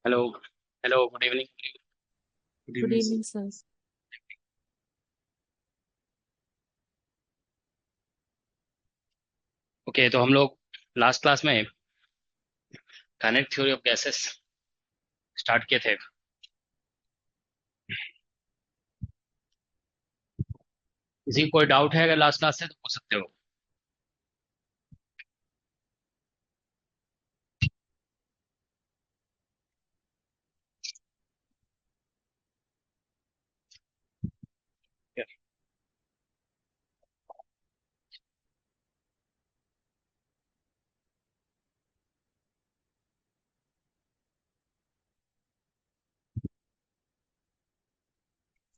Hello. Hello, good evening. Good good evening evening sir. Sir. Okay, तो हम लोग last class में kinetic theory of gases start किए थे। किसी को कोई डाउट है अगर लास्ट क्लास से तो पूछ सकते हो।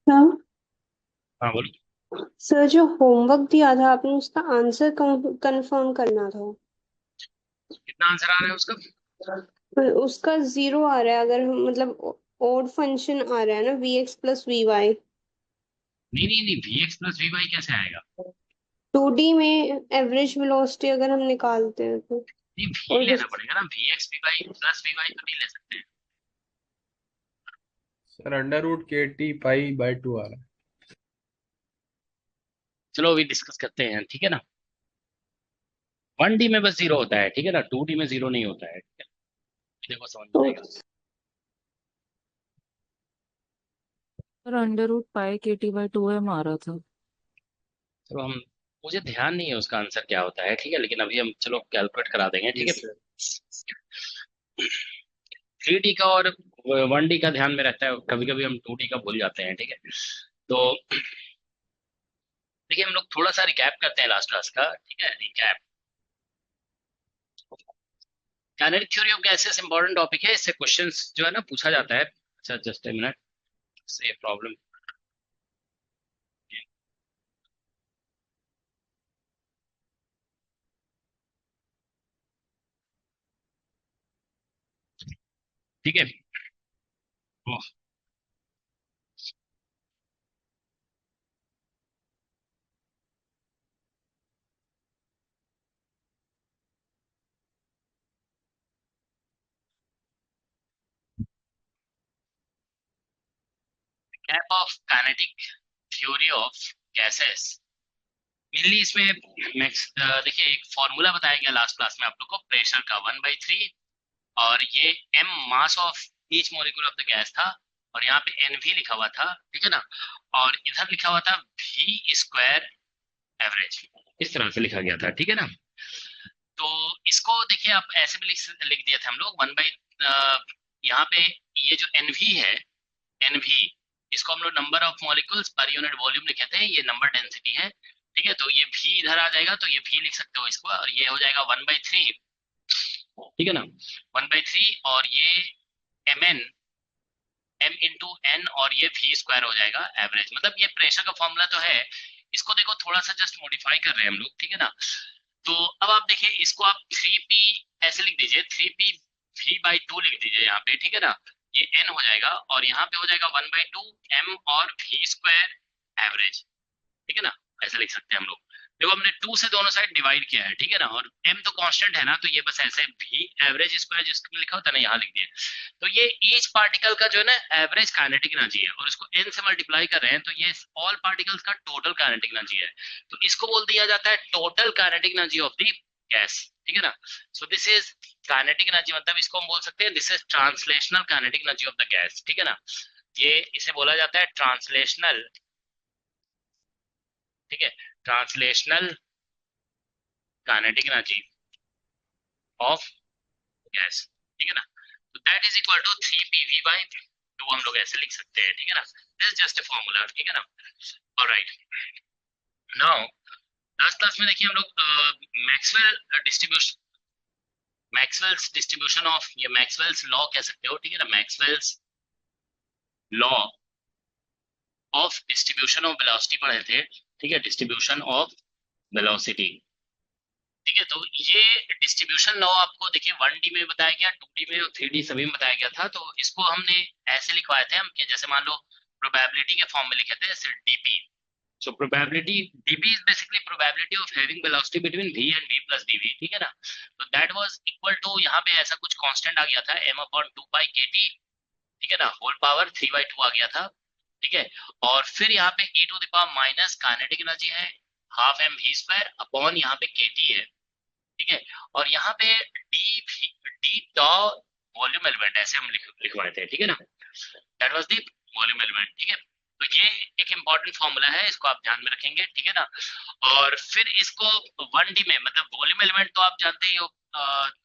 हाँ हाँ, बोलो। सर, जो होमवर्क दिया था आपने उसका आंसर कंफर्म करना था। कितना आंसर आ रहा है उसका? पर उसका जीरो आ रहा है, अगर हम मतलब ओड फंक्शन आ रहा है ना, we X plus we Y. नहीं नहीं नहीं, V X plus we Y कैसे आएगा? टू डी में एवरेज वेलोसिटी अगर हम निकालते हैं तो। नहीं, वी और लेना जिस पड़ेगा ना, we x we Y plus we Y तो नहीं ले सकते हैं। सर अंडर रूट KT पाई/2 आ रहा है। चलो अभी डिस्कस करते हैं, ठीक है ना। वन डी में बस जीरो होता है, ठीक है ना, टू डी में जीरो नहीं होता है, ठीक है। देखो समझ में तो आएगा। Sir under root pi k t by two है मारा था। चलो हम, मुझे ध्यान नहीं है उसका आंसर क्या होता है, ठीक है, लेकिन अभी हम चलो कैलकुलेट करा देंगे, ठीक है। थ्री डी का और वन डी का ध्यान में रहता है, कभी कभी हम टू डी का भूल जाते हैं, ठीक है। तो देखिए, हम लोग थोड़ा सा रिकैप करते हैं लास्ट क्लास का, ठीक है, recap. Kinetic theory of gases important topic है, इससे क्वेश्चंस जो है ना पूछा जाता है। अच्छा, जस्ट ए मिनट, से प्रॉब्लम। ठीक है। Recap of kinetic theory of gases. Mainly इसमें मैक्स देखिए, एक फॉर्मूला बताया गया लास्ट क्लास में आप लोग को, प्रेशर का 1/3, और ये M mass of each molecule of the gas था, और यहाँ पे एन भी लिखा हुआ था, ठीक है ना। और इधर लिखा हुआ था वी स्क्वायर एवरेज, इस तरह से लिखा गया था, ठीक है ना। तो इसको देखिए, आप ऐसे भी लिख दिया था हम लोग 1/, यहाँ पे ये जो एन वी है, एन वी, इसको हम लोग number of molecules per unit volume लिखे थे, ये नंबर डेंसिटी है, ठीक है। तो ये भी इधर आ जाएगा, तो ये भी लिख सकते हो इसको, और ये हो जाएगा 1/3, ठीक है ना, 1/3, और ये M N, M into N, और ये वी स्क्वायर हो जाएगा एवरेज। मतलब ये प्रेशर का फॉर्मूला तो है, इसको देखो थोड़ा सा जस्ट मॉडिफाई कर रहे हैं हम लोग, ठीक है ना। तो अब आप देखिए, इसको आप 3p ऐसे लिख दीजिए, 3p v/2 लिख दीजिए यहाँ पे, ठीक है ना। ये n हो जाएगा, और यहाँ पे हो जाएगा 1/2 m और वी स्क्वायर एवरेज, ठीक है ना। ऐसे लिख सकते हैं हम लोग। देखो, हमने 2 से दोनों साइड डिवाइड किया है, ठीक है ना, और m तो कांस्टेंट है ना, तो ये बस ऐसे भी एवरेज स्क्वायर जिसमें लिखा होता है ना, यहाँ लिख दिया। तो ये ईच पार्टिकल का जो है ना एवरेज काइनेटिक एनर्जी है, और इसको n से मल्टीप्लाई कर रहे हैं, तो ये ऑल पार्टिकल्स का टोटल काइनेटिक एनर्जी है। तो इसको बोल दिया जाता है total kinetic energy of the gas, ठीक है ना। So this is kinetic energy, मतलब इसको हम बोल सकते हैं this is translational kinetic energy of the gas, ठीक है ना। ये इसे बोला जाता है ट्रांसलेशनल, ठीक है, translational kinetic energy of gas, ठीक है ना। तो that is equal to 3 pv/2, हम लोग ऐसे लिख सकते हैं, ठीक है ना। This is just a formula, ठीक है ना। ऑलराइट, नाउ लास्ट क्लास में देखिए हम लोग Maxwell distribution, Maxwell's distribution of, ये मैक्सवेल्स लॉ कह सकते हो, ठीक है ना, Maxwell's law of distribution of velocity पढ़े थे, ठीक है, डिस्ट्रीब्यूशन ऑफ वेलोसिटी, ठीक है। तो ये डिस्ट्रीब्यूशन लॉ आपको देखिए 1D में बताया गया, 2D में और 3D सभी में बताया गया था। तो इसको हमने ऐसे लिखवाए थे हम कि जैसे मान लो प्रोबेबिलिटी के फॉर्म में लिखे थे, जैसे DP, so probability dp is basically probability of having velocity between v and v plus dv, ठीक है ना। तो दैट वाज इक्वल टू, यहाँ पे ऐसा कुछ कांस्टेंट आ गया था m अपॉन 2 पाई kt, ठीक है ना, होल पावर 3/2 आ गया था, ठीक है। और फिर यहाँ पे e to the power minus kinetic energy है half M we square upon यहाँ पे kt है, ठीक है। और यहाँ पे डी टॉ वॉल्यूम एलिमेंट ऐसे हम लिखवाए थे, ठीक है ना, that was the volume element, ठीक है। तो ये एक इंपॉर्टेंट फॉर्मूला है, इसको आप ध्यान में रखेंगे, ठीक है ना। और फिर इसको 1D में, मतलब वॉल्यूम एलिमेंट तो आप जानते ही हो,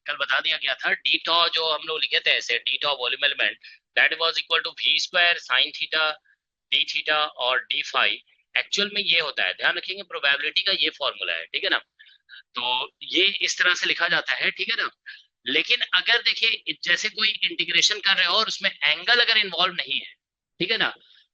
कल बता दिया गया था, डी टॉ जो हम लोग लिखे थे ऐसे, D tau volume element that was equal to V square sine theta D theta और डी फाई। एक्चुअल में ये होता है, ध्यान रखेंगे, प्रोबेबिलिटी का ये फॉर्मूला है, ठीक है ना। तो ये इस तरह से लिखा जाता है, ठीक है ना। लेकिन अगर देखिए जैसे कोई इंटीग्रेशन कर रहे हो और उसमें एंगल अगर इन्वॉल्व नहीं है, ठीक है ना,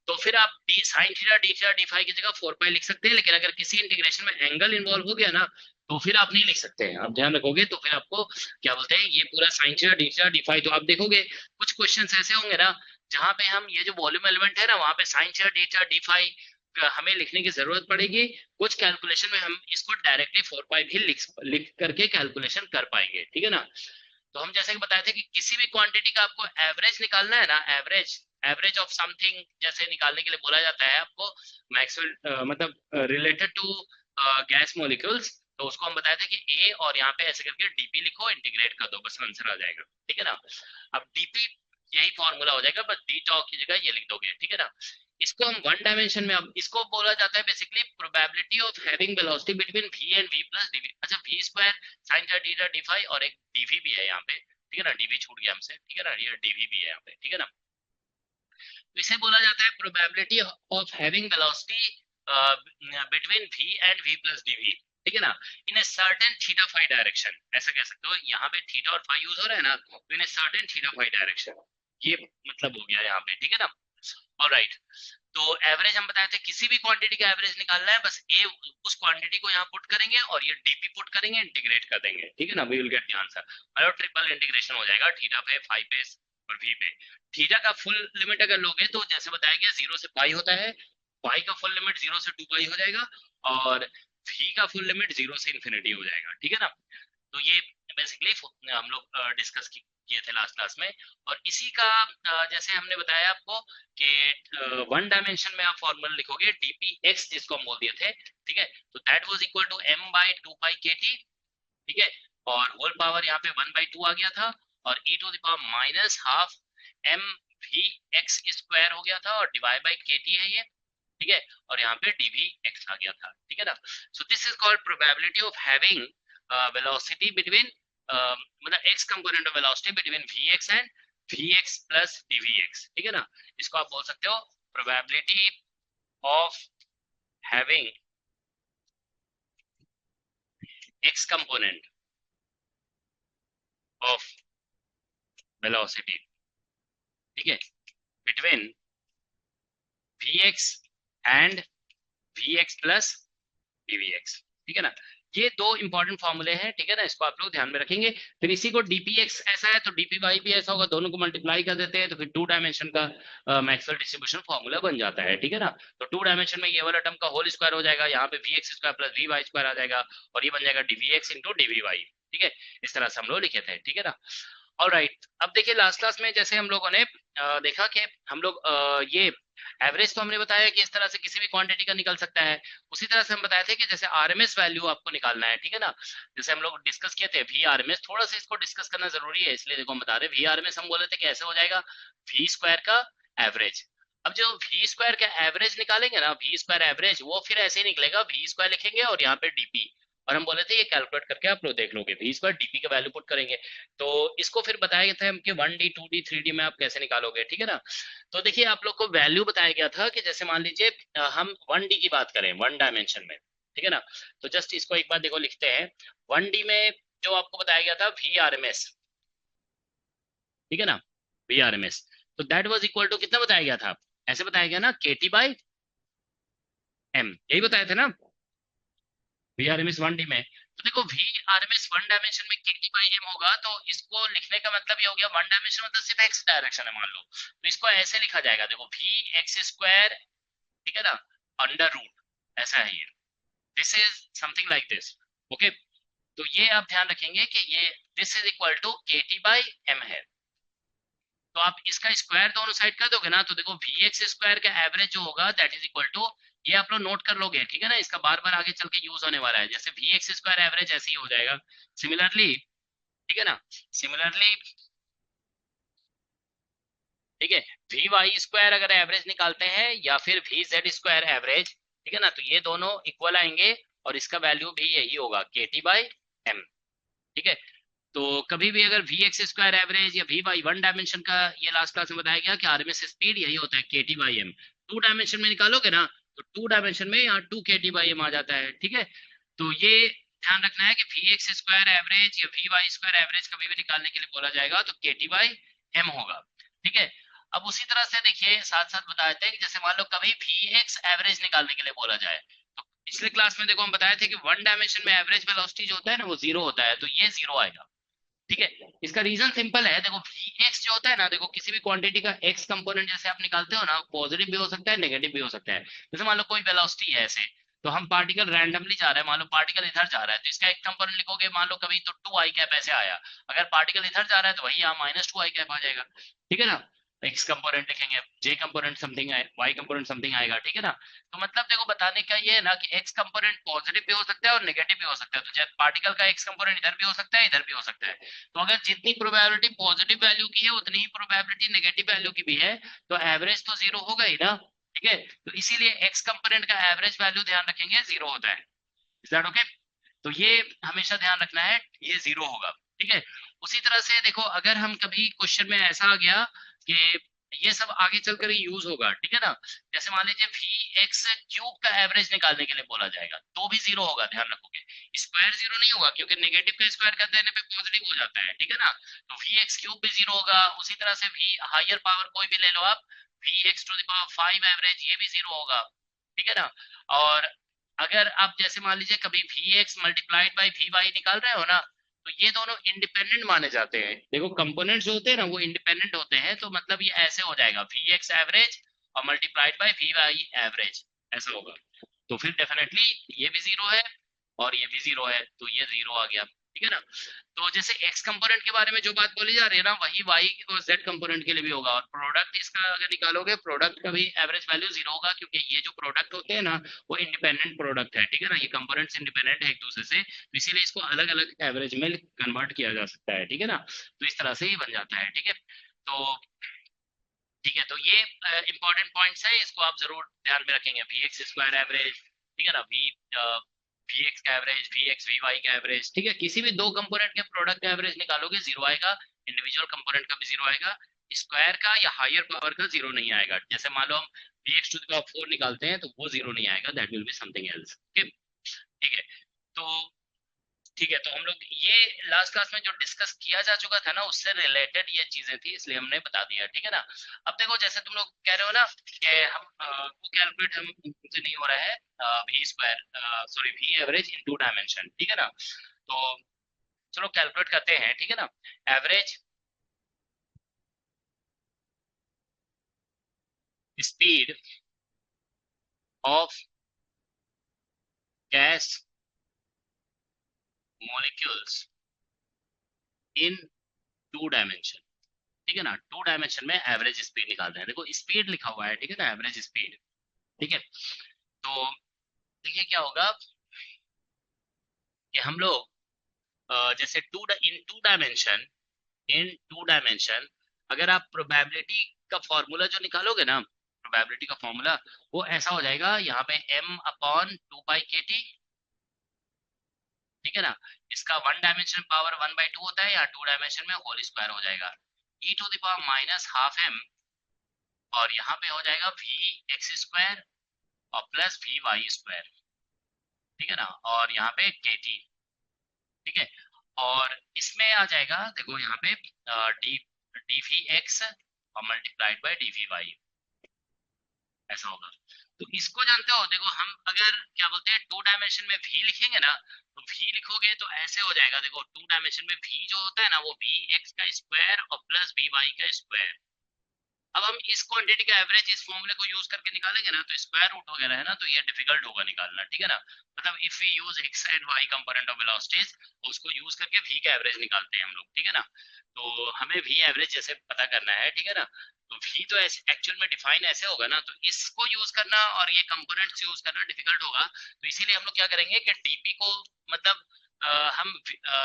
तो फिर आप d sine theta d phi की जगह 4 पाई लिख सकते हैं। लेकिन अगर किसी इंटीग्रेशन में एंगल इन्वॉल्व हो गया ना, तो फिर आप नहीं लिख सकते हैं, आप ध्यान रखोगे तो फिर आपको क्या बोलते हैं, ये पूरा साइन थीटा डी फाई। तो आप देखोगे कुछ क्वेश्चंस ऐसे होंगे ना जहां पे हम ये जो वॉल्यूम एलिमेंट है ना, वहां पे साइन थीटा डी फाई हमें लिखने की जरूरत पड़ेगी। कुछ कैलकुलेशन में हम इसको डायरेक्टली 4 पाई भी लिख करके कैलकुलेशन कर पाएंगे, ठीक है ना। तो हम जैसे कि बताए थे कि किसी भी क्वांटिटी का आपको एवरेज निकालना है ना, एवरेज ऑफ समथिंग जैसे निकालने के लिए बोला जाता है आपको मैक्सवेल, मतलब रिलेटेड टू गैस मॉलिक्यूल्स। तो उसको हम बताए थे कि ए और यहाँ पे ऐसे करके डीपी लिखो, इंटीग्रेट कर दो, बस आंसर आ जाएगा, ठीक है ना। अब डीपी यही फॉर्मूला हो जाएगा, बस डी टॉ की जगह ये लिख दोगे, ठीक है ना। इसको हम वन डायमेंशन में, अब इसको बोला जाता है basically probability of having velocity between v and v plus dv। अच्छा, v square sine theta d phi और एक dv भी है यहाँ पे, ठीक है ना, dv छूट गया हमसे, ठीक है ना, ये dv भी है यहाँ पे, ठीक है ना। तो इसे बोला जाता है probability of having velocity between v and v plus dv, ठीक है ना, in a certain theta phi direction. ऐसा कह सकते हो, यहाँ पे थीटा और फाई यूज हो रहा है ना, तो in a certain theta phi direction, ये मतलब हो गया यहाँ पे, ठीक है ना। ऑलराइट, तो एवरेज हम बताए थे, किसी भी क्वांटिटी का एवरेज निकालना है, बस ए उस क्वांटिटी को यहाँ पुट करेंगे और ये डीपी पुट करेंगे, इंटीग्रेट कर देंगे, ठीक है ना, we will get the answer. मतलब ट्रिपल इंटीग्रेशन हो जाएगा, थीटा पे, फाई पे और वी पे। थीटा का फुल लिमिट अगर लोगे तो जैसे बताया गया 0 से पाई होता है, पाई का फुल लिमिट 0 से 2 पाई हो जाएगा और वी का फुल लिमिट 0 से इन्फिनिटी हो जाएगा, ठीक है ना। तो ये बेसिकली हम लोग डिस्कस किए थे लास्ट क्लास में। और इसी का जैसे हमने बताया आपको कि वन डायमेंशन में आप फॉर्मूला लिखोगे डीपी एक्स, जिसको हम बोल दिए थे, ठीक है। तो that was equal to m by 2 pi kt, ठीक है। और होल पावर यहाँ पे 1/2 आ गया था और e to the power minus half m v x square हो गया था और डिवाइड बाई kt है ये, ठीक है। और यहाँ पे dv x आ गया था, ठीक है ना। So this is called probability of having velocity between, मतलब x component of velocity between vx and vx plus dvx, ठीक है ना। इसको आप बोल सकते हो probability of having x component of velocity, ठीक है, between vx and vx plus dvx, ठीक है ना। ये दो इंपॉर्टेंट फॉर्मूले हैं, ठीक है ना, इसको आप लोग ध्यान में रखेंगे। फिर इसी को dpx ऐसा है तो dpy भी ऐसा होगा, दोनों को मल्टीप्लाई कर देते हैं तो फिर 2 डायमेंशन का मैक्सवेल डिस्ट्रीब्यूशन फॉर्मूला बन जाता है, ठीक है ना। तो 2 डायमेंशन में ये वाला टर्म का होल स्क्वायर हो जाएगा, यहाँ पे vx square plus vy square आ जाएगा और ये बन जाएगा dvx इंटू dvy, ठीक है। इस तरह से हम लोग लिखे थे, ठीक है ना। ऑलराइट, अब देखिए लास्ट क्लास में जैसे हम लोगों ने देखा कि हम लोग ये एवरेज तो हमने बताया कि इस तरह से किसी भी क्वांटिटी का निकल सकता है। उसी तरह से हम बताए थे कि जैसे आरएमएस वैल्यू आपको निकालना है, ठीक है ना। जैसे हम लोग डिस्कस किए थे वी आरएमएस, थोड़ा सा इसको डिस्कस करना जरूरी है, इसलिए देखो हम बता रहे हैं। वी आरएमएस हम बोले थे कि ऐसे हो जाएगा वी स्क्वायर का एवरेज। अब जो वी स्क्वायर का एवरेज निकालेंगे ना, वी स्क्वायर एवरेज, वो फिर ऐसे ही निकलेगा, वी स्क्वायर लिखेंगे और यहाँ पे डीपी, और हम बोले थे ये कैलकुलेट करके आप लोग देख लोगे, वी स्क्वायर डीपी का वैल्यू पुट करेंगे। तो इसको फिर बताया गया था हम कि 1D 2D 3D में आप कैसे निकालोगे, ठीक है ना। तो देखिए आप लोग को वैल्यू बताया गया था कि जैसे मान लीजिए हम 1D की बात करें, 1 डायमेंशन में, ठीक है ना। तो जस्ट इसको एक बार देखो लिखते हैं, 1D में जो आपको बताया गया था वी आरएमएस, ठीक है ना, वी आरएमएस। तो दैट वाज इक्वल टू कितना बताया गया था, ऐसे बताया गया ना, KT बाई M, यही बताया था ना वी आरएमएस 1D में। तो देखो वी आरएमएस 1 डायमेंशन में KT बाई M होगा, तो इसको लिखने का मतलब ये हो गया 1 डायमेंशन मतलब सिर्फ x डायरेक्शन है मान लो, तो इसको ऐसे लिखा जाएगा, देखो वी एक्स स्क्वायर, ठीक है ना, अंडर रूट ऐसा है ये, this is something like this. Okay, तो ये आप ध्यान रखेंगे कि ये this is equal to k t by M है। तो आप इसका स्क्वायर दोनों साइड कर दोगे ना, तो देखो वी एक्स स्क्वायर का एवरेज जो होगा दैट इज इक्वल टू, ये आप लोग नोट कर लोगे, ठीक है ना, इसका बार बार आगे चल के यूज होने वाला है, जैसे वी एक्स स्क्वायर एवरेज ऐसे ही हो जाएगा। सिमिलरली, ठीक है ना, सिमिलरली, ठीक है, वी वाई स्क्वायर अगर एवरेज निकालते हैं या फिर वी जेड स्क्वायर एवरेज, ठीक है ना, तो ये दोनों इक्वल आएंगे और इसका वैल्यू भी यही होगा के टी बाई एम। ठीक है, तो कभी भी अगर वी एक्स स्क्वायर एवरेज या वी वाई वन डायमेंशन का, ये लास्ट क्लास में बताया गया कि आरएमएस स्पीड यही होता है k t by m. Two dimension में निकालोगे ना, तो टू डायमेंशन में यहाँ to k t by M आ जाता है। ठीक है, तो ये ध्यान रखना है कि वी एक्स स्क्वायर एवरेज या वी वाई स्क्वायर एवरेज कभी भी निकालने के लिए बोला जाएगा तो के टी बाई एम होगा। ठीक है, अब उसी तरह से देखिए साथ साथ बता देते हैं कि जैसे मान लो कभी वी एक्स एवरेज निकालने के लिए बोला जाए, तो पिछले क्लास में देखो हम बताए थे कि वन डायमेंशन में एवरेज वेलोसिटी जो होता है ना वो जीरो होता है, तो ये जीरो आएगा। ठीक है, इसका रीजन सिंपल है, देखो वी एक्स जो होता है ना, देखो किसी भी क्वांटिटी का एक्स कंपोनेंट जैसे आप निकालते हो ना, पॉजिटिव भी हो सकता है नेगेटिव भी हो सकता है। जैसे मान लो कोई वेलोसिटी है ऐसे, तो हम पार्टिकल रैंडमली जा रहा है, मान लो पार्टिकल इधर जा रहा है, तो इसका एक कंपोनेंट लिखोगे, मान लो कभी तो टू आई कैप ऐसे आया, अगर पार्टिकल इधर जा रहा है तो वही यहाँ माइनस टू आई कैप आ जाएगा। ठीक है ना, एक्स कंपोनेंट लिखेंगे, जे कंपोनेंट समथिंग है, वाई कंपोनेंट समथिंग आएगा। ठीक है ना, तो मतलब देखो बताने का ये है ना कि एक्स कंपोनेंट पॉजिटिव भी हो सकता है और नेगेटिव भी हो सकता है, तो जब पार्टिकल का एक्स कंपोनेंट इधर भी हो सकता है इधर भी हो सकता है, तो अगर जितनी प्रोबेबिलिटी पॉजिटिव वैल्यू की है उतनी ही प्रोबेबिलिटी नेगेटिव वैल्यू की भी है, तो एवरेज तो जीरो होगा ही ना। ठीक है, तो इसीलिए एक्स कंपोनेंट का एवरेज वैल्यू ध्यान रखेंगे जीरो होता है। Is that okay? तो ये हमेशा ध्यान रखना है, ये जीरो होगा। ठीक है, उसी तरह से देखो अगर हम कभी क्वेश्चन में ऐसा आ गया कि ये सब आगे चलकर यूज होगा, ठीक है ना, जैसे मान लीजिए वी एक्स क्यूब का एवरेज निकालने के लिए बोला जाएगा तो भी जीरो होगा, ध्यान रखोगे, स्क्वायर जीरो नहीं होगा क्योंकि नेगेटिव का स्क्वायर कर देने पे पॉजिटिव हो जाता है। ठीक है ना, तो वी एक्स क्यूब भी जीरो होगा, उसी तरह से वी हायर पावर कोई भी ले लो आप, v x to the power five average ये भी जीरो होगा। ठीक है ना, और अगर आप जैसे मान लीजिए कभी v x multiplied by v y निकाल रहे हो ना, तो ये दोनों इंडिपेंडेंट माने जाते हैं, देखो कंपोनेंट जो होते हैं ना वो इंडिपेंडेंट होते हैं, तो मतलब ये ऐसे हो जाएगा वी एक्स एवरेज और multiplied by v y average, ऐसा होगा। तो फिर डेफिनेटली ये भी जीरो है और ये भी जीरो है, तो ये जीरो आ गया। ठीक है ना, तो जैसे एक्स कंपोनेंट के बारे में जो बात बोली जा रही है ना, वही वाई और जेड कंपोनेंट के लिए भी होगा, और प्रोडक्ट इसका अगर निकालोगे प्रोडक्ट का भी एवरेज वैल्यू जीरो होगा, क्योंकि ये जो प्रोडक्ट होते हैं ना वो इंडिपेंडेंट प्रोडक्ट है। ठीक है ना, ये कंपोनेंट्स इंडिपेंडेंट है एक दूसरे से, तो इसीलिए इसको अलग अलग एवरेज में कन्वर्ट किया जा सकता है। ठीक है ना, तो इस तरह से ही बन जाता है। ठीक है, तो ठीक है, तो ये इंपॉर्टेंट पॉइंट्स है, इसको आप जरूर ध्यान में रखेंगे, वी एक्स स्क्वायर एवरेज, ठीक है ना, वी एक्स का average, v x we y का एवरेज। ठीक है, किसी भी दो कंपोनेंट के प्रोडक्ट का एवरेज निकालोगे जीरो आएगा, इंडिविजुअल कंपोनेंट का भी जीरो आएगा, स्क्वायर का या हायर पावर का जीरो नहीं आएगा। जैसे मान लो हम v x to the power four निकालते हैं तो वो जीरो नहीं आएगा, that will be something else. Okay, ठीक है, तो ठीक है, तो हम लोग ये लास्ट क्लास में जो डिस्कस किया जा चुका था ना उससे रिलेटेड ये चीजें थी, इसलिए हमने बता दिया। ठीक है ना, अब देखो जैसे तुम लोग कह रहे हो ना कि हम वो कैलकुलेट हमसे नहीं हो रहा है v square sorry v average in two dimension. ठीक है ना, तो चलो कैलकुलेट करते हैं। ठीक है ना, average speed of gas molecules in two dimension. ठीक है ना, टू डायमेंशन में एवरेज स्पीड निकाल रहे हैं, देखो स्पीड लिखा हुआ है, ठीक है ना, एवरेज स्पीड। ठीक है, तो देखिए क्या होगा कि हम लोग जैसे इन टू डायमेंशन अगर आप प्रोबेबिलिटी का फॉर्मूला जो निकालोगे ना, प्रोबेबिलिटी का फॉर्मूला वो ऐसा हो जाएगा यहाँ पे m अपॉन टू पाई के टी। ठीक है ना, इसका one dimension power one by two होता है, या टू डायमेंशन में होल स्क्वायर हो जाएगा E to the power minus half M, और यहाँ पे हो जाएगा वी एक्स स्क्वायर और प्लस वी वाई स्क्वायर। ठीक है ना, और यहाँ पे के टी। ठीक है, और इसमें आ जाएगा देखो यहाँ पे डी डी वी एक्स और multiplied by D v y, ऐसा होगा। तो इसको जानते हो, देखो हम अगर क्या बोलते हैं टू डायमेंशन में भी लिखेंगे ना, तो भी लिखोगे तो ऐसे हो जाएगा, देखो टू डायमेंशन में भी जो होता है ना वो वी एक्स का स्क्वायर और प्लस वी वाई का स्क्वायर, अब हम इस क्वांटिटी का एवरेज इस फॉर्मूले को यूज करके निकालेंगे ना, तो स्क्वायर रूट वगैरह है ना, तो ये डिफिकल्ट होगा निकालना, ठीक है ना। मतलब if we use x and y component of velocities, उसको यूज करके v का एवरेज निकालते हैं हम लोग, ठीक है ना। तो हमें v एवरेज जैसे पता करना है, ठीक है ना, तो v तो ऐसे एक्चुअल में डिफाइन ऐसे होगा ना, तो इसको यूज करना और ये कंपोनेंट्स यूज करना डिफिकल्ट होगा। तो इसीलिए हम लोग क्या करेंगे कि dp को मतलब हम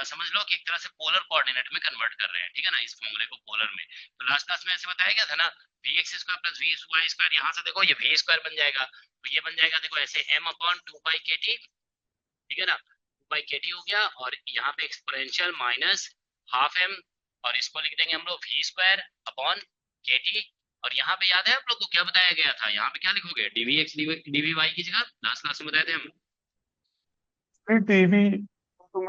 समझ लो कि एक तरह से पोलर कोऑर्डिनेट में कन्वर्ट कर रहे हैं, ठीक है ना, इस फॉर्मूले को पोलर में। तो लास्ट क्लास में ऐसे बताया गया था ना, we x square plus we Y square, यहाँ से देखो ये वी स्क्वायर बन जाएगा, तो ये बन जाएगा देखो ऐसे m अपॉन टू पाई के टी, ठीक है ना, टू पाई के टी हो गया, और यहाँ पे एक्सपोनेंशियल माइनस हाफ m, और इसको लिख देंगे हम लोग वी स्क्वायर अपॉन के टी। और यहाँ पे याद है आप लोग को क्या बताया गया था, यहाँ पे क्या लिखोगे, डीवी एक्स डीवी वाई की जगह, लास्ट क्लास में बताए थे हम। टीवी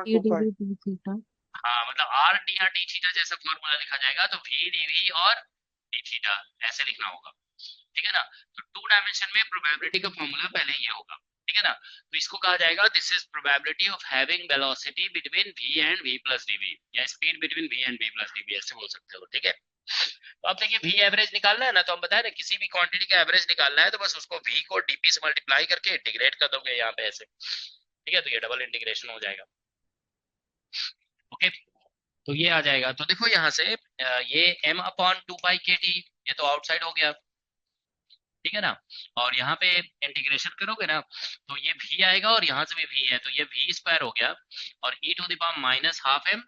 ये डिग्री डी थीटा। हाँ, मतलब R D R D theta जैसा फॉर्मूला लिखा जाएगा, तो वी डी वी और डी थीटा ऐसे लिखना होगा, ठीक है ना। तो टू डायमेंशन में प्रोबेबिलिटी का फॉर्मूला पहले ये होगा, ठीक है ना। तो इसको कहा जाएगा this is probability of having velocity between v and v plus dv, या speed between v and v plus dv ऐसे बोल सकते हो, ठीक है। तो अब देखिए v एवरेज निकालना है ना, तो हम बताए ना किसी भी क्वांटिटी का एवरेज निकालना है, तो बस उसको v को dp से मल्टीप्लाई करके इंटीग्रेट कर दोगे यहाँ पे ऐसे, ठीक है, तो ये डबल इंटीग्रेशन हो जाएगा, ओके। तो ये आ जाएगा, तो देखो यहाँ से ये m अपॉन टू पाई के टी, ये तो आउटसाइड हो गया, ठीक है ना। और यहाँ पे इंटीग्रेशन करोगे ना, तो ये v आएगा, और यहाँ से भी v है, तो ये v स्क्वायर हो गया, और e to the power minus half m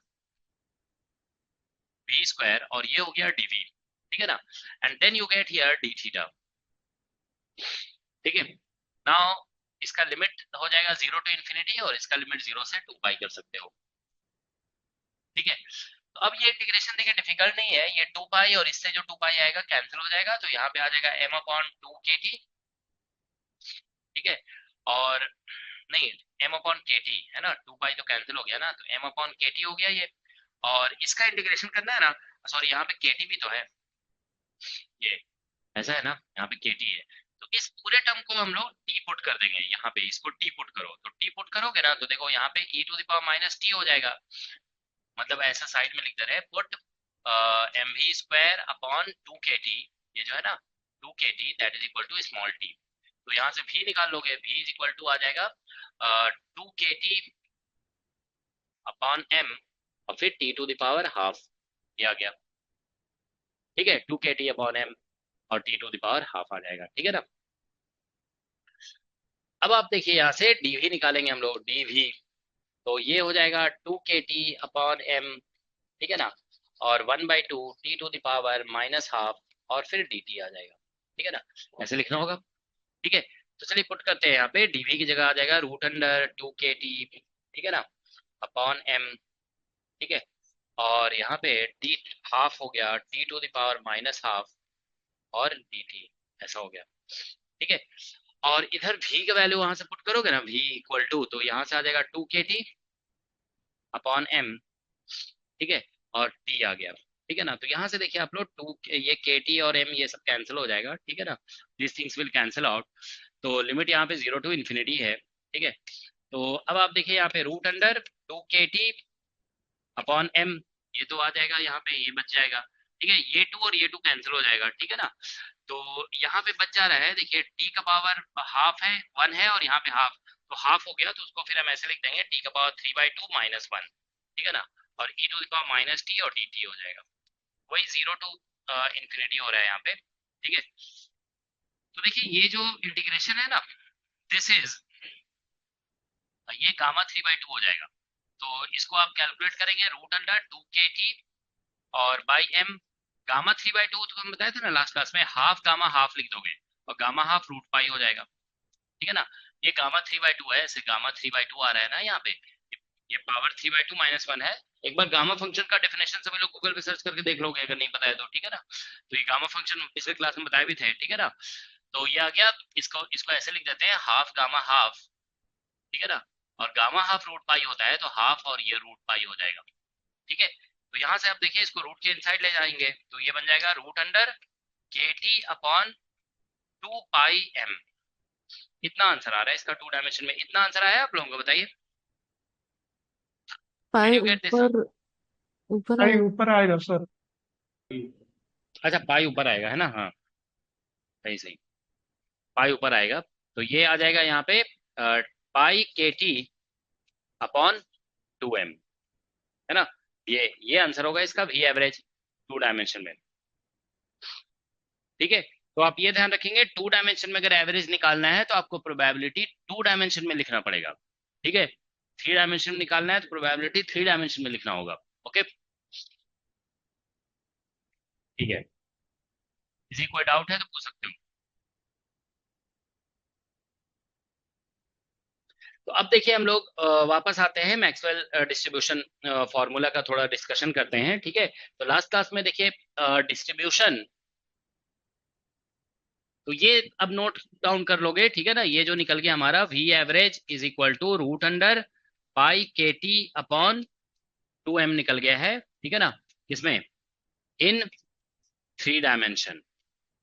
v square, और ये हो गया dv, ठीक है ना। And then you get here d theta, ठीक है। नाउ इसका लिमिट हो जाएगा 0 टू इन्फिनिटी, और इसका लिमिट 0 से 2 पाई कर सकते हो, ठीक है। तो अब ये इंटीग्रेशन देखिए डिफिकल्ट नहीं है, ये 2 पाई और इससे जो 2 पाई आएगा कैंसिल हो जाएगा, तो यहाँ पे आ जाएगा m upon two k T, ठीक है। और नहीं, m अपॉन के टी है ना, 2 पाई तो कैंसिल हो गया ना, तो m अपॉन के टी हो गया ये। और इसका इंटीग्रेशन करना है ना, सॉरी यहाँ पे के टी भी तो है, ये ऐसा है ना, यहाँ पे के टी है, तो इस पूरे टर्म को हम लोग टी पुट कर देंगे यहाँ पे, इसको टी पुट करो, तो टी पुट करोगे ना, तो देखो यहाँ पे e to the power minus t हो जाएगा, मतलब ऐसा साइड में लिख दे रहे हैं, put m we square upon two k t, ये जो है ना two k t that is equal to small t, तो यहाँ से v निकाल लोगे, v इज इक्वल टू आ जाएगा two k t upon m, और फिर t to the power half, ये आ गया, ठीक है, two k t upon m और t to the power half आ जाएगा, ठीक है ना। अब आप देखिए यहाँ से dv निकालेंगे हम लोग, dv, तो ये हो जाएगा two k t upon m, ठीक है ना, और 1/2 t to the power minus half, और फिर डी टी आ जाएगा, ठीक है ना, ऐसे लिखना होगा, ठीक है। तो चलिए पुट करते हैं, यहाँ पे डीवी की जगह आ जाएगा root under to k T, ठीक है ना, अपॉन एम, ठीक है, और यहाँ पे डी हाफ हो गया t to the power minus half, और डी टी ऐसा हो गया, ठीक है। और इधर v का वैल्यू वहां से पुट करोगे ना, v इक्वल टू, तो यहाँ से आ जाएगा two k t upon M, ठीक है, और t आ गया, ठीक है ना। तो यहाँ से देखिए आप लोग टू, ये के टी और m ये सब कैंसिल हो जाएगा, ठीक है ना, this things will cancel out, तो लिमिट यहाँ पे 0 टू इन्फिनिटी है, ठीक है। तो अब आप देखिए यहाँ पे root under to k t upon m, ये तो आ जाएगा यहाँ पे, ये बच जाएगा, ठीक है, ये टू और ये टू कैंसिल हो जाएगा, ठीक है ना। तो यहाँ पे बच जा रहा है, देखिए t का पावर हाफ है, 1 है, और यहाँ पे हाफ, तो हाफ हो गया, तो उसको फिर हम ऐसे लिख देंगे t का पावर 3/2 माइनस 1, ठीक है ना, और e to the power minus t, और dt हो जाएगा, वही 0 टू इन्फिनिटी हो रहा है यहाँ पे, ठीक है। तो देखिए ये जो इंटीग्रेशन है ना, दिस इज, ये गामा 3/2 हो जाएगा, तो इसको आप कैलकुलेट करेंगे root under to k T और बाई m, गामा 3/2 तो हम बताए थे ना लास्ट क्लास में, हाफ गामा हाफ लिख दोगे, और गामा हाफ रूट पाई हो जाएगा, ठीक है ना। ये गामा 3/2 है, ऐसे गामा 3/2 आ रहा है ना यहाँ पे, ये पावर 3/2 माइनस 1 है। एक बार गामा फंक्शन का डेफिनेशन सभी लोग गूगल पे सर्च करके देख लोगे अगर नहीं पता है तो, ठीक है ना। तो ये गामा फंक्शन पिछले क्लास में बताए भी थे, ठीक है ना। तो ये आ गया, इसको इसको ऐसे लिख देते हैं हाफ गामा हाफ, ठीक है ना, और गामा हाफ रूट पाई होता है, तो हाफ और ये रूट पाई हो जाएगा, ठीक है। तो यहाँ से आप देखिए इसको रूट के इनसाइड ले जाएंगे, तो ये बन जाएगा रूट अंडर के टी अपॉन टू पाई एम, इतना आंसर आ रहा है इसका, टू डायमेंशन में इतना आंसर आया आप लोगों को, बताइए, did pi you get this? ऊपर ऊपर भाई आएगा। ऊपर आएगा सर। अच्छा पाई ऊपर आएगा है ना, हाँ सही सही, पाई ऊपर आएगा। तो ये आ जाएगा यहाँ पे पाई के टी अपॉन 2m, है ना। ये आंसर होगा इसका वी एवरेज टू डायमेंशन में। ठीक है, तो आप ये ध्यान रखेंगे टू डायमेंशन में अगर एवरेज निकालना है तो आपको प्रोबेबिलिटी टू डायमेंशन में लिखना पड़ेगा। ठीक है, थ्री डायमेंशन में निकालना है तो प्रोबेबिलिटी थ्री डायमेंशन में लिखना होगा। ओके, ठीक है, किसी कोई डाउट है तो पूछ सकते हो। तो अब देखिए हम लोग वापस आते हैं मैक्सवेल डिस्ट्रीब्यूशन फॉर्मूला का थोड़ा डिस्कशन करते हैं। ठीक है, तो लास्ट क्लास में देखिए डिस्ट्रीब्यूशन, तो ये अब नोट डाउन कर लोगे। ठीक है ना, ये जो निकल गया हमारा v average is equal to root under pi k t upon 2m निकल गया है। ठीक है ना, किसमें, इन थ्री डायमेंशन,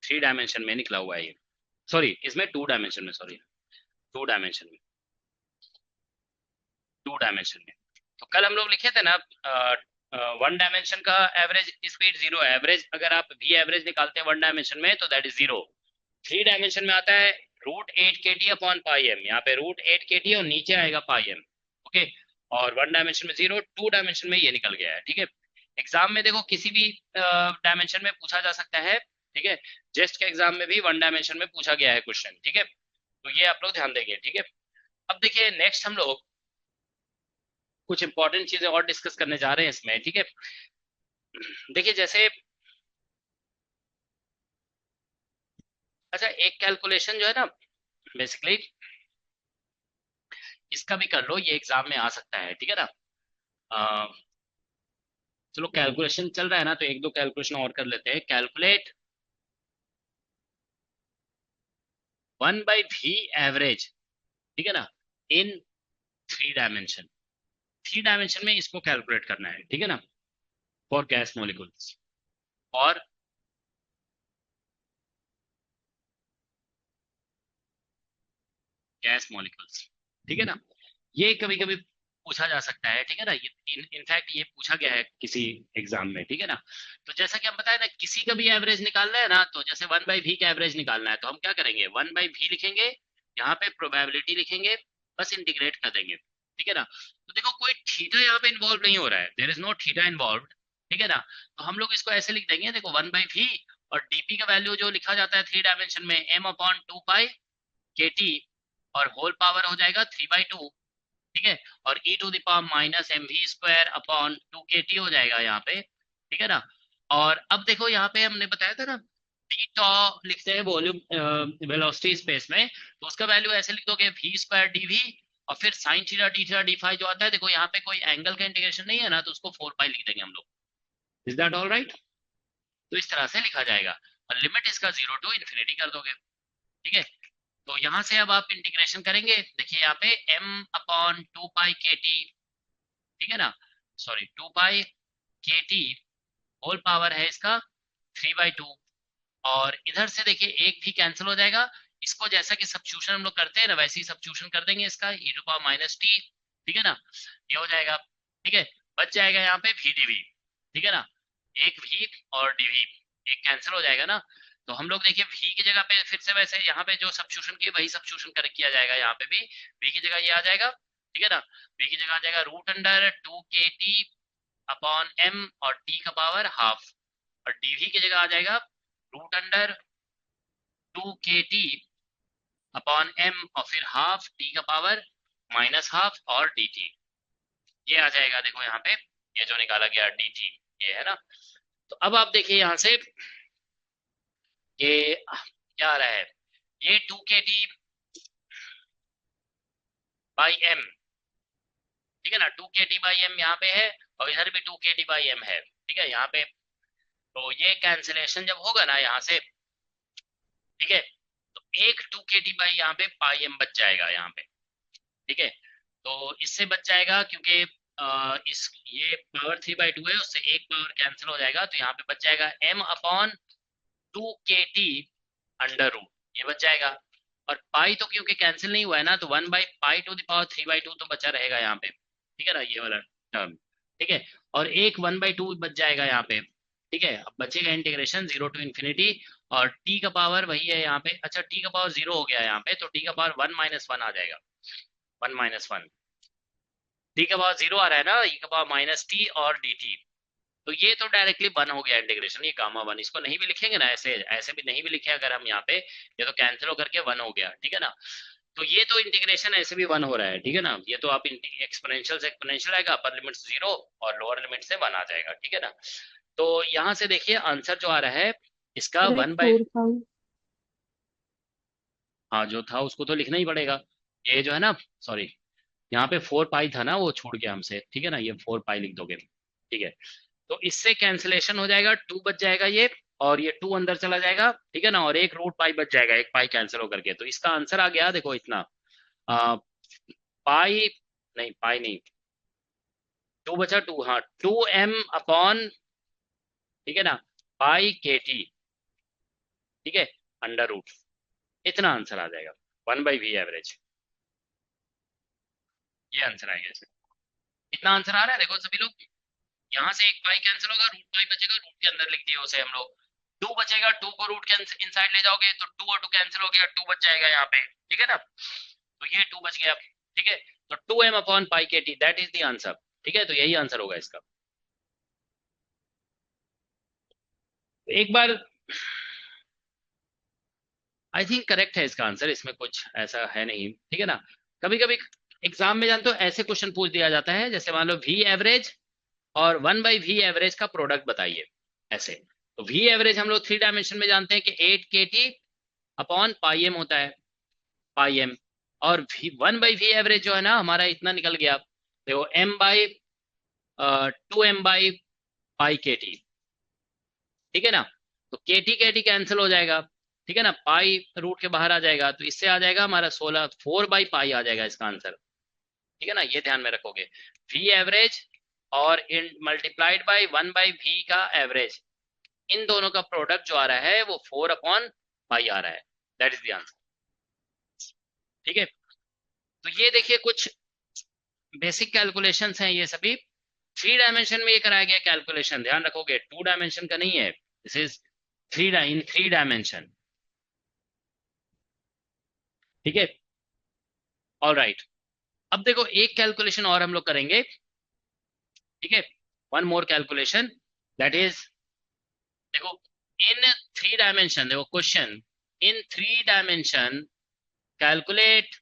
थ्री डायमेंशन में निकला हुआ है ये, सॉरी इसमें टू डायमेंशन में, सॉरी टू डायमेंशन में, टू डायमेंशन में। तो कल हम लोग लिखे थे ना वन डायमेंशन का एवरेज स्पीड जीरो, एवरेज अगर आप वी एवरेज निकालते हैं वन डायमेंशन में तो that is zero. Three dimension में आता है रूट एट के टी अपॉन पाई एम, यहाँ पे रूट एट के टी और नीचे आएगा पाई एम। ओके, और वन डायमेंशन में जीरो, टू डायमेंशन में ये निकल गया है। ठीक है, एग्जाम में देखो किसी भी डायमेंशन में पूछा जा सकता है। ठीक है, जेस्ट के एग्जाम में भी वन डायमेंशन में पूछा गया है क्वेश्चन। ठीक है, तो ये आप लोग ध्यान देंगे। ठीक है, अब देखिए नेक्स्ट हम लोग कुछ इंपॉर्टेंट चीजें और डिस्कस करने जा रहे हैं इसमें। ठीक है, देखिए जैसे, अच्छा एक कैलकुलेशन जो है ना बेसिकली इसका भी कर लो, ये एग्जाम में आ सकता है। ठीक है ना, अ, चलो कैलकुलेशन चल रहा है ना तो एक दो कैलकुलेशन और कर लेते हैं। Calculate one by v average, ठीक है ना, in three dimension, three dimension में इसको कैलकुलेट करना है। ठीक है ना, फॉर गैस मॉलिक्यूल्स, और गैस मॉलिक्यूल्स। ठीक है ना, ये कभी कभी पूछा जा सकता है। ठीक है ना, ये इनफैक्ट ये पूछा गया है किसी एग्जाम में। ठीक है ना, तो जैसा कि हम बताए ना किसी का भी एवरेज निकालना है ना, तो जैसे वन बाई वी का एवरेज निकालना है तो हम क्या करेंगे, वन बाई वी लिखेंगे, यहाँ पे प्रोबेबिलिटी लिखेंगे, बस इंटीग्रेट कर देंगे। ठीक है ना, तो देखो कोई थीटा यहाँ पे इन्वॉल्व नहीं हो रहा है, there is no theta involve. ठीक है ना, तो हम लोग इसको ऐसे लिख देंगे, देखो वन बाई वी और डीपी का वैल्यू जो लिखा जाता है थ्री डायमेंशन में एम अपॉन टू पाई के टी, और होल पावर हो जाएगा थ्री बाई टू। ठीक है, और e to the power minus M we square upon two k t हो जाएगा यहाँ पे। ठीक है ना, और अब देखो यहाँ पे हमने बताया था ना डी टॉ लिखते हैं वॉल्यूम वेलोसिटी स्पेस में, तो उसका वैल्यू ऐसे लिख दोगे वी स्क्वायर डी वी, और फिर sine theta D theta d phi जो आता है, देखो यहाँ पे कोई एंगल का इंटीग्रेशन नहीं है ना तो उसको फोर पाई लिख देंगे हम लोग। Is that all right? तो इस तरह से लिखा जाएगा, और लिमिट इसका जीरो टू इन्फिनिटी कर दोगे। ठीक है, तो यहां से अब आप इंटीग्रेशन करेंगे, देखिए यहाँ पे m अपॉन टू पाई के टी, ठीक है ना, sorry to pi k T whole power है इसका थ्री बाई टू, और इधर से देखिए एक भी कैंसिल हो जाएगा, इसको जैसा कि सब्स्टिट्यूशन हम लोग करते हैं ना वैसे ही सब्स्टिट्यूशन कर देंगे इसका e to power minus t. ठीक है ना, ये हो जाएगा। ठीक है, बच जाएगा यहाँ पे वी डी वी। ठीक है ना, एक वी और डी वी एक कैंसिल हो जाएगा ना, तो हम लोग देखिए v की जगह पे फिर से वैसे यहाँ पे जो सब्स्टिट्यूशन किया वही सब्स्टिट्यूशन कर किया जाएगा, यहाँ पे भी v की जगह ये आ जाएगा। ठीक है ना, v की जगह आ जाएगा root under to k t upon m और t का पावर हाफ, और dv की जगह आ जाएगा root under to k t upon m और फिर हाफ t का पावर माइनस हाफ और dt, ये आ जाएगा। देखो यहाँ पे ये जो निकाला गया dt ये है ना, तो अब आप देखिए यहाँ से ये क्या आ रहा है, ये to k t by M, ठीक है ना, two k t by M यहाँ पे है, और इधर भी to k t by M है। ठीक है, यहाँ पे तो ये कैंसिलेशन जब होगा ना यहाँ से, ठीक है, तो एक टू के टी बाई यहाँ पे पाई एम बच जाएगा यहाँ पे। ठीक है, तो इससे बच जाएगा क्योंकि इस ये पावर थ्री बाई टू है, उससे एक पावर कैंसिल हो जाएगा, तो यहाँ पे बच जाएगा M upon two k T under root, ये बच जाएगा। और पाई तो क्योंकि कैंसिल नहीं हुआ है ना, तो one by pi to the power three by two तो बचा रहेगा यहाँ पे। ठीक है ना, ये वाला टर्म। ठीक है, और एक वन बाई टू बच जाएगा यहाँ पे। ठीक है, अब बचेगा इंटीग्रेशन 0 टू इन्फिनिटी, और टी का पावर वही है यहाँ पे। अच्छा, टी का पावर 0 हो गया यहाँ पे, तो टी का पावर 1 - 1 आ जाएगा, 1 - 1। टी का पावर 0 आ रहा है ना, ई का पावर माइनस टी और डी टी, तो ये तो डायरेक्टली 1 हो गया इंटीग्रेशन, ये गामा 1। इसको नहीं भी लिखेंगे ना, ऐसे ऐसे भी नहीं भी लिखे अगर हम यहाँ पे, ये तो कैंसिल होकर के 1 हो गया, ठीक है ना। तो ये तो इंटीग्रेशन ऐसे भी 1 हो रहा है, ठीक है ना। ये तो आप एक्सपोनेंशियल से एक्सपोनेंशियल आएगा, अपर लिमिट 0 और लोअर लिमिट से 1 आ जाएगा, ठीक है ना। तो यहाँ से देखिए आंसर जो आ रहा है इसका अरे 1/, 4 हाँ जो था उसको तो लिखना ही पड़ेगा। ये जो है ना, सॉरी, यहाँ पे 4 पाई था ना, वो छूट गया हमसे, ठीक है ना, ये 4 पाई लिख दोगे, ठीक है। तो इससे कैंसिलेशन हो जाएगा, 2 बच जाएगा ये, और ये 2 अंदर चला जाएगा, ठीक है ना, और एक रूट पाई बच जाएगा, एक पाई कैंसिल होकर के। तो इसका आंसर आ गया देखो इतना, आ, पाई, नहीं पाई नहीं, 2 बचा 2, हाँ 2m/, ठीक है ना, पाई के टी, ठीक है, अंडर रूट, इतना आंसर आ जाएगा, 1/v एवरेज। ये आंसर आएगा इसका, इतना आंसर आ रहा है देखो सभी लोग। यहाँ से एक पाई कैंसिल होगा, रूट पाई बचेगा, रूट के अंदर लिख दिया उसे हम लोग। 2 बचेगा, 2 को रूट के इनसाइड ले जाओगे तो 2 और 2 कैंसिल हो गया, 2 बच जाएगा यहाँ पे, ठीक है ना। तो ये 2 बच गया, ठीक है। तो 2m/पाई के t, that is the answer, ठीक है। तो यही आंसर होगा इसका। तो एक बार आई थिंक करेक्ट है इसका आंसर, इसमें कुछ ऐसा है नहीं, ठीक है ना। कभी कभी एग्जाम में जानते हो ऐसे क्वेश्चन पूछ दिया जाता है, जैसे मान लो वी एवरेज और 1/v एवरेज का प्रोडक्ट बताइए, ऐसे। तो वी एवरेज हम लोग 3 डायमेंशन में जानते हैं कि 8kT/πm होता है, पाई एम। और 1/v एवरेज जो है ना हमारा इतना निकल गया, देखो m/2m/π/kt, ठीक है ना। तो kt कैंसिल हो जाएगा, ठीक है ना, पाई रूट के बाहर आ जाएगा, तो इससे आ जाएगा हमारा 16, 4/π आ जाएगा इसका आंसर, ठीक है ना। ये ध्यान में रखोगे, वी एवरेज और इन मल्टीप्लाइड बाई 1/v का एवरेज, इन दोनों का प्रोडक्ट जो आ रहा है वो 4/π आ रहा है, दैट इज द आंसर, ठीक है। तो ये देखिए कुछ बेसिक कैलकुलेशंस हैं ये सभी। 3 डायमेंशन में ये कराया गया कैलकुलेशन, ध्यान रखोगे 2 डायमेंशन का नहीं है, दिस इज 3 डायमेंशन, ठीक है। ऑल राइट, अब देखो एक कैलकुलेशन और हम लोग करेंगे, ठीक है, one more calculation, that is, देखो इन 3 डायमेंशन, देखो question in 3 dimension calculate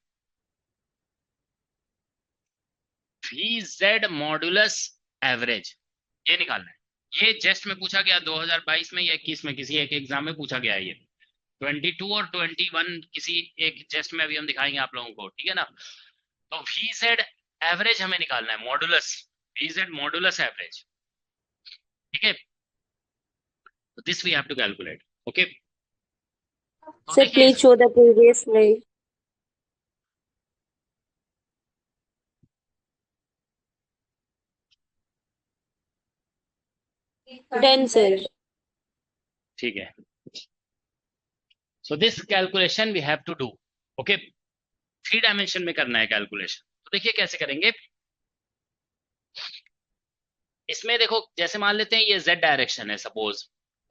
VZ modulus average, ये निकालना है। ये जेस्ट में पूछा गया 2022 में या 21 में, किसी एक एग्जाम में पूछा गया है ये, 22 और 21 किसी एक जेस्ट में अभी हम दिखाएंगे आप लोगों को, ठीक है ना। तो VZ एवरेज हमें निकालना है, मॉडुलस, VZ मॉडुलस एवरेज, ठीक है। तो this we have to calculate, okay. तो Sir, देखिए please show the previous slide. Done, sir. ठीक है, so this calculation we have to do, okay. 3 dimension में करना है कैलकुलेशन, तो देखिए कैसे करेंगे। इसमें देखो जैसे मान लेते हैं ये z डायरेक्शन है, सपोज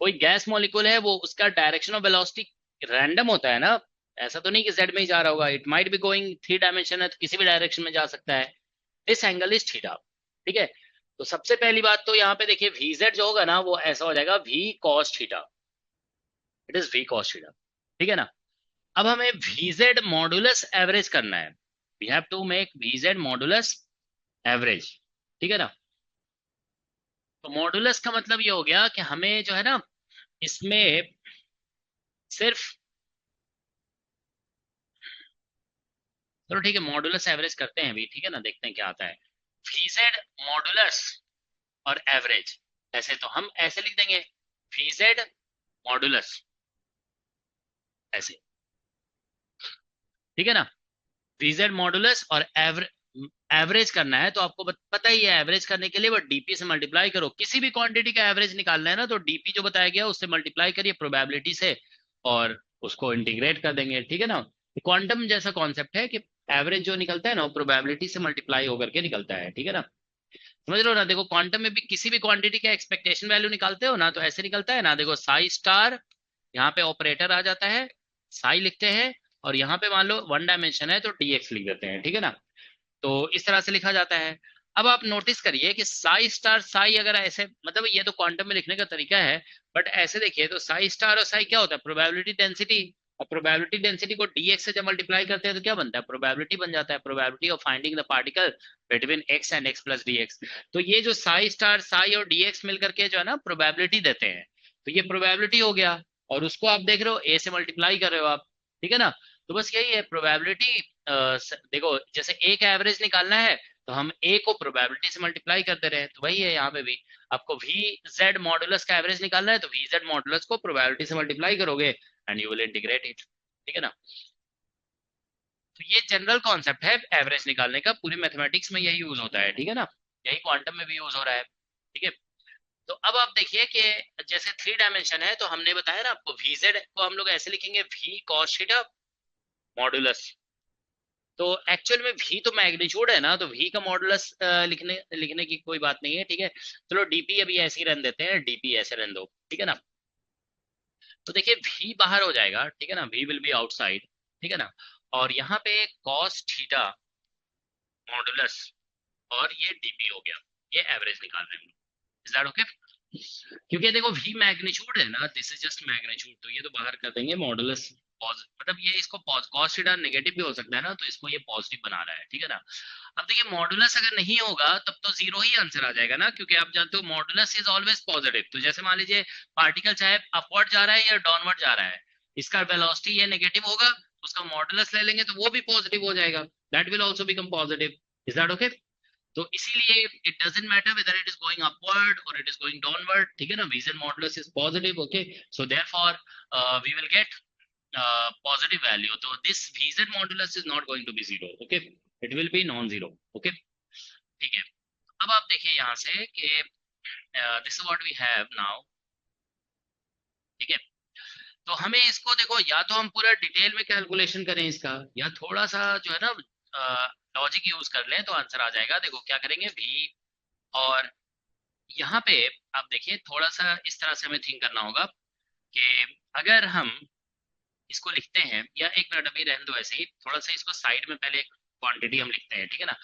कोई गैस मॉलिक्यूल है, वो उसका डायरेक्शन ऑफ वेलोसिटी रैंडम होता है ना, ऐसा तो नहीं कि z में ही जा रहा होगा, it might be going 3 dimension है तो किसी भी डायरेक्शन में जा सकता है। दिस एंगल इज थीटा, ठीक है। तो सबसे पहली बात तो यहाँ पे देखिए vz जो होगा ना वो ऐसा हो जाएगा v cos theta, it is v cos theta, ठीक है ना। अब हमें vz मॉडुलस एवरेज करना है, we have to make vz modulus average, ठीक है ना। तो मॉडुलस का मतलब ये हो गया कि हमें जो है ना इसमें सिर्फ, चलो ठीक है मॉडुलस एवरेज करते हैं अभी, ठीक है ना, देखते हैं क्या आता है। VZ मॉडुलस और एवरेज, ऐसे तो हम ऐसे लिख देंगे VZ मॉडुलस, ऐसे, ठीक है ना। VZ मॉडुलस और एवरेज करना है, तो आपको पता ही है एवरेज करने के लिए वो डीपी से मल्टीप्लाई करो, किसी भी क्वांटिटी का एवरेज निकालना है ना तो डीपी जो बताया गया उससे मल्टीप्लाई करिए प्रोबेबिलिटी से, और उसको इंटीग्रेट कर देंगे, ठीक है ना। क्वांटम जैसा कॉन्सेप्ट है कि एवरेज जो निकलता है ना वो प्रोबेबिलिटी से मल्टीप्लाई होकर के निकलता है, ठीक है ना। समझ लो ना, देखो क्वांटम में भी किसी भी क्वांटिटी का एक्सपेक्टेशन वैल्यू निकालते हो ना, तो ऐसे निकलता है ना, देखो साई स्टार, यहाँ पे ऑपरेटर आ जाता है, साई लिखते हैं, और यहाँ पे मान लो वन डायमेंशन है तो dx लिख देते हैं, ठीक है ना। तो इस तरह से लिखा जाता है। अब आप नोटिस करिए कि साई स्टार साई अगर ऐसे, मतलब ये तो क्वांटम में लिखने का तरीका है, बट ऐसे देखिए तो साई स्टार और साई क्या होता है, प्रोबेबिलिटी डेंसिटी। और प्रोबेबिलिटी डेंसिटी को dx से जब मल्टीप्लाई करते हैं तो क्या बनता है, प्रोबेबिलिटी बन जाता है, probability of finding the particle between x and x plus dx। तो ये जो साई स्टार साई और dx मिलकर के जो है ना प्रोबेबिलिटी देते हैं, तो ये प्रोबेबिलिटी हो गया, और उसको आप देख रहे हो a से मल्टीप्लाई कर रहे हो आप, ठीक है ना। तो बस यही है प्रोबेबिलिटी। देखो जैसे ए का एवरेज निकालना है तो हम ए को प्रोबेबिलिटी से मल्टीप्लाई करते रहे, तो वही है यहाँ पे भी। आपको वी जेड मॉडुलस का एवरेज निकालना है तो वी जेड मॉडुलस को प्रोबेबिलिटी से मल्टीप्लाई करोगे and you will integrate it, ठीक है ना। तो ये जनरल कॉन्सेप्ट है एवरेज निकालने का, पूरी मैथमेटिक्स में यही यूज होता है, ठीक है ना, यही क्वांटम में भी यूज हो रहा है, ठीक है। तो अब आप देखिए कि जैसे थ्री डायमेंशन है तो हमने बताया ना आपको, वी जेड को हम लोग ऐसे लिखेंगे वी कॉस थीटा मॉडुलस। तो एक्चुअल में v तो मैग्नीट्यूड है ना, तो v का मॉडुलस लिखने लिखने की कोई बात नहीं है, ठीक है। चलो dp अभी ऐसे ही रहने देते हैं, dp ऐसे रहने दो, ठीक है ना। तो देखिए v बाहर हो जाएगा, ठीक है ना, v विल बी आउटसाइड, ठीक है ना। और यहाँ पे cos थीटा मॉडुलस, और ये dp हो गया, ये एवरेज निकाल रहे हैं। Is that okay? क्योंकि देखो v मैग्नीट्यूड है ना, दिस इज जस्ट मैग्नीट्यूड, तो ये तो बाहर कर देंगे मॉडुलस मतलब ये इसको cos थीटा नेगेटिव भी हो सकता है ना, तो इसको ये पॉजिटिव बना रहा है, ठीक है ना। अब देखिए मॉडुलस अगर नहीं होगा तब तो जीरो ही आंसर आ जाएगा ना, क्योंकि आप जानते हो मॉडुलस इज ऑलवेज पॉजिटिव। तो जैसे मान लीजिए पार्टिकल चाहे अपवर्ड जा रहा है या डाउनवर्ड जा रहा है, इसका वेलोसिटी ये नेगेटिव होगा, उसका मॉडुलस ले लेंगे तो वो भी पॉजिटिव हो जाएगा, that will also become positive. Is that okay? तो इसीलिए it doesn't matter whether it is going upward और इट इज गोइंग डाउनवर्ड, ठीक है ना, v z modulus is positive, okay. So therefore we will get positive value, so this vz modulus is not going to be zero, okay, it will be non zero, okay, ठीक है। अब आप देखिए यहाँ से कि this is what we have now, ठीक है। तो हमें इसको देखो, या तो हम पूरा डिटेल में कैलकुलेशन करें इसका, या थोड़ा सा जो है ना लॉजिक यूज कर लें तो आंसर आ जाएगा। देखो क्या करेंगे, v, और यहाँ पे आप देखिए थोड़ा सा इस तरह से हमें थिंक करना होगा कि अगर हम इसको लिखते हैं, या एक मिनट अभी रहने दो ऐसे ही, थोड़ा सा इसको साइड में पहले क्वांटिटी हम लिखते हैं, ठीक है ना।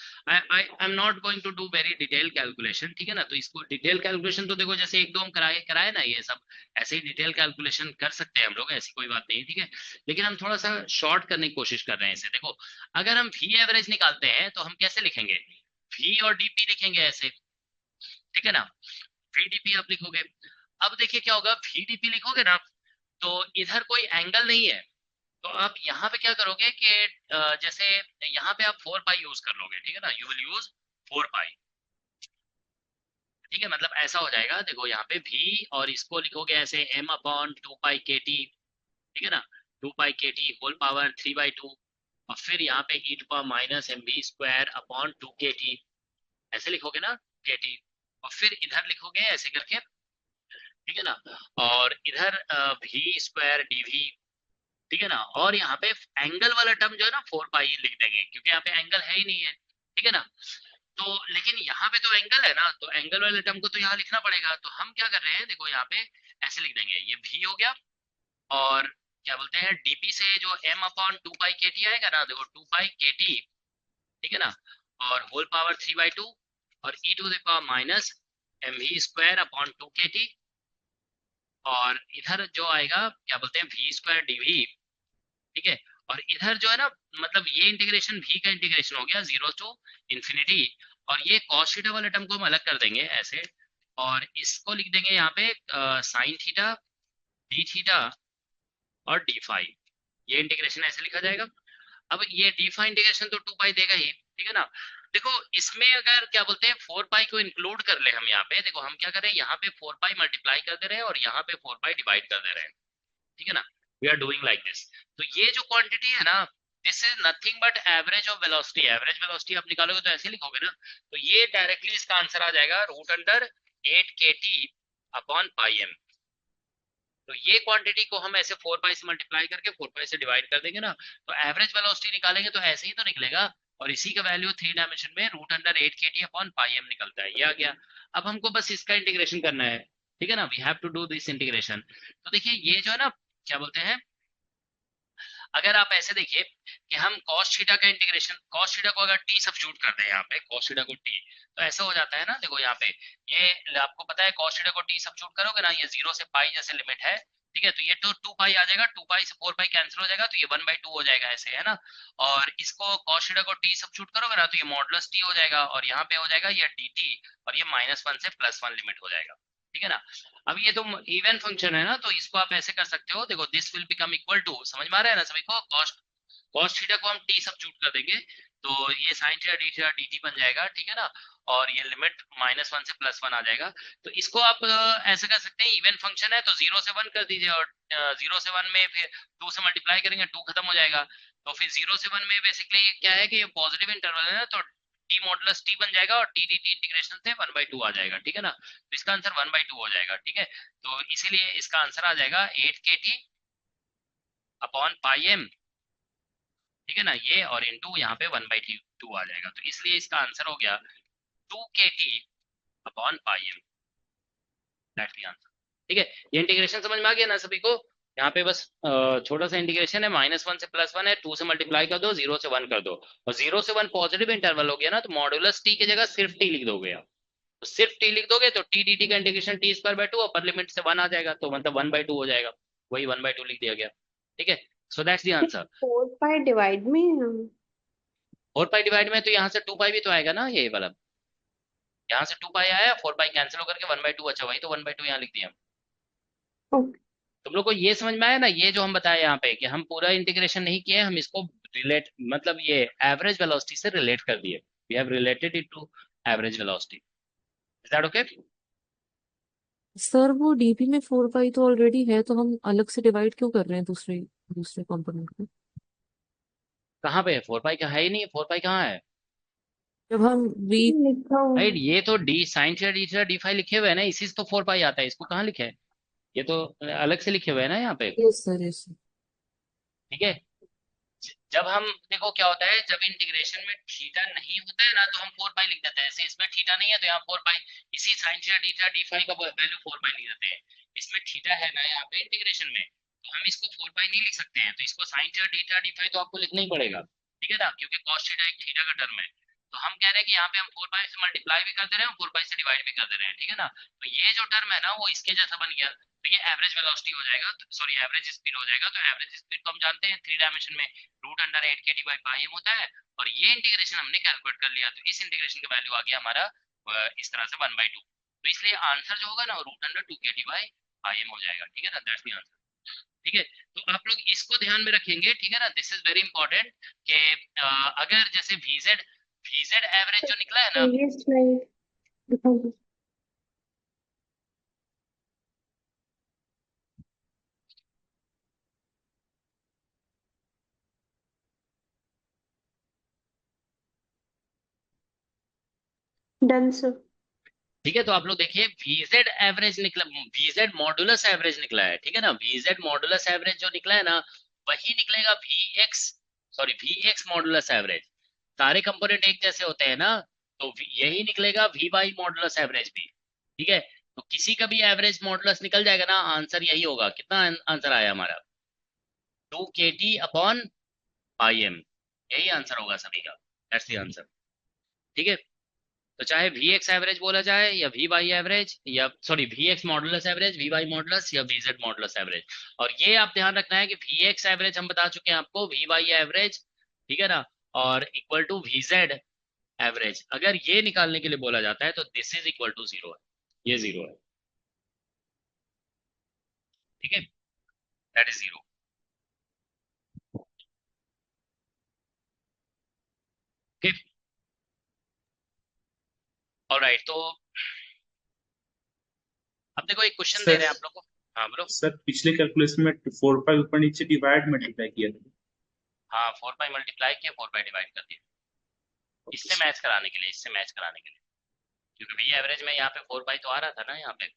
I am not going to do very detail calculation, ठीक है ना। तो इसको डिटेल कैलकुलेशन तो देखो जैसे एक दो हम कराए कराए ना, ये सब ऐसे ही डिटेल कैलकुलेशन कर सकते हैं हम लोग, ऐसी कोई बात नहीं है, ठीक है। लेकिन हम थोड़ा सा शॉर्ट करने की कोशिश कर रहे हैं इसे। देखो अगर हम वी एवरेज निकालते हैं तो हम कैसे लिखेंगे, वी और डीपी लिखेंगे ऐसे, ठीक है ना, वी डीपी आप लिखोगे। अब देखिए क्या होगा, वी डीपी लिखोगे ना तो इधर कोई एंगल नहीं है, तो आप यहाँ पे क्या करोगे कि जैसे यहाँ पे आप 4 पाई यूज कर लोगे, ठीक है ना, यू विल यूज 4 पाई, ठीक है। मतलब ऐसा हो जाएगा, देखो यहाँ पे v, और इसको लिखोगे ऐसे m/2 पाई kT, ठीक है ना, 2 पाई kT होल पावर 3/2, और फिर यहाँ पे e⁻mv²/2kT, ऐसे लिखोगे ना kT, और फिर इधर लिखोगे ऐसे करके, ठीक है ना, और इधर v²dv, ठीक है ना। और यहाँ पे एंगल वाला टर्म जो है ना 4 पाई लिख देंगे, क्योंकि यहाँ पे एंगल है ही नहीं है, ठीक है ना। तो लेकिन यहाँ पे तो एंगल है ना, तो एंगल वाले टर्म को तो यहाँ लिखना पड़ेगा, तो हम क्या कर रहे हैं, देखो यहाँ पे ऐसे लिख देंगे, ये v हो गया, और क्या बोलते हैं dp से जो m/2 पाई kT आएगा ना, देखो 2 पाई kT, ठीक है ना, और होल पावर 3/2, और e⁻mv²/2kT, और इधर जो आएगा क्या बोलते हैं v²dv, ठीक है। और इधर जो है ना, मतलब ये इंटीग्रेशन v का इंटीग्रेशन हो गया 0 to ∞, और ये cos थीटा वाले टर्म को हम अलग कर देंगे ऐसे, और इसको लिख देंगे यहाँ पे sin थीटा d थीटा और d फाई, ये इंटीग्रेशन ऐसे लिखा जाएगा। अब ये d फाई इंटीग्रेशन तो 2 पाई देगा ही, ठीक है ना। देखो इसमें अगर क्या बोलते हैं 4 पाई को इंक्लूड कर ले हम यहाँ पे, देखो हम क्या कर रहे हैं, यहाँ पे 4 पाई मल्टीप्लाई कर दे रहे हैं और यहाँ पे 4 पाई डिवाइड कर दे रहे हैं, ठीक है ना, we are doing like this. तो ये जो क्वांटिटी है ना, this is nothing but average of velocity, average velocity आप निकालोगे तो ऐसे लिखोगे ना, तो ये डायरेक्टली इसका आंसर आ जाएगा √8kT/πm। तो ये क्वांटिटी को हम ऐसे 4 पाई से मल्टीप्लाई करके 4 पाई से डिवाइड कर देंगे ना, तो एवरेज वेलोसिटी निकालेंगे तो ऐसे ही तो निकलेगा। और इसी का वैल्यू 3 डायमेंशन में root under 8 kT upon pi m निकलता है, ये आ गया। अब हमको बस इसका इंटीग्रेशन करना है, ठीक है ना, we have to do this integration. तो देखिए ये जो है ना, क्या बोलते हैं, अगर आप ऐसे देखिए कि हम cos थीटा का इंटीग्रेशन, cos थीटा को अगर t सब्स्टिट्यूट कर दें यहाँ पे, cos थीटा को t, तो ऐसा हो जाता है ना, देखो यहाँ पे ये आपको पता है cos थीटा को t सब्स्टिट्यूट करोगे ना, ये 0 से पाई जैसे लिमिट है, ठीक है, तो ये तो 2 पाई आ जाएगा, 2 पाई से 4 पाई कैंसिल हो जाएगा, तो ये 1/2 हो जाएगा, ऐसे है ना। और इसको cos थीटा को t सब्स्टिट्यूट करोगे ना, तो ये मॉडुलस t हो जाएगा, और यहाँ पे हो जाएगा ये dt, और ये -1 से +1 लिमिट हो जाएगा, ठीक है ना। अब ये तो इवन फंक्शन है ना, तो इसको आप ऐसे कर सकते हो, देखो this will become equal to, समझ में आ रहा है ना सभी को, cos थीटा को हम t सब्स्टिट्यूट कर देंगे, तो ये sin theta d theta dt बन जाएगा, ठीक है ना, और ये लिमिट -1 से +1 आ जाएगा। तो इसको आप ऐसे कर सकते हैं, इवन फंक्शन है तो 0 से 1 कर दीजिए, और 0 से 1 में फिर 2 से मल्टीप्लाई करेंगे, 2 खत्म हो जाएगा, तो फिर 0 से 1 में बेसिकली क्या है कि ये पॉजिटिव इंटरवल है ना, तो t मॉडुलस t बन जाएगा, और t dt इंटीग्रेशन से 1/2 आ जाएगा, ठीक है ना, तो इसका आंसर 1/2 हो जाएगा, ठीक है। तो इसीलिए इसका आंसर आ जाएगा 8 kT अपॉन पाई एम, ठीक है ना, ये और इनटू यहाँ पे 1/2 आ जाएगा, तो इसलिए इसका आंसर हो गया 2 kT upon pi m, that's the answer, ठीक है। ये इंटीग्रेशन समझ में आ गया ना सभी को, यहाँ पे बस छोटा सा इंटीग्रेशन है, -1 से +1 है, 2 से मल्टीप्लाई कर दो, 0 से 1 कर दो, और 0 से 1 पॉजिटिव इंटरवल हो गया ना, तो मॉडुलस टी की जगह सिर्फ टी लिख दोगे आप, तो सिर्फ टी लिख दोगे तो टी डी टी का इंटीग्रेशन t²/2, अपर लिमिट से 1 आ जाएगा, तो मतलब 1/2 हो जाएगा, वही 1/2 लिख दिया गया, ठीक है। So that's the answer. 4 pi divide में है। 4 पाई डिवाइड में तो यहाँ से 2 पाई भी तो आएगा ना, ये वाला, यहाँ से 2 पाई आया, 4 पाई कैंसिल होकर के 1/2, अच्छा वही तो 1/2 यहाँ लिख दिया। ओके। तुम लोग को ये समझ में आया ना, ये जो हम बताए यहाँ पे कि हम पूरा इंटीग्रेशन नहीं किए, हम इसको रिलेट, मतलब ये एवरेज वेलोसिटी से रिलेट कर दिए, we have related it to average velocity, is that okay? Sir वो डीपी में 4 पाई तो ऑलरेडी है, तो हम अलग से डिवाइड क्यों कर रहे हैं दूसरे दूसरे कंपोनेंट को? कहाँ पे है 4 पाई, का है ही नहीं, 4 पाई कहाँ है? जब हम वी लिखा हुआ राइट, है। ये तो d sine theta D theta d phi लिखे हुए हैं ना, इसी से तो 4 पाई आता है, इसको कहाँ लिखे है, ये तो अलग से लिखे हुए हैं ना यहाँ पे, यस सर, यस सर। ठीक है। जब हम देखो क्या होता है, जब इंटीग्रेशन में थीटा नहीं होता है ना, तो हम 4 पाई लिख देते हैं, ऐसे इसमें थीटा नहीं है तो यहाँ 4 पाई, इसी साइन थीटा डी फाई का वैल्यू 4 पाई लिख देते हैं, इसमें थीटा है ना यहाँ पे इंटीग्रेशन में, तो हम इसको 4 पाई नहीं लिख सकते हैं, तो इसको साइन थीटा डी फाई तो आपको लिखना ही पड़ेगा, ठीक है ना, क्योंकि कॉस थीटा एक थीटा का टर्म है, तो हम कह रहे हैं कि यहाँ पे हम 4 पाई से मल्टीप्लाई भी कर दे रहे हैं, 4 पाई से डिवाइड भी कर दे रहे हैं, ठीक है ना, तो ये जो टर्म है ना वो इसके जैसा बन गया, तो ये एवरेज वेलोसिटी हो जाएगा, सॉरी एवरेज स्पीड हो जाएगा, तो एवरेज स्पीड को हम जानते हैं 3 डायमेंशन में root under 8 kT by pi m होता है, और ये इंटीग्रेशन हमने कैलकुलेट कर लिया, तो इस इंटीग्रेशन का वैल्यू आ गया हमारा इस तरह से 1/2, तो इसलिए आंसर जो होगा ना root under 2 kT by pi m हो जाएगा, ठीक है ना, दैट्स द आंसर, ठीक है। तो आप लोग इसको ध्यान में रखेंगे, ठीक है ना, दिस इज वेरी इंपॉर्टेंट कि अगर जैसे वीजेड वीजेड एवरेज जो निकला है ना, प्रीवियस स्लाइड दिखाओ। Done sir. ठीक है, तो आप लोग देखिए वीजेड एवरेज निकला, वीजेड मॉडुलस एवरेज निकला है, ठीक है ना, वीजेड मॉडुलस एवरेज जो निकला है ना, वही निकलेगा v x, sorry v x modulus average, सारे कंपोनेंट एक जैसे होते हैं ना, तो यही निकलेगा वी वाई मॉडुलस एवरेज भी, ठीक है। तो किसी का भी एवरेज मॉडुलस निकल जाएगा ना, आंसर यही होगा, कितना आंसर आया हमारा 2 kT अपॉन पाई एम, यही आंसर होगा सभी का, दैट्स द आंसर, ठीक है। तो चाहे वी एक्स एवरेज बोला जाए या वी वाई एवरेज, या sorry v x modulus average, v y modulus, या वी जेड मॉडुलस एवरेज, और ये आप ध्यान रखना है कि वी एक्स एवरेज हम बता चुके हैं आपको, वी वाई एवरेज, ठीक है ना, और equal to v z average, अगर ये निकालने के लिए बोला जाता है तो दिस इज इक्वल टू 0 है, ये 0 है, ठीक है, दैट इज 0, ठीक, ऑलराइट। तो अब देखो एक क्वेश्चन दे सर रहे हैं आप लोग को, हाँ बोलो। सर पिछले कैलकुलेशन में 4 पाई ऊपर नीचे डिवाइड मल्टीप्लाई किया था। हाँ 4 पाई मल्टीप्लाई किया, 4 पाई डिवाइड कर दिया, इससे मैच कराने के लिए, इससे मैच कराने के लिए, क्योंकि वी एवरेज में यहाँ पे 4 पाई तो आ रहा था ना यहाँ पे,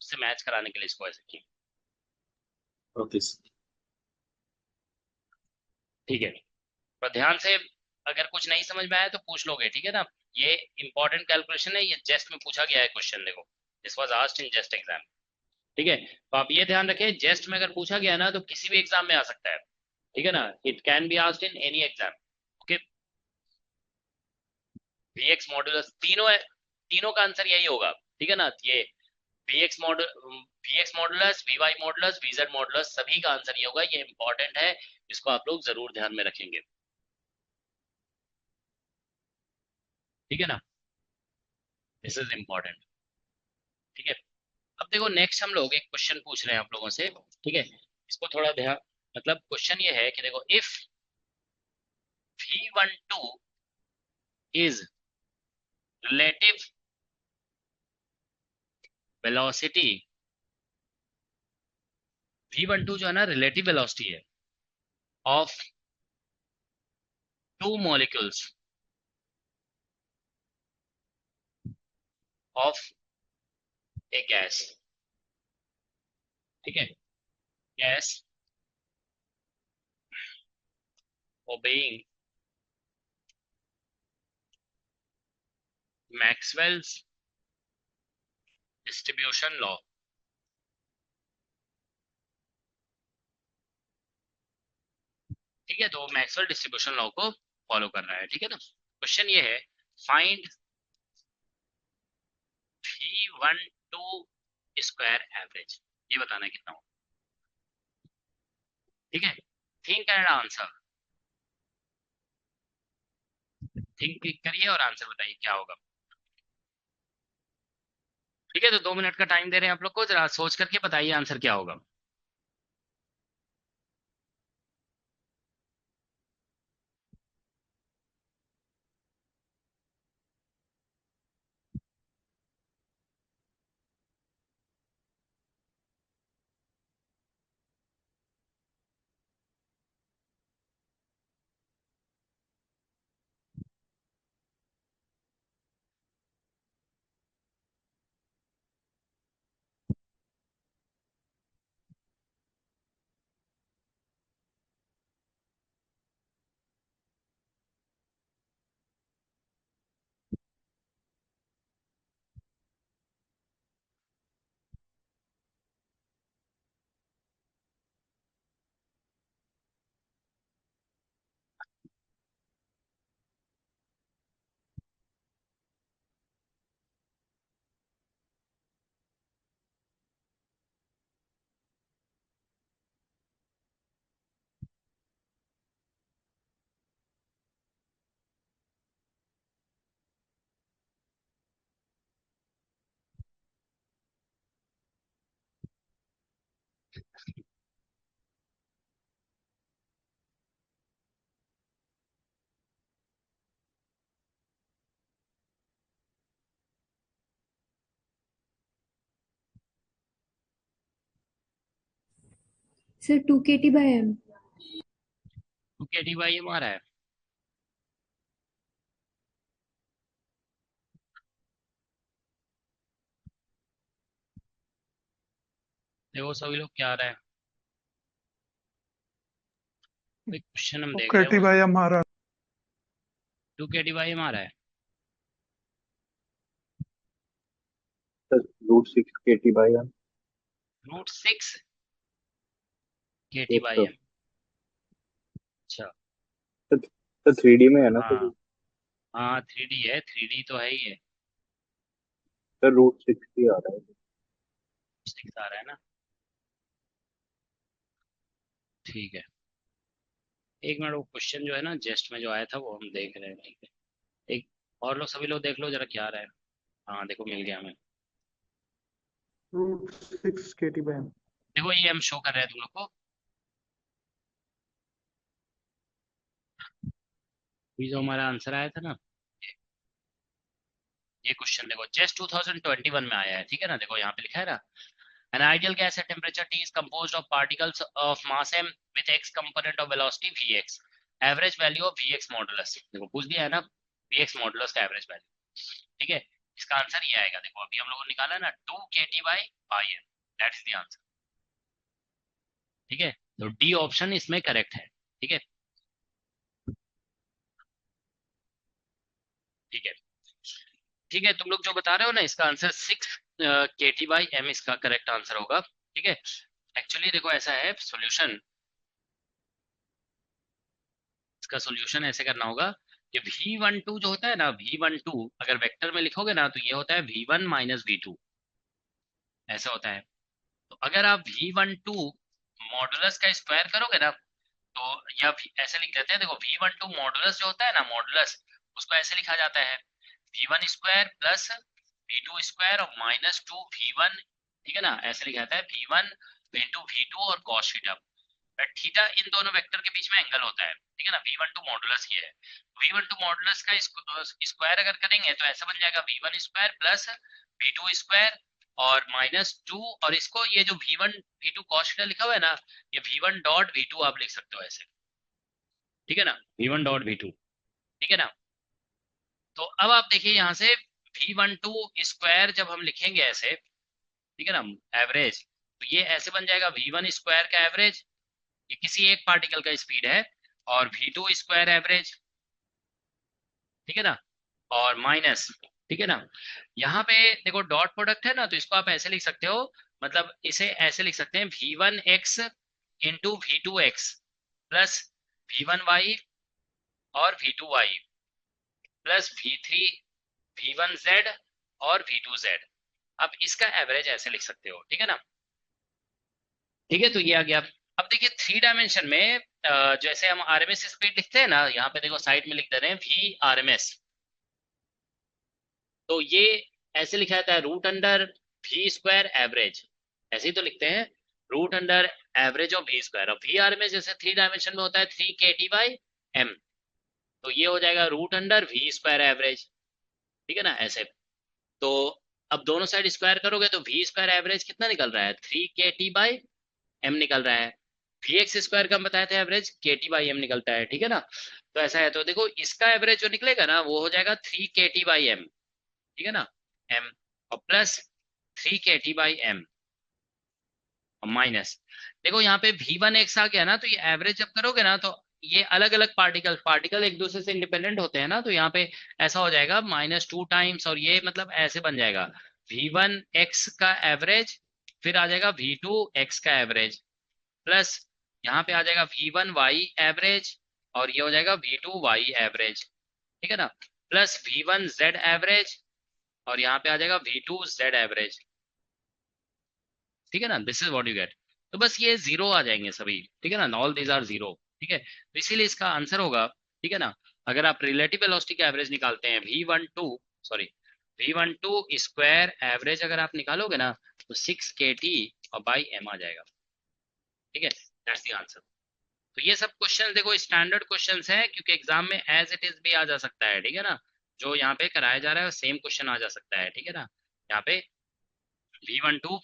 उससे मैच कराने के लिए इसको ऐसे किया, ओके सर। ठीक है। पर ध्यान से अगर कुछ नहीं समझ में आया तो पूछ लोगे, ठीक है ना। ये इंपॉर्टेंट कैलकुलेशन है, ये जेस्ट में पूछा गया है क्वेश्चन, देखो this was asked in JEST exam. ठीक है, तो आप ये ध्यान रखें, जेस्ट में अगर पूछा गया ना तो किसी भी एग्जाम में आ सकता है, ठीक है ना, it can be asked in any exam. Okay, VX modulus तीनों है, तीनों का आंसर यही होगा, ठीक है ना। ये VX modulus, VY modulus, VZ modulus, सभी का आंसर ये होगा, ये इंपॉर्टेंट है, इसको आप लोग जरूर ध्यान में रखेंगे, ठीक है ना, दिस इज इंपॉर्टेंट। ठीक है, अब देखो नेक्स्ट हम लोग एक क्वेश्चन पूछ रहे हैं आप लोगों से, ठीक है, इसको थोड़ा ध्यान, मतलब क्वेश्चन ये है कि देखो, if V12 is relative velocity, V12 जो है ना रिलेटिव वेलोसिटी है of two molecules of A gas, ठीक है, gas obeying Maxwell's distribution law. ठीक है, तो मैक्सवेल डिस्ट्रीब्यूशन लॉ को फॉलो कर रहा है, ठीक है ना। क्वेश्चन ये है, फाइंड V12 स्क्वायर एवरेज, ये बताना है कितना हो, ठीक है। Think and answer, think click करिए और आंसर बताइए क्या होगा। ठीक है, तो 2 मिनट का टाइम दे रहे हैं आप लोग को, जरा सोच करके बताइए आंसर क्या होगा। Sir 2 kT/m। 2 kT/m हमारा है, देखो सभी लोग क्या आ रहा है, क्वेश्चन हम देख रहे केटी हो। भाई हमारा 2 kT/m आ रहा है, √6 kT/m। √6 yes sir. kT/m। अच्छा, तो 3D में है ना हाँ सर? हाँ, 3D है, 3D तो है ही है, सर √6 ही आ रहा है। 6 आ रहा है ना, ठीक है। एक मिनट, वो क्वेश्चन जो है ना जेस्ट में जो आया था वो हम देख रहे हैं, ठीक है। एक और लोग, सभी लोग देख लो जरा क्या आ रहा है। हाँ देखो, मिल गया हमें, √6 kT/m। देखो ये हम शो कर रहे हैं तुम लोग को, ये जो हमारा आंसर आया था ना, ये क्वेश्चन देखो जेस्ट 2021 में आया है, ठीक है ना, देखो यहाँ पे लिखा है ना, an ideal gas at temperature T is composed of particles of mass m with x component of velocity vx, average value of vx modulus, देखो पूछ दिया है ना, vx modulus का एवरेज वैल्यू, ठीक है। इसका आंसर ये आएगा, देखो अभी हम लोगों ने निकाला ना 2 kT/m, दैट्स द आंसर, ठीक है। तो डी ऑप्शन इसमें करेक्ट है, ठीक है। ठीक है, तुम लोग जो बता रहे हो ना, इसका आंसर 6 kT/m इसका करेक्ट आंसर होगा। ठीक है, एक्चुअली देखो ऐसा है सॉल्यूशन, इसका सॉल्यूशन ऐसे करना होगा कि V12 जो होता है ना, V12 अगर वेक्टर में लिखोगे ना तो ये होता है V1 माइनस V2, ऐसा होता है। तो अगर आप V12 मॉडुलस का स्क्वायर करोगे ना तो, या ऐसे लिख देते हैं, देखो V12 मॉडुलस जो होता है ना, मॉडुलस उसको ऐसे लिखा जाता है V1 square plus V2 square और माइनस 2V1, ठीक है ना, ऐसे लिखा जाता है V1 इंटू V2 और कॉस थीटा। थीटा इन दोनों वेक्टर के बीच में एंगल होता है, ठीक है ना। V12 मॉडुलस ये है, V12 मॉडुलस का स्क्वायर अगर करेंगे तो ऐसा बन जाएगा V1 square plus V2 square और माइनस 2, और इसको ये जो V1 V2 कॉस थीटा लिखा हुआ है ना, ये V1 डॉट V2 आप लिख सकते हो ऐसे, ठीक है ना, V1 डॉट V2, ठीक है ना। तो अब आप देखिए यहाँ से V12 स्क्वायर जब हम लिखेंगे ऐसे, ठीक है ना, एवरेज, तो ये ऐसे बन जाएगा V1 स्क्वायर का एवरेज, ये किसी एक पार्टिकल का स्पीड है, और V2 स्क्वायर एवरेज, ठीक है ना, और माइनस, ठीक है ना। यहाँ पे देखो डॉट प्रोडक्ट है ना, तो इसको आप ऐसे लिख सकते हो, मतलब इसे ऐसे लिख सकते हैं V1x into V2x plus V1y और V2y प्लस V3 V1z और V2z। अब इसका एवरेज ऐसे लिख सकते हो, ठीक है ना। ठीक है, तो ये आ गया। अब देखिए 3 डायमेंशन में जैसे हम आरएमएस स्पीड लिखते हैं ना, यहाँ पे देखो साइड में लिख दे रहे हैं वी आरएमएस, तो ये ऐसे लिखा जाता है root under v square average, ऐसे ही तो लिखते हैं, root under average of v square. अब वी आरएमएस जैसे 3 डायमेंशन में होता है 3 kT/m, तो ये हो जाएगा root under v square average, ठीक है ना, ऐसे। तो अब दोनों साइड स्क्वायर करोगे तो वी स्क्वायर एवरेज कितना निकल रहा है, 3 kT/m निकल रहा है। वी एक्स स्क्वायर का हम बताए थे एवरेज kT/m निकलता है, ठीक है ना। तो ऐसा है, तो देखो इसका एवरेज जो निकलेगा ना वो हो जाएगा 3 kT/m, ठीक है ना, m, और प्लस 3 kT/m और माइनस, देखो यहाँ पे V1x आ गया ना, तो ये एवरेज जब करोगे ना तो ये अलग अलग पार्टिकल एक दूसरे से इंडिपेंडेंट होते हैं ना, तो यहाँ पे ऐसा हो जाएगा -2 टाइम्स, और ये मतलब ऐसे बन जाएगा V1x का एवरेज, फिर आ जाएगा V2x का एवरेज, प्लस यहाँ पे आ जाएगा V1y एवरेज, और ये हो जाएगा V2y एवरेज, ठीक है ना, प्लस V1z एवरेज, और यहाँ पे आ जाएगा V2z एवरेज, ठीक है ना। This is what you get. तो बस ये जीरो आ जाएंगे सभी, ठीक है ना, ऑल दीज आर जीरो, ठीक है। तो इसीलिए इसका आंसर होगा, ठीक है ना, अगर आप रिलेटिव वेलोसिटी का एवरेज निकालते हैं V12 स्क्वायर एवरेज अगर आप निकालोगे ना तो 6 kT/m आ जाएगा, ठीक है, दैट्स द आंसर। तो ये सब क्वेश्चन देखो स्टैंडर्ड क्वेश्चंस हैं, क्योंकि एग्जाम में एज इट इज भी आ जा सकता है, ठीक है ना, जो यहाँ पे कराया जा रहा है सेम क्वेश्चन आ जा सकता है, ठीक है ना। यहाँ पे V12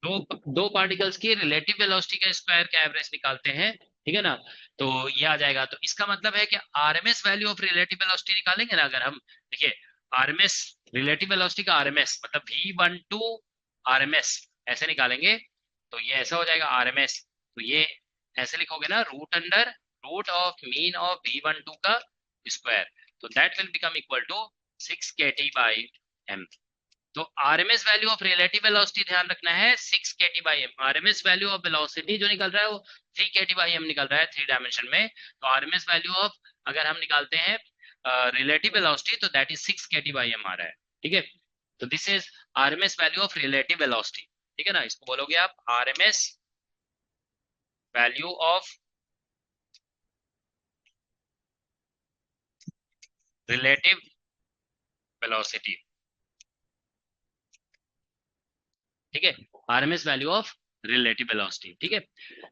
दो पार्टिकल्स की रिलेटिव वेलोसिटी का स्क्वायर का एवरेज निकालते हैं, ठीक है ना, तो ये आ जाएगा। तो इसका मतलब है कि RMS value of relative velocity निकालेंगे ना, अगर हम देखिए आरएमएस रिलेटिव वेलोसिटी का आरएमएस मतलब V12 आरएमएस ऐसे निकालेंगे, तो ये ऐसा हो जाएगा आरएमएस, तो ये ऐसे लिखोगे ना root of mean of V12 का स्क्वायर, तो that will become equal to 6 kT/m। तो RMS value of relative velocity ध्यान रखना है 6 kT/m, RMS value of velocity जो निकल रहा है वो 3 kT/m निकल रहा है 3 डायमेंशन में। तो आरएमएस वैल्यू ऑफ अगर हम निकालते हैं रिलेटिव वेलोसिटी तो दैट इज 6 kT/m आ रहा है, ठीक है। तो this is RMS value of relative velocity, ठीक है ना, इसको बोलोगे आप RMS value of relative velocity, ठीक है, RMS value of relative velocity, ठीक है।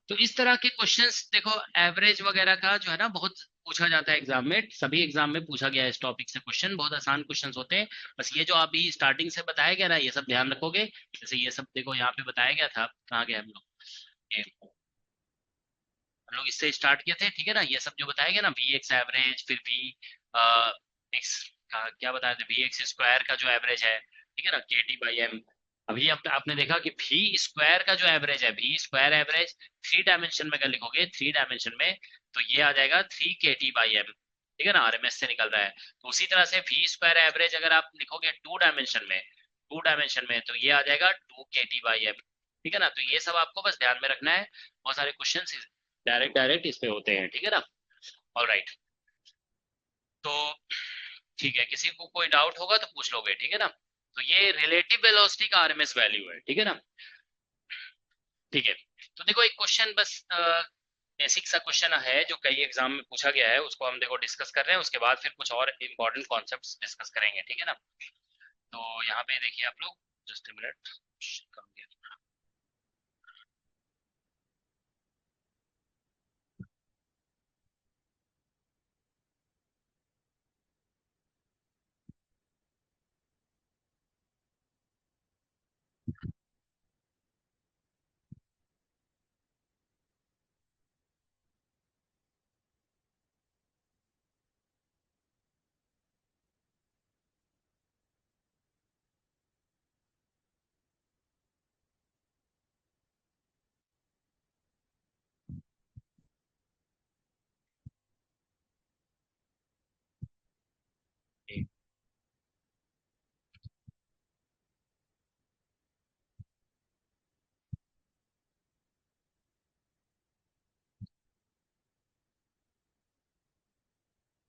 तो इस तरह के क्वेश्चंस देखो एवरेज वगैरह का जो है ना बहुत पूछा जाता है एग्जाम में, सभी एग्जाम में पूछा गया है इस टॉपिक से क्वेश्चन, बहुत आसान क्वेश्चंस होते हैं। बस ये जो अभी स्टार्टिंग से बताया गया ना ये सब ध्यान रखोगे, जैसे ये सब देखो यहाँ पे बताया गया था, कहाँ गया हम लोग इससे स्टार्ट किए थे, ठीक है ना, ये सब जो बताया गया ना वी एक्स एवरेज, फिर वी एक्स का क्या बताया था, वी एक्स स्क्वायर का जो एवरेज है, ठीक है ना, kT/m। अभी आपने देखा कि वी स्क्वायर का जो एवरेज है, वी स्क्वायर एवरेज 3 डायमेंशन में अगर लिखोगे 3 डायमेंशन में तो ये आ जाएगा 3 kT/m, ठीक है ना, आरएमएस से निकल रहा है। तो उसी तरह से वी स्क्वायर एवरेज अगर आप लिखोगे टू डायमेंशन में तो ये आ जाएगा 2 kT/m। ठीक है ना, तो ये सब आपको बस ध्यान में रखना है, बहुत सारे क्वेश्चन डायरेक्ट इस पे होते हैं। ठीक है ना, ऑलराइट। तो ठीक है, किसी को कोई डाउट होगा तो पूछ लोगे, ठीक है ना। तो ये रिलेटिव वेलोसिटी का आरएमएस वैल्यू है, ठीक है ना। ठीक है, तो देखो एक क्वेश्चन बस बेसिक सा क्वेश्चन है जो कई एग्जाम में पूछा गया है, उसको हम देखो डिस्कस कर रहे हैं, उसके बाद फिर कुछ और इंपॉर्टेंट कॉन्सेप्ट्स डिस्कस करेंगे, ठीक है ना। तो यहाँ पे देखिए आप लोग, जस्ट अ मिनट,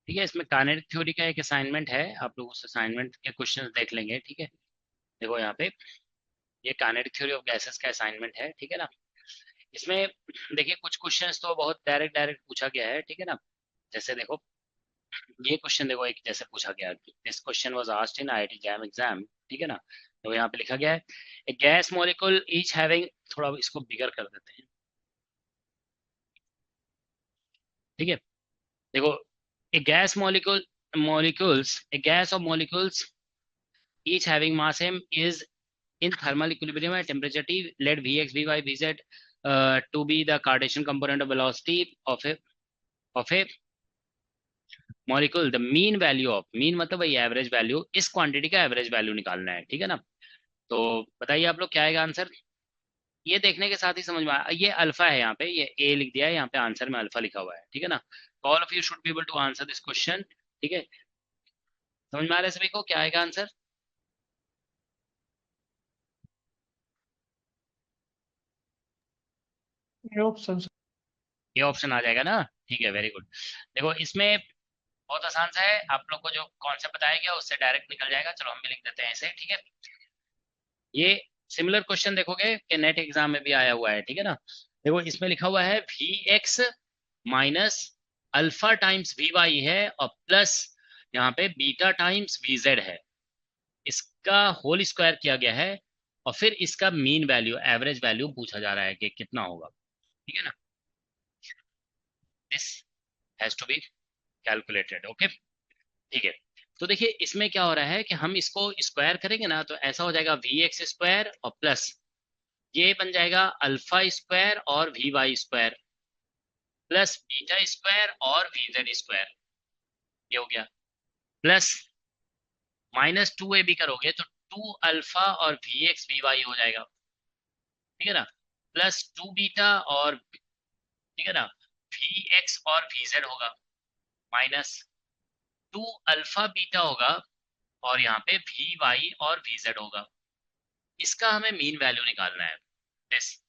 ठीक है। इसमें काइनेटिक थ्योरी का एक असाइनमेंट है, आप लोग उस असाइनमेंट के क्वेश्चंस देख लेंगे, ठीक है। देखो यहाँ पे ये काइनेटिक थ्योरी ऑफ गैसेस का असाइनमेंट है, ठीक है ना। इसमें देखिए कुछ क्वेश्चंस तो बहुत डायरेक्ट डायरेक्ट पूछा गया है, ठीक है ना। जैसे देखो ये क्वेश्चन, देखो एक जैसे पूछा गया, this question was asked in IIT JAM exam, ठीक है ना। तो यहाँ पे लिखा गया है a gas molecule each having, थोड़ा इसको बिगर कर देते हैं, ठीक है। देखो a gas molecules each having mass m is in thermal equilibrium at temperature T. Let Vx, Vy, Vz to be the Cartesian component of velocity of a molecule. The mean value of, mean मतलब वही average value, इस quantity का average value निकालना है, ठीक है ना। तो बताइए आप लोग क्या आएगा आंसर। ये देखने के साथ ही समझ में ये अल्फा है, यहाँ पे ये ए लिख दिया है, यहाँ पे आंसर में अल्फा लिखा हुआ है, ठीक है ना। तो all of you should be able to answer this question, ठीक है। समझ में आ रहा है सभी को क्या आएगा आंसर। ये ऑप्शन आ जाएगा ना, ठीक है, वेरी गुड। देखो इसमें बहुत आसान सा है, आप लोग को जो कॉन्सेप्ट बताया गया उससे डायरेक्ट निकल जाएगा। चलो हम भी लिख देते हैं ऐसे, ठीक है। ये सिमिलर क्वेश्चन देखोगे कि नेट एग्जाम में भी आया हुआ है, ठीक है ना। देखो इसमें लिखा हुआ है v x minus alpha times v y है और प्लस यहाँ पे बीटा टाइम्स वी जेड है, इसका होल स्क्वायर किया गया है और फिर इसका मीन वैल्यू, एवरेज वैल्यू पूछा जा रहा है कि कितना होगा, ठीक है ना। This has to be calculated, okay, ठीक है। तो देखिए इसमें क्या हो रहा है कि हम इसको स्क्वायर करेंगे ना, तो ऐसा हो जाएगा वी एक्स स्क्वायर और प्लस ये बन जाएगा अल्फा स्क्वायर और v Y square plus beta square और वी जेड स्क्वायर, ये हो गया। प्लस माइनस 2ab करोगे तो 2 अल्फा और वी एक्स वी वाई हो जाएगा, ठीक है ना। प्लस 2 बीटा और, ठीक है ना, वी एक्स और वी जेड होगा, माइनस 2 अल्फा बीटा होगा और यहाँ पे वी वाई और वी जेड होगा। इसका हमें मीन वैल्यू निकालना है, दिस।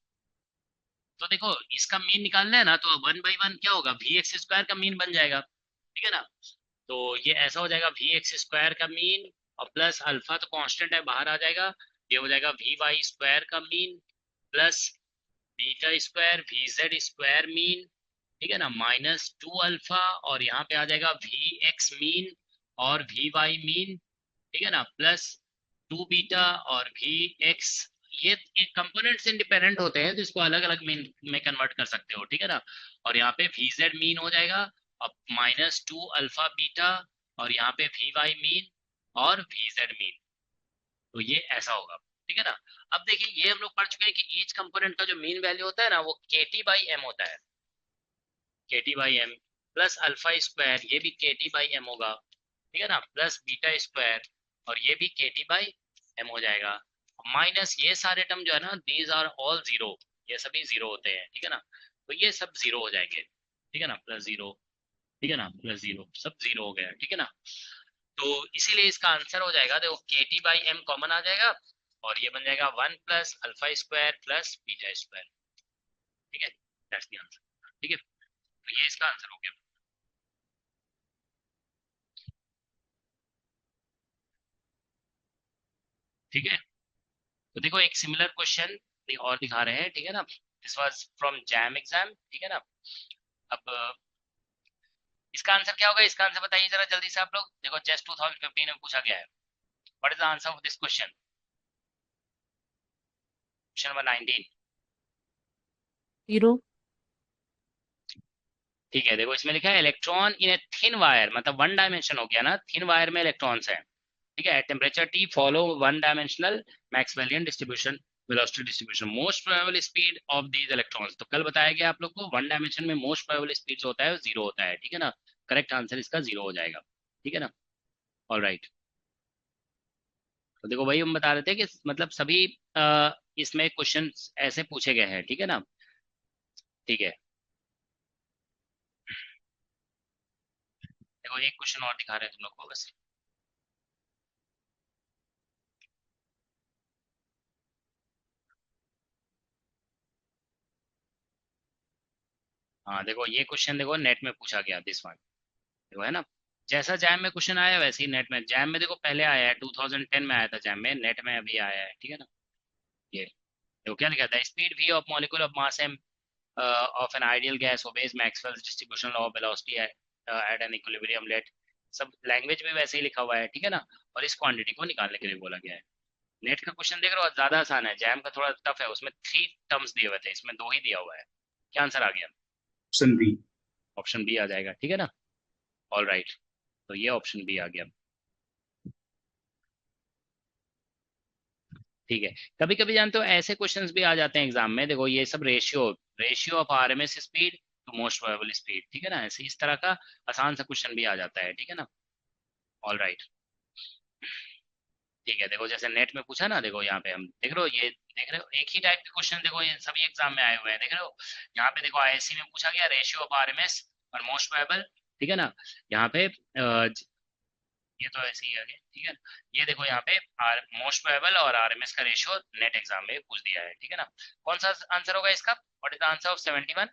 तो देखो इसका मीन निकालना है ना, तो 1/1 क्या होगा, वी एक्स स्क्वायर का मीन बन जाएगा, ठीक है ना। तो ये ऐसा हो जाएगा वी एक्स स्क्वायर का मीन और प्लस अल्फा तो कांस्टेंट है बाहर आ जाएगा, ये हो जाएगा वी वाई स्क्वायर का mean plus beta square we z square mean, ठीक है ना, माइनस 2 अल्फा और यहाँ पे आ जाएगा वी एक्स मीन और वी वाई मीन, ठीक है ना, प्लस 2 बीटा और वी एक्स। ये कंपोनेंट्स इंडिपेंडेंट होते हैं तो इसको अलग अलग मीन में कन्वर्ट कर सकते हो, ठीक है ना। और यहाँ पे वी जेड मीन हो जाएगा और माइनस 2 अल्फा बीटा और यहाँ पे वी वाई मीन और वी जेड मीन, तो ये ऐसा होगा, ठीक है ना। अब देखिए ये हम लोग पढ़ चुके हैं कि ईच कंपोनेंट का जो मीन वैल्यू होता है ना वो KT/m होता है, KT/m प्लस अल्फा स्क्वायर, ये भी KT/m होगा, ठीक है ना, प्लस बीटा स्क्वायर और ये भी KT/m हो जाएगा, माइनस ये सारे टर्म जो है ना, दीज आर ऑल जीरो, ये सभी जीरो होते हैं, ठीक है ना। तो ये सब जीरो हो जाएंगे, ठीक है ना, प्लस जीरो ठीक है ना, प्लस जीरो, सब जीरो हो गया, ठीक है ना। तो इसीलिए इसका आंसर हो जाएगा, देखो के टी बाई एम कॉमन आ जाएगा और ये बन जाएगा 1 plus alpha square plus beta square, ठीक है, दैट्स द आंसर, ठीक है। तो ये इसका आंसर हो गया, ठीक है। तो देखो एक सिमिलर क्वेश्चन और दिखा रहे हैं, ठीक है ना, this was from jam exam, ठीक है ना। अब इसका आंसर क्या होगा, इसका आंसर बताइए जरा जल्दी से आप लोग, देखो जस्ट 2015 में पूछा गया है। What is the answer of this question, question number 19। 0। ठीक है, देखो इसमें लिखा है electron in a thin wire, मतलब वन डायमेंशन हो गया ना, थिन वायर में इलेक्ट्रॉन्स हैं, ठीक है, temperature t follow one dimensional Maxwellian distribution, velocity distribution, most probable speed of these electrons. तो कल बताया गया आप लोग को वन डायमेंशन में मोस्ट प्रोबेबल स्पीड जो होता है वो जीरो होता है, ठीक है ना। करेक्ट आंसर इसका जीरो हो जाएगा, ठीक है ना। ऑल राइट, तो देखो वही हम बता रहे थे कि मतलब सभी इसमें क्वेश्चन ऐसे पूछे गए हैं, ठीक है ना, ठीक है। देखो एक क्वेश्चन और दिखा रहे हैं तुम लोग को बस। हाँ देखो ये क्वेश्चन देखो नेट में पूछा गया, दिस वन देखो है ना, जैसा जैम में क्वेश्चन आया वैसे ही नेट में, जैम में देखो पहले आया है 2010 में आया था जैम में, नेट में अभी आया है, ठीक है ना। ये देखो क्या लिखा था, speed v of molecule of mass m of an ideal gas obeys Maxwell's distribution law of velocity at an equilibrium लेट, सब लैंग्वेज भी वैसे ही लिखा हुआ है, ठीक है ना। और इस क्वांटिटी को निकालने के लिए बोला गया है। नेट का क्वेश्चन देख रहे हो ज्यादा आसान है, जैम का थोड़ा टफ है, उसमें 3 टर्म्स दिए हुए थे, इसमें 2 ही दिया हुआ है। क्या आंसर आ गया, ऑप्शन बी। ऑप्शन बी आ जाएगा, ठीक है ना। ऑल राइट, तो ये ऑप्शन बी आ गया, ठीक है। कभी कभी जानते हो ऐसे क्वेश्चंस भी आ जाते हैं एग्जाम में, देखो ये सब ratio, ratio of RMS speed to most probable speed, ठीक है ना, ऐसे इस तरह का आसान सा क्वेश्चन भी आ जाता है, ठीक है ना। ऑल राइट, ठीक है। देखो जैसे नेट में पूछा ना, देखो यहाँ पे हम देख रहे हो, ये देख रहे हो एक ही टाइप के क्वेश्चन, देखो ये सभी एग्जाम में आए हुए हैं, देख रहे हो। यहाँ पे देखो आईएससी में पूछा गया रेशियो ऑफ आरएमएस और मोस्ट प्रोबेबल, ठीक है ना। यहाँ पे ये तो ऐसे ही आ गया, ठीक है। ये देखो यहाँ पे आर मोस्ट प्रोबेबल और आरएमएस का रेशियो नेट एग्जाम में पूछ दिया है, ठीक है ना। कौन सा आंसर होगा इसका, what is the answer of 71।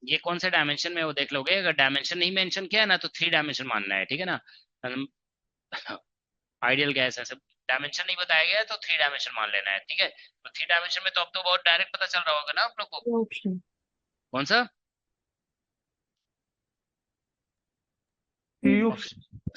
ये कौन से डायमेंशन में वो देख लोगे, अगर डायमेंशन नहीं मेंशन किया है ना तो 3 डायमेंशन मानना है, ठीक है ना। आइडियल गैस है, सब डायमेंशन नहीं बताया गया है तो 3 डायमेंशन मान लेना है, ठीक है। तो 3 डायमेंशन में तो अब तो बहुत डायरेक्ट पता चल रहा होगा ना आप लोग को। ऑप्शन कौन सा, सी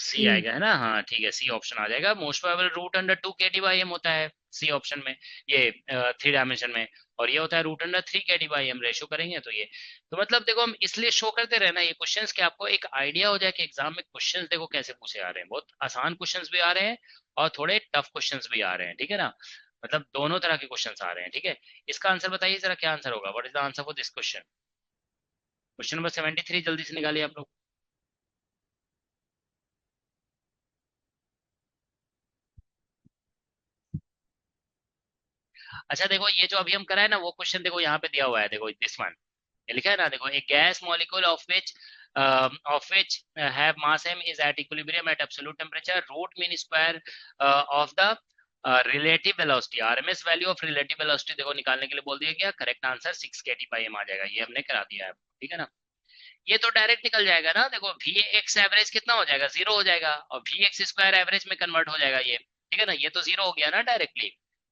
सी आएगा है ना, हाँ ठीक है, सी ऑप्शन आ जाएगा। Most probable root under 2 kT/m होता है सी ऑप्शन में, ये 3 डायमेंशन में, और ये होता है रूट अंडर 3 kT/m, रेशो करेंगे तो ये। तो मतलब देखो हम इसलिए शो करते रहे ना ये क्वेश्चंस कि आपको एक आइडिया हो जाए कि एग्जाम में क्वेश्चंस देखो कैसे पूछे आ रहे हैं, बहुत आसान क्वेश्चंस भी आ रहे हैं और थोड़े टफ क्वेश्चंस भी आ रहे हैं, ठीक है ना। मतलब दोनों तरह के क्वेश्चंस आ रहे हैं, ठीक है। इसका आंसर बताइए जरा, क्या आंसर होगा, what is the answer for this question, question number 73, जल्दी से निकालिए आप लोग। अच्छा देखो ये जो अभी हम कराए ना वो क्वेश्चन देखो यहाँ पे दिया हुआ है, देखो दिस वन, ये लिखा है ना, देखो एक gas molecule of which have mass m is at equilibrium at absolute temperature, root mean square of the relative velocity, RMS value of relative velocity देखो निकालने के लिए बोल दिया गया, करेक्ट आंसर 6 kT/m आ जाएगा, ये हमने करा दिया है, ठीक है ना। ये तो डायरेक्ट निकल जाएगा ना, देखो वी एक्स एवरेज कितना हो जाएगा, जीरो हो जाएगा, और वी एक्स स्क्वायर एवरेज में कन्वर्ट हो जाएगा ये, ठीक है ना, ये तो जीरो हो गया ना डायरेक्टली,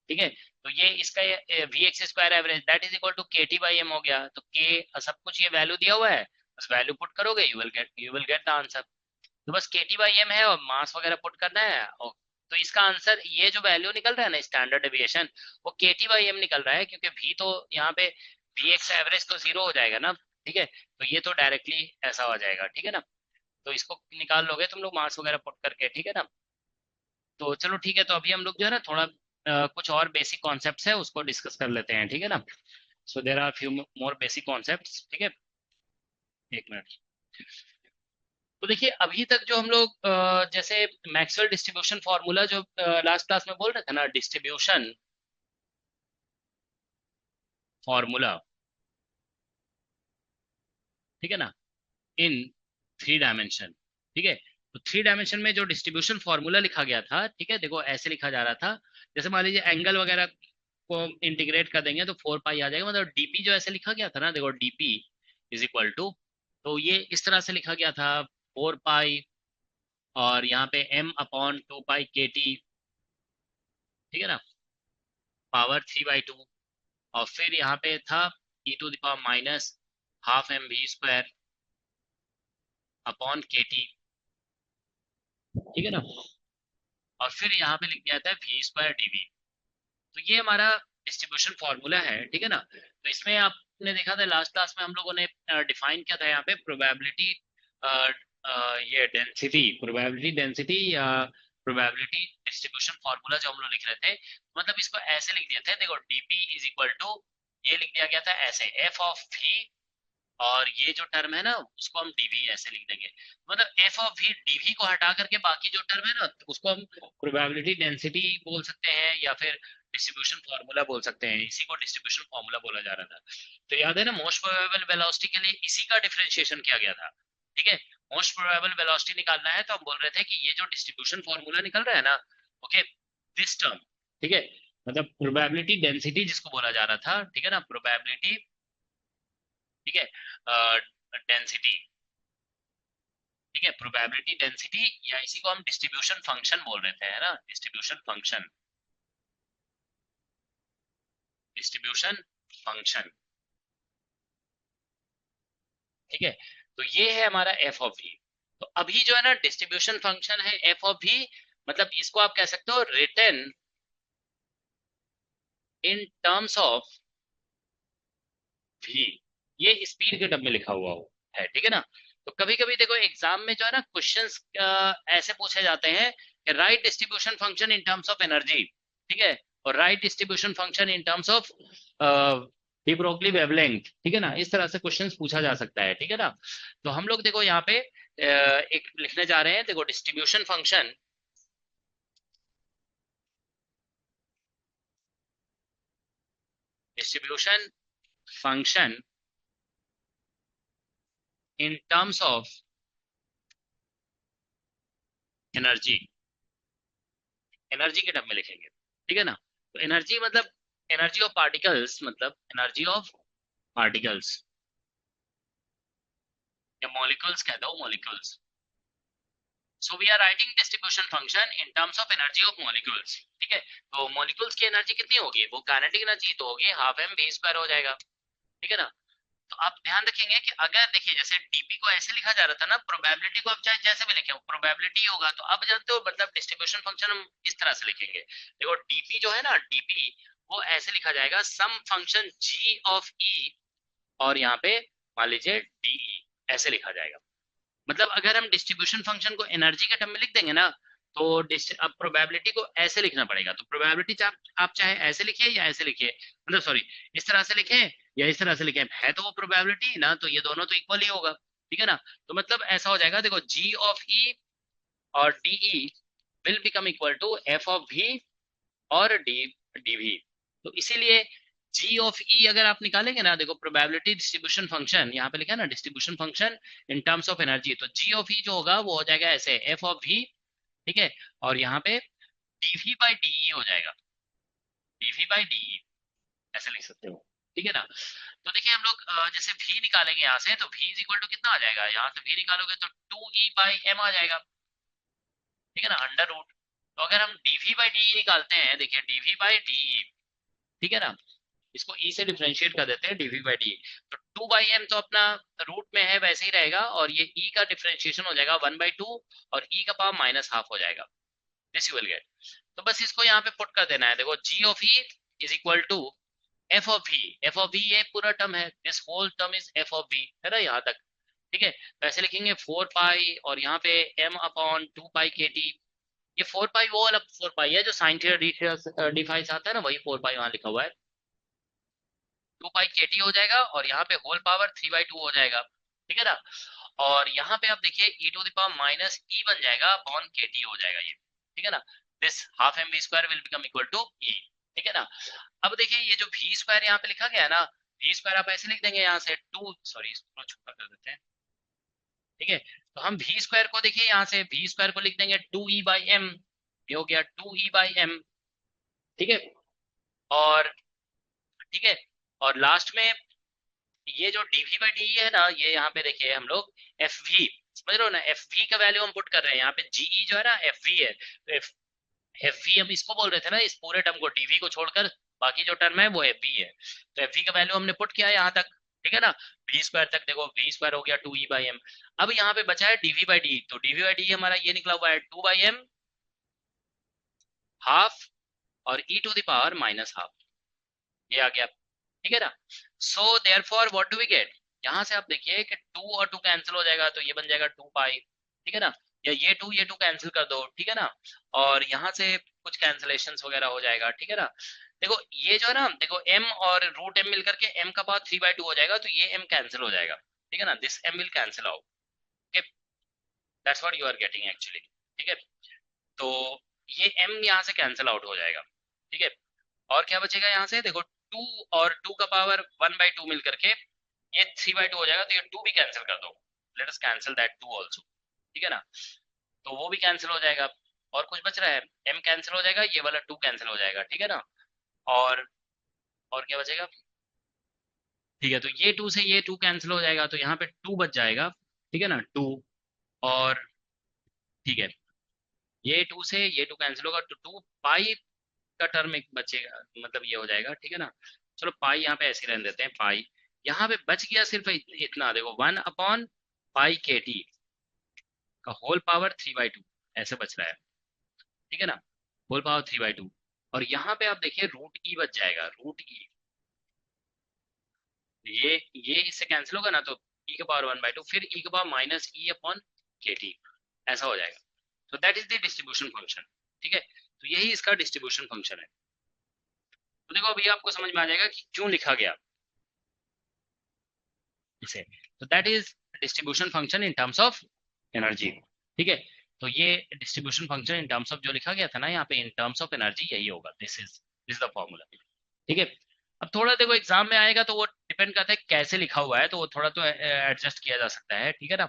ठीक है। तो ये इसका v x square average that is equal to KT/m हो गया, तो के सब कुछ ये वैल्यू दिया हुआ है, बस वैल्यू पुट करोगे you will get the answer. तो बस KT/m है और मास वगैरह पुट करना है, और तो इसका आंसर ये जो वैल्यू निकल रहा है ना स्टैंडर्ड डेविएशन, वो KT/m निकल रहा है, क्योंकि वी तो यहाँ पे वी एक्स एवरेज तो जीरो हो जाएगा ना, ठीक है। तो ये तो डायरेक्टली ऐसा हो जाएगा, ठीक है ना। तो इसको निकाल लोगे तुम लोग मास वगैरह पुट करके, ठीक है ना। तो चलो ठीक है, तो अभी हम लोग जो है ना थोड़ा कुछ और बेसिक कॉन्सेप्ट्स है उसको डिस्कस कर लेते हैं, ठीक है ना। So there are few more basic concepts, ठीक है, एक मिनट। तो देखिए अभी तक जो हम लोग जैसे मैक्सवेल डिस्ट्रीब्यूशन फॉर्मूला जो लास्ट क्लास में बोल रहे थे ना, डिस्ट्रीब्यूशन, फॉर्मूला, ठीक है ना, इन 3 डायमेंशन, ठीक है। तो 3 डायमेंशन में जो डिस्ट्रीब्यूशन फॉर्मूला लिखा गया था, ठीक है, देखो ऐसे लिखा जा रहा था, जैसे मान लीजिए एंगल वगैरह को इंटीग्रेट कर देंगे तो 4 पाई आ जाएगा, मतलब डीपी जो ऐसे लिखा गया था ना, देखो डीपी इज इक्वल टू, तो ये इस तरह से लिखा गया था 4 पाई, और यहाँ पे m/2 पाई kt, ठीक है ना, पावर 3/2, और फिर यहाँ पे था e⁻−12mv² अपॉन kt, ठीक है ना, और फिर यहाँ पे लिख दिया था v²dv। तो ये हमारा डिस्ट्रीब्यूशन फॉर्मूला है, ठीक है ना। तो इसमें आपने देखा था लास्ट क्लास में हम लोगों ने डिफाइन किया था यहाँ पे प्रोबेबिलिटी, ये प्रोबेबिलिटी डेंसिटी या प्रोबेबिलिटी डिस्ट्रीब्यूशन फॉर्मूला जो हम लोग लिख रहे थे, मतलब इसको ऐसे लिख दिए थे, देखो dp इज इक्वल टू, ये लिख दिया गया था ऐसे f ऑफ v, और ये जो टर्म है ना उसको हम dv ऐसे लिख देंगे, मतलब f ऑफ v dv को हटा करके बाकी जो टर्म है ना तो उसको हम प्रोबेबिलिटी डेंसिटी बोल सकते हैं या फिर डिस्ट्रीब्यूशन फार्मूला बोल सकते हैं, इसी को डिस्ट्रीब्यूशन फार्मूला बोला जा रहा था। तो याद है ना, मोस्ट प्रोबेबल वेलोसिटी के लिए इसी का डिफरेंशिएशन किया गया था, ठीक है। मोस्ट प्रोबेबल वेलोसिटी निकालना है तो हम बोल रहे थे कि ये जो डिस्ट्रीब्यूशन फार्मूला निकल रहा है ना, ओके, दिस टर्म, ठीक है, मतलब प्रोबेबिलिटी डेंसिटी जिसको बोला जा रहा था, ठीक है ना, प्रोबेबिलिटी, ठीक है, डेंसिटी, ठीक है, प्रोबेबिलिटी डेंसिटी, या इसी को हम डिस्ट्रीब्यूशन फंक्शन बोल रहे थे, है ना, डिस्ट्रीब्यूशन फंक्शन, डिस्ट्रीब्यूशन फंक्शन, ठीक है। तो ये है हमारा एफ ऑफ वी। तो अभी जो है ना डिस्ट्रीब्यूशन फंक्शन है एफ ऑफ वी, मतलब इसको आप कह सकते हो written in terms of v, ये स्पीड के टर्म में लिखा हुआ है, ठीक है ना। तो कभी कभी देखो एग्जाम में जो है ना क्वेश्चंस ऐसे पूछे जाते हैं कि right distribution function in terms of energy, ठीक है, और right distribution function in terms of de Broglie wavelength, ठीक है ना, इस तरह से क्वेश्चंस पूछा जा सकता है, ठीक है ना। तो हम लोग देखो यहाँ पे एक लिखने जा रहे हैं, देखो distribution function, distribution function in terms of energy, energy के टर्म में लिखेंगे, ठीक है ना। तो एनर्जी मतलब एनर्जी ऑफ पार्टिकल्स, मतलब एनर्जी ऑफ पार्टिकल्स, या मॉलिक्यूल्स कह दो, molecules. So we are writing distribution function in terms of energy of molecules, ठीक है। तो मॉलिक्यूल्स की एनर्जी कितनी होगी, वो काइनेटिक एनर्जी तो होगी ½mv² हो जाएगा, ठीक है ना। तो आप ध्यान रखेंगे कि अगर देखिए जैसे डीपी को ऐसे लिखा जा रहा था ना, प्रोबेबिलिटी को आप चाहे जैसे भी लिखें प्रोबेबिलिटी होगा, तो अब जानते हो मतलब डिस्ट्रीब्यूशन फंक्शन हम इस तरह से लिखेंगे, देखो डीपी जो है ना, डीपी वो ऐसे लिखा जाएगा सम फंक्शन जी ऑफ ई, और यहाँ पे मान लीजिए डी, ऐसे लिखा जाएगा। मतलब अगर हम डिस्ट्रीब्यूशन फंक्शन को एनर्जी के टर्म में लिख देंगे ना, तो अब प्रोबेबिलिटी को ऐसे लिखना पड़ेगा, तो प्रोबेबिलिटी आप चाहे ऐसे लिखिए या ऐसे लिखिए, मतलब सॉरी इस तरह से लिखें या इस तरह से लिखें, है तो वो प्रोबेबिलिटी ना, तो ये दोनों तो इक्वल ही होगा, ठीक है ना। तो मतलब ऐसा हो जाएगा, देखो जी ऑफ ई और d e will become equal to F of we और डी, तो इसीलिए जी ऑफ ई अगर आप निकालेंगे ना, देखो प्रोबेबिलिटी डिस्ट्रीब्यूशन फंक्शन यहाँ पे लिखा है ना, distribution function in terms of energy, तो जी ऑफ ई जो होगा वो हो जाएगा ऐसे एफ ऑफ वी, ठीक है, और यहाँ पे dv बाई डी हो जाएगा, dv बाई डी, ऐसे लिख सकते हो, ठीक है ना। तो देखिए हम लोग जैसे v निकालेंगे यहाँ से, तो v इज इक्वल टू कितना आ जाएगा, यहाँ से v निकालोगे तो 2e बाई m आ जाएगा, ठीक है ना, अंडर रूट। तो अगर हम dv बाई डी निकालते हैं, देखिए dv बाई डी, ठीक है ना, इसको e से डिफरेंशिएट कर देते हैं dv बाई डी, तो 2/m तो अपना रूट में है वैसे ही रहेगा, और ये e का डिफरेंशिएशन हो जाएगा 1/2, और e का पावर -½ हो जाएगा, दिस यू विल गेट। तो बस इसको यहाँ पे पुट कर देना है, देखो g of e is equal to f of v, f of v ये पूरा टर्म है, this whole term is f of v, है ना यहाँ तक, ठीक है। तो ऐसे लिखेंगे 4 पाई, और यहाँ पे m/2 पाई kt, ये 4 पाई वो वाला 4 पाई है जो साइन थीटा डी फाई आता है ना, वही 4 पाई वहां लिखा हुआ है, 2 पाई kt हो जाएगा, और यहाँ पे होल पावर 3/2 हो जाएगा, ठीक है ना। और यहाँ पे आप देखिए e⁻−e बन जाएगा अपॉन kt हो जाएगा ये, ठीक है ना, दिस ½ mv² will become equal to e, ठीक है ना। अब देखिए ये जो v स्क्वायर यहाँ पे लिखा गया है ना, v स्क्वायर आप ऐसे लिख देंगे यहाँ से टू, सॉरी इसको छोटा कर देते हैं, ठीक है। तो हम v स्क्वायर को देखिए यहाँ से v स्क्वायर को लिख देंगे 2e/m, ये हो गया 2e/m, ठीक है। और ठीक है, और लास्ट में ये जो dv/dy है ना, ये यहाँ पे देखिए हम लोग fv, समझ रहे हो ना, fv का वैल्यू हम पुट कर रहे हैं यहाँ पे, ge जो है ना fv है, तो fv हम इसको बोल रहे थे ना, इस पूरे टर्म को, dv को छोड़कर बाकी जो टर्म है वो fv है, तो fv का वैल्यू हमने पुट किया है यहाँ तक, ठीक है ना। v स्क्वायर तक देखो, v स्क्वायर हो गया 2e/m। अब यहाँ पे बचा है dv/d, तो dv/d हमारा ये निकला हुआ है 2/m हाफ और e to the power minus half, ये आ गया, ठीक है ना। So therefore what do we get, यहाँ से आप देखिए कि 2 और 2 कैंसिल हो जाएगा, तो ये बन जाएगा 2 पाई, ठीक है ना, या ये 2 कैंसिल कर दो, ठीक है ना, और यहाँ से कुछ कैंसिलेशंस वगैरह हो जाएगा, ठीक है ना। देखो ये जो है ना, देखो m और रूट m मिलकर के m का पावर 3/2 हो जाएगा, तो ये m कैंसिल हो जाएगा, ठीक है ना, this m will cancel out, okay, that's what you are getting actually, ठीक है। तो ये m यहाँ से कैंसिल आउट हो जाएगा, ठीक है। और क्या बचेगा यहाँ से, देखो 2 और 2 का पावर 1/2 मिल करके ये 3/2 हो जाएगा, तो ये 2 भी कैंसिल कर दो, let us cancel that 2 also, ठीक है ना, तो वो भी कैंसिल हो जाएगा। और कुछ बच रहा है, m कैंसिल हो जाएगा, ये वाला 2 कैंसिल हो जाएगा, ठीक है ना। और और क्या बचेगा, ठीक है, तो ये 2 से ये 2 कैंसिल हो जाएगा, तो यहाँ पे 2 बच जाएगा, ठीक है ना, 2, और ठीक है, ये 2 से ये 2 कैंसिल होगा, तो 2 पाई का टर्म एक बचेगा, मतलब ये हो जाएगा, ठीक है ना। चलो पाई यहाँ पे ऐसे रहने देते हैं, पाई यहाँ पे बच गया सिर्फ इतना, देखो 1/π/kt का होल पावर 3/2 ऐसे बच रहा है, ठीक है ना, होल पावर 3/2, और यहाँ पे आप देखिए रूट ई बच जाएगा, रूट ई, ये इससे कैंसिल होगा ना, तो ई का पावर 1/2, फिर ई का पावर माइनस ई अपॉन के टी, ऐसा हो जाएगा। तो that is the distribution function, ठीक है, तो यही इसका डिस्ट्रीब्यूशन फंक्शन है। तो देखो अभी आपको समझ में आ जाएगा कि क्यों लिखा गया इसे, तो that is distribution function in terms of energy, ठीक है। तो ये distribution function in terms of जो लिखा गया था ना यहाँ पे, इन टर्म्स ऑफ एनर्जी यही होगा, दिस द फॉर्मूला, ठीक है। अब थोड़ा देखो एग्जाम में आएगा तो वो डिपेंड करता है कैसे लिखा हुआ है, तो वो थोड़ा तो एडजस्ट किया जा सकता है, ठीक है ना।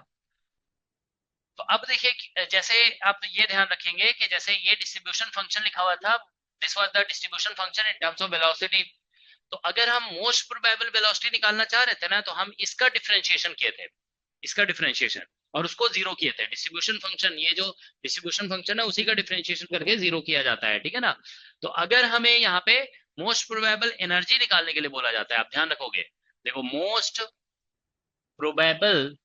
तो अब देखिए जैसे आप ये ध्यान रखेंगे कि जैसे ये डिस्ट्रीब्यूशन फंक्शन लिखा हुआ था, this was the distribution function in terms of velocity, तो अगर हम मोस्ट प्रोबेबल वेलोसिटी निकालना चाह रहे थे ना, तो हम इसका डिफरेंशिएशन किए थे, इसका डिफरेंशिएशन, और उसको जीरो किए थे, डिस्ट्रीब्यूशन फंक्शन, ये जो डिस्ट्रीब्यूशन फंक्शन है उसी का डिफरेंशिएशन करके जीरो किया जाता है, ठीक है ना। तो अगर हमें यहाँ पे मोस्ट प्रोबेबल एनर्जी निकालने के लिए बोला जाता है, आप ध्यान रखोगे, देखो most probable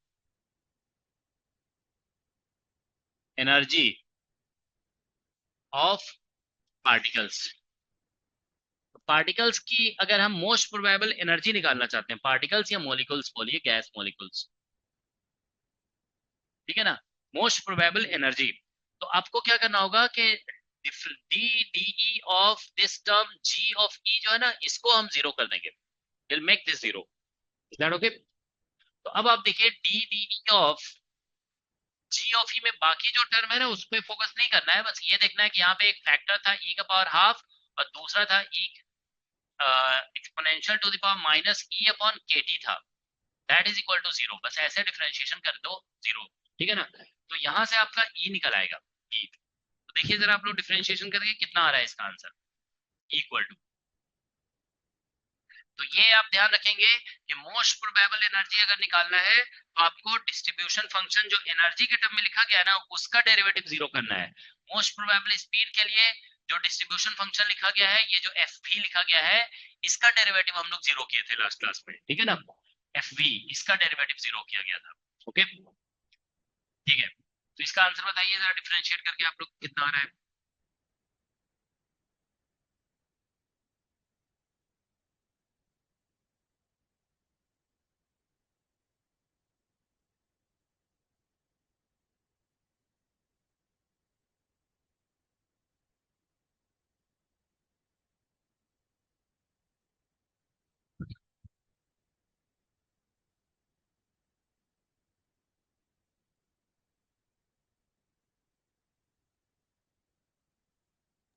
energy of particles, particles की अगर हम मोस्ट प्रोबेबल एनर्जी निकालना चाहते हैं, पार्टिकल्स या मॉलिक्यूल्स बोलिए, गैस मॉलिक्यूल्स, ठीक है ना, मोस्ट प्रोबेबल एनर्जी, तो आपको क्या करना होगा कि d d e of this term g of e जो है ना, इसको हम जीरो कर देंगे, will make this zero, is that okay. तो अब आप देखिए d d e of g of e में बाकी जो टर्म है ना उस पर फोकस नहीं करना है, बस ये देखना है कि यहाँ पे एक फैक्टर था ई का पावर हाफ, और दूसरा था e exponential to the power minus e upon के टी था, that is equal to zero, बस ऐसे डिफरेंशिएशन कर दो जीरो, ठीक है ना। तो यहाँ से आपका ई निकल आएगा, ई, तो देखिए जरा आप लोग डिफरेंशिएशन करके कितना आ रहा है इसका आंसर, इक्वल टू, तो ये आप ध्यान रखेंगे कि मोस्ट प्रोबेबल एनर्जी अगर निकालना है तो आपको डिस्ट्रीब्यूशन फंक्शन जो एनर्जी के टर्म में लिखा गया है ना उसका डेरिवेटिव जीरो करना है। मोस्ट प्रोबेबल स्पीड के लिए जो डिस्ट्रीब्यूशन फंक्शन लिखा गया है, ये जो एफ भी लिखा गया है, इसका डेरिवेटिव हम लोग जीरो किए थे लास्ट क्लास में, ठीक है ना, एफ वी इसका डेरिवेटिव जीरो किया गया था, ओके, ठीक है। तो इसका आंसर बताइए जरा डिफरेंशिएट करके आप लोग कितना आ रहा है।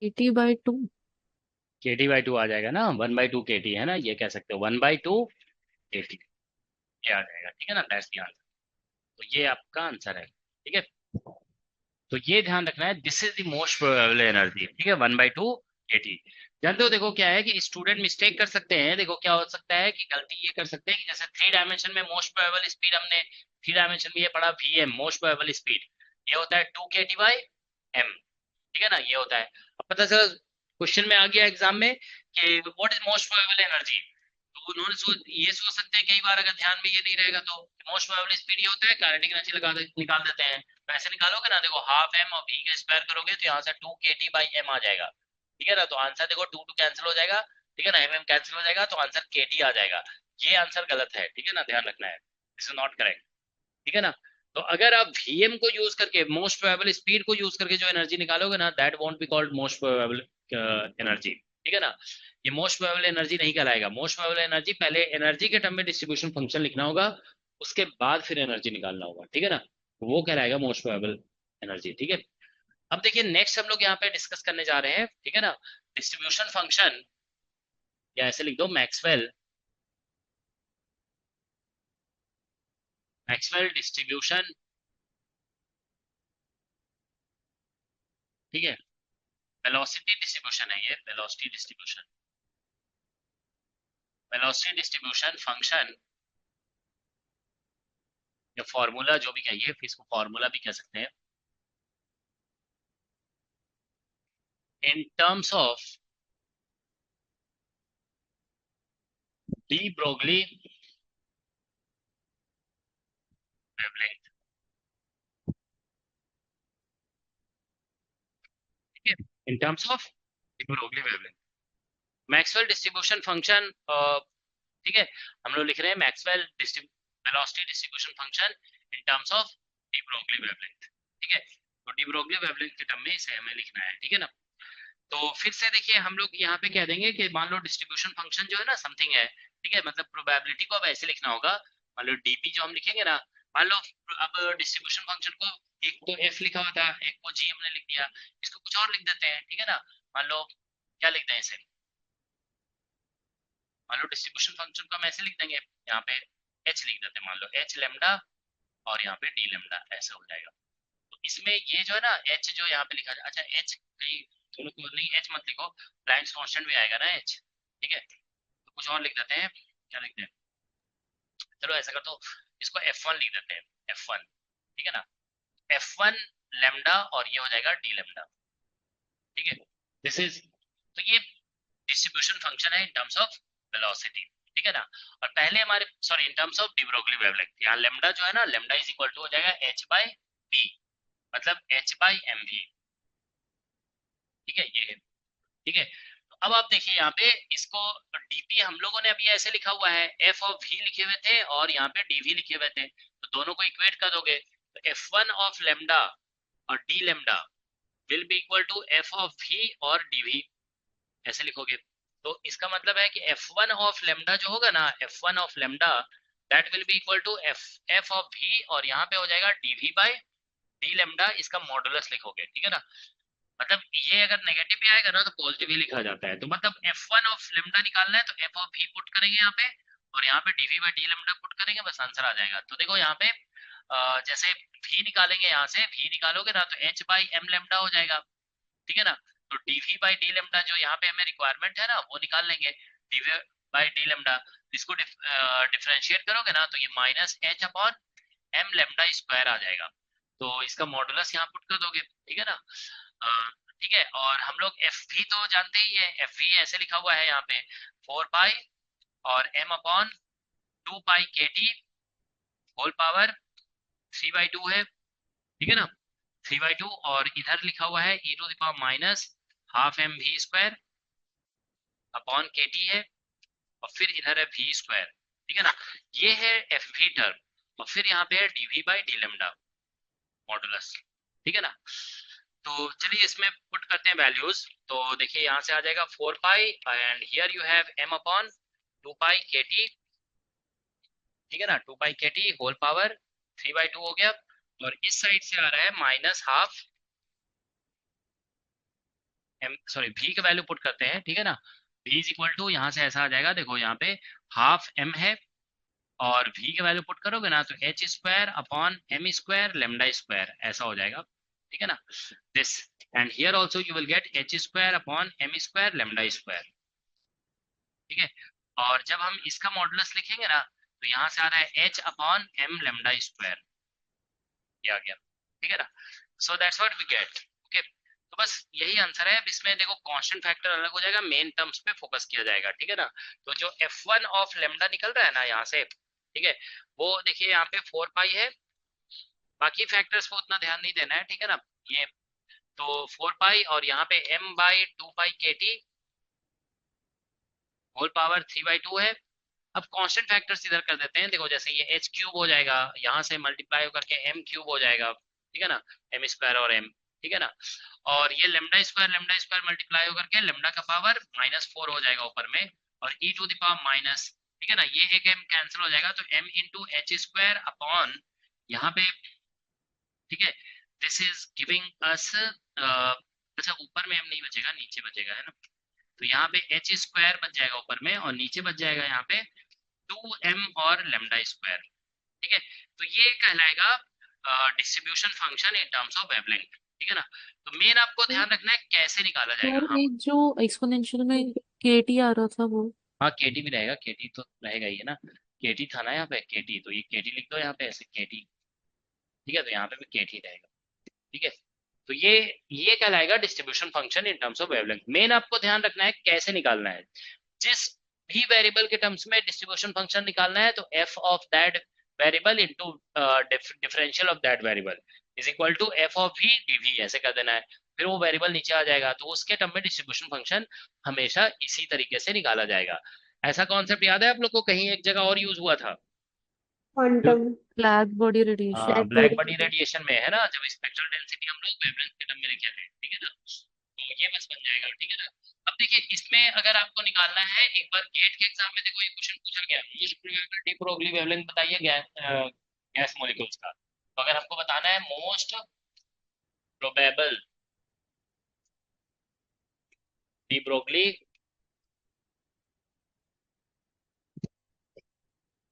KT/2, KT/2 आ जाएगा ना, 1/2 KT है ना, ये कह सकते हो 1/2 KT, ये आ जाएगा, ठीक है ना, दैट्स द आंसर। तो ये आपका आंसर है, ठीक है। तो ये ध्यान रखना है, this is the most probable energy, ठीक है, 1/2 KT। जानते हो, देखो क्या है कि स्टूडेंट मिस्टेक कर सकते हैं, देखो क्या हो सकता है कि गलती ये कर सकते हैं कि जैसे 3 डायमेंशन में मोस्ट प्रोबेबल स्पीड, हमने 3 डायमेंशन में ये पढ़ा VM मोस्ट प्रोबेबल स्पीड, ये होता है 2 KT/m, ठीक है ना, ये होता है। अब पता चला क्वेश्चन में आ गया एग्जाम में कि what is most probable energy, तो उन्होंने ये सोच सकते हैं कई बार, अगर ध्यान में ये नहीं रहेगा तो मोस्ट प्रोबेबल स्पीड ये होता है, काइनेटिक एनर्जी निकाल देते हैं। तो ऐसे निकालोगे ना, देखो हाफ m और v का स्क्वायर करोगे तो यहाँ से 2 KT/m आ जाएगा, ठीक है ना। तो आंसर देखो 2 2 कैंसिल हो जाएगा, ठीक है ना, mm कैंसिल हो जाएगा, तो आंसर KT आ जाएगा। ये आंसर गलत है, ठीक है ना, ध्यान रखना है, दिस इज नॉट करेक्ट, ठीक है ना। तो अगर आप Vm को यूज करके, मोस्ट प्रोबेबल स्पीड को यूज करके जो एनर्जी निकालोगे ना, that won't be called most probable energy, ठीक है ना। ये मोस्ट प्रोबेबल एनर्जी नहीं कहलाएगा। मोस्ट प्रोबेबल एनर्जी, पहले एनर्जी के टर्म में डिस्ट्रीब्यूशन फंक्शन लिखना होगा, उसके बाद फिर एनर्जी निकालना होगा, ठीक है ना, वो कहलाएगा मोस्ट प्रोबेबल एनर्जी, ठीक है। अब देखिए नेक्स्ट हम लोग यहाँ पे डिस्कस करने जा रहे हैं, ठीक है ना, डिस्ट्रीब्यूशन फंक्शन, या ऐसे लिख दो मैक्सवेल डिस्ट्रीब्यूशन, ठीक है, वेलोसिटी डिस्ट्रीब्यूशन है ये, वेलोसिटी डिस्ट्रीब्यूशन फंक्शन, या फॉर्मूला जो भी कहिए, फिर इसको फॉर्मूला भी कह सकते हैं, इन terms of de Broglie wavelength, ठीक है, इन terms of de Broglie wavelength, Maxwell distribution function, ठीक है, हम लोग लिख रहे हैं Maxwell velocity distribution function in terms of de Broglie wavelength, ठीक है। तो डी ब्रोगली वेवलेंथ के टर्म में इसे हमें लिखना है, ठीक है ना। तो फिर से देखिए हम लोग यहाँ पे कह देंगे कि मान लो डिस्ट्रीब्यूशन फंक्शन जो है ना समथिंग है, ठीक है, मतलब प्रोबेबिलिटी को अब ऐसे लिखना होगा, मान लो डीपी जो हम लिखेंगे ना, मान लो अब डिस्ट्रीब्यूशन फंक्शन को, एक तो एफ लिखा हुआ था, एक को जी हमने लिख दिया, इसको कुछ और लिख देते हैं, ठीक है ना। मान लो क्या लिख दें इसे, मान लो डिस्ट्रीब्यूशन फंक्शन को हम ऐसे लिख देंगे, यहाँ पे एच लिख देते हैं, मान लो एच लेमडा, और यहाँ पे डी लेमडा, ऐसे हो जाएगा। तो इसमें ये जो है ना एच जो यहाँ पे लिखा जाए, अच्छा एच कहीं दोनों को नहीं, एच मत लिखो, प्लैंक्स कांस्टेंट भी आएगा ना एच, ठीक है, तो कुछ और लिख देते हैं, क्या लिखते हैं, चलो ऐसा कर दो, इसको F1 लिख देते हैं, F1, ठीक है ना, F1 लेमडा, और ये हो जाएगा डी लेमडा, ठीक है, दिस इज, तो ये डिस्ट्रीब्यूशन फंक्शन है इन टर्म्स ऑफ वेलोसिटी, ठीक है ना। और पहले हमारे, sorry, in terms of de Broglie wavelength, यहाँ लेमडा जो है ना, लेमडा इज इक्वल टू हो जाएगा h/p, मतलब h/mv, ठीक है, ये है, ठीक है। तो अब आप देखिए यहाँ पे इसको डीपी हम लोगों ने अभी ऐसे लिखा हुआ है, एफ ऑफ वी लिखे हुए थे और यहाँ पे डीवी लिखे हुए थे, तो दोनों को इक्वेट कर दोगे, तो F1 ऑफ लेमडा और D lambda will be equal to F of we और डीवी, ऐसे लिखोगे। तो इसका मतलब है कि F1 ऑफ लेमडा जो होगा ना, F1 of lambda that will be equal to F of we, और यहाँ पे हो जाएगा डीवी बाय डी लेमडा, इसका मॉडुलस लिखोगे, ठीक है ना। मतलब ये अगर नेगेटिव भी आएगा ना तो पॉजिटिव ही लिखा जाता है। तो मतलब F1 ऑफ लेमडा निकालना है तो एफ ऑफ वी पुट करेंगे यहाँ पे, और यहाँ पे DV by D lambda put करेंगे, बस आंसर आ जाएगा। तो देखो यहाँ पे जैसे v निकालेंगे, यहाँ से v निकालोगे ना तो h/m लेमडा हो जाएगा, ठीक है ना। तो dv बाई डी लेमडा जो यहाँ पे हमें रिक्वायरमेंट है ना, वो निकाल लेंगे, dv बाई डी लेमडा, इसको डिफरेंशिएट करोगे ना तो ये -h/m लेमडा स्क्वायर आ जाएगा। तो इसका मॉडुलस यहाँ पुट कर दोगे, ठीक है ना, ठीक है। और हम लोग एफ भी तो जानते ही है, एफ भी ऐसे लिखा हुआ है यहाँ पे 4 पाई और m/2 pi KT whole power 3/2 है, ठीक है ना, 3/2, और इधर लिखा हुआ है e to the power minus half mv square upon KT है, और फिर इधर है v स्क्वायर, ठीक है ना। ये है एफ भी टर्म, और फिर यहाँ पे है dv by D lambda modulus, ठीक है ना। तो चलिए इसमें पुट करते हैं वैल्यूज। तो देखिए यहाँ से आ जाएगा 4 pi and here you have m/2 pi KT, ठीक है ना, 2 पाई KT होल पावर 3/2 हो गया, और इस साइड से आ रहा है -12 एम सॉरी v का वैल्यू पुट करते हैं, ठीक है ना। v इज इक्वल टू, यहाँ से ऐसा आ जाएगा, देखो यहाँ पे हाफ m है, और v का वैल्यू पुट करोगे ना तो h square upon m square lambda square ऐसा हो जाएगा, ठीक है ना। This and here also you will get h square upon m square lambda square, ठीक है। और जब हम इसका मॉडुलस लिखेंगे ना तो यहाँ से आ रहा है h upon m lambda square, ये आ गया, ठीक है ना। So that's what we get, okay. तो बस यही आंसर है। अब इसमें देखो कांस्टेंट फैक्टर अलग हो जाएगा, मेन टर्म्स पे फोकस किया जाएगा, ठीक है ना। तो जो f1 ऑफ लेमडा निकल रहा है ना यहाँ से, ठीक है, वो देखिए यहाँ पे 4 पाई है, बाकी फैक्टर्स पे उतना ध्यान नहीं देना है, ठीक है ना। ये तो 4 पाई और यहाँ पे m by 2 pi k T whole power 3/2 है। अब कांस्टेंट फैक्टर्स इधर कर देते हैं, देखो जैसे ये h क्यूब हो जाएगा, यहाँ से मल्टीप्लाई करके m क्यूब हो जाएगा, ठीक है ना, m स्क्वायर और m, ठीक है ना। और ये लेमडा स्क्वायर मल्टीप्लाई होकर के लेमडा का पावर -4 हो जाएगा ऊपर में, और e to the power minus, ठीक है ना, ये एक m कैंसिल हो जाएगा, तो m into H square upon यहाँ पे, ठीक है, दिस इज गिविंग अस, अच्छा ऊपर में m नहीं बचेगा, नीचे बचेगा, है ना। तो यहाँ पे एच स्क्वायर बच जाएगा ऊपर में, और नीचे बच जाएगा यहाँ पे 2m और लेमडा स्क्वायर, ठीक है। तो ये कहलाएगा distribution function in terms of wavelength, ठीक है ना। तो मेन आपको ध्यान रखना है कैसे निकाला जाएगा। और हाँ एक जो एक्सपोनेंशियल में केटी आ रहा था वो, हाँ, केटी भी रहेगा, केटी तो रहेगा ही है ना, केटी था ना यहाँ पे, केटी, तो ये केटी लिख दो यहाँ पे ऐसे केटी, ठीक है, तो यहाँ पे भी केटी रहेगा, ठीक है। तो ये कहलाएगा distribution function in terms of wavelength. Main आपको ध्यान रखना है कैसे निकालना है। जिस भी वेरिएबल के टर्म्स में डिस्ट्रीब्यूशन फंक्शन निकालना है तो f of that variable into differential of that variable is equal to f of v dv ऐसे कर देना है, फिर वो वेरिएबल नीचे आ जाएगा, तो उसके टर्म में डिस्ट्रीब्यूशन फंक्शन हमेशा इसी तरीके से निकाला जाएगा। ऐसा कॉन्सेप्ट याद है आप लोग को, कहीं एक जगह और यूज हुआ था? Quantum. Black body radiation. Black body radiation में, है ना, जब स्पेक्ट्रल डेंसिटी हम लोग वेवलेंथ के टर्म में लिखे थे, ठीक है ना, तो ये बस बन जाएगा, ठीक है ना। अब देखिए इसमें अगर आपको निकालना है, एक बार गेट के एग्जाम में देखो ये क्वेश्चन पूछा गया, most probable de Broglie wavelength बताइए गैस मॉलिक्यूल्स का। तो अगर हमको बताना है most probable de Broglie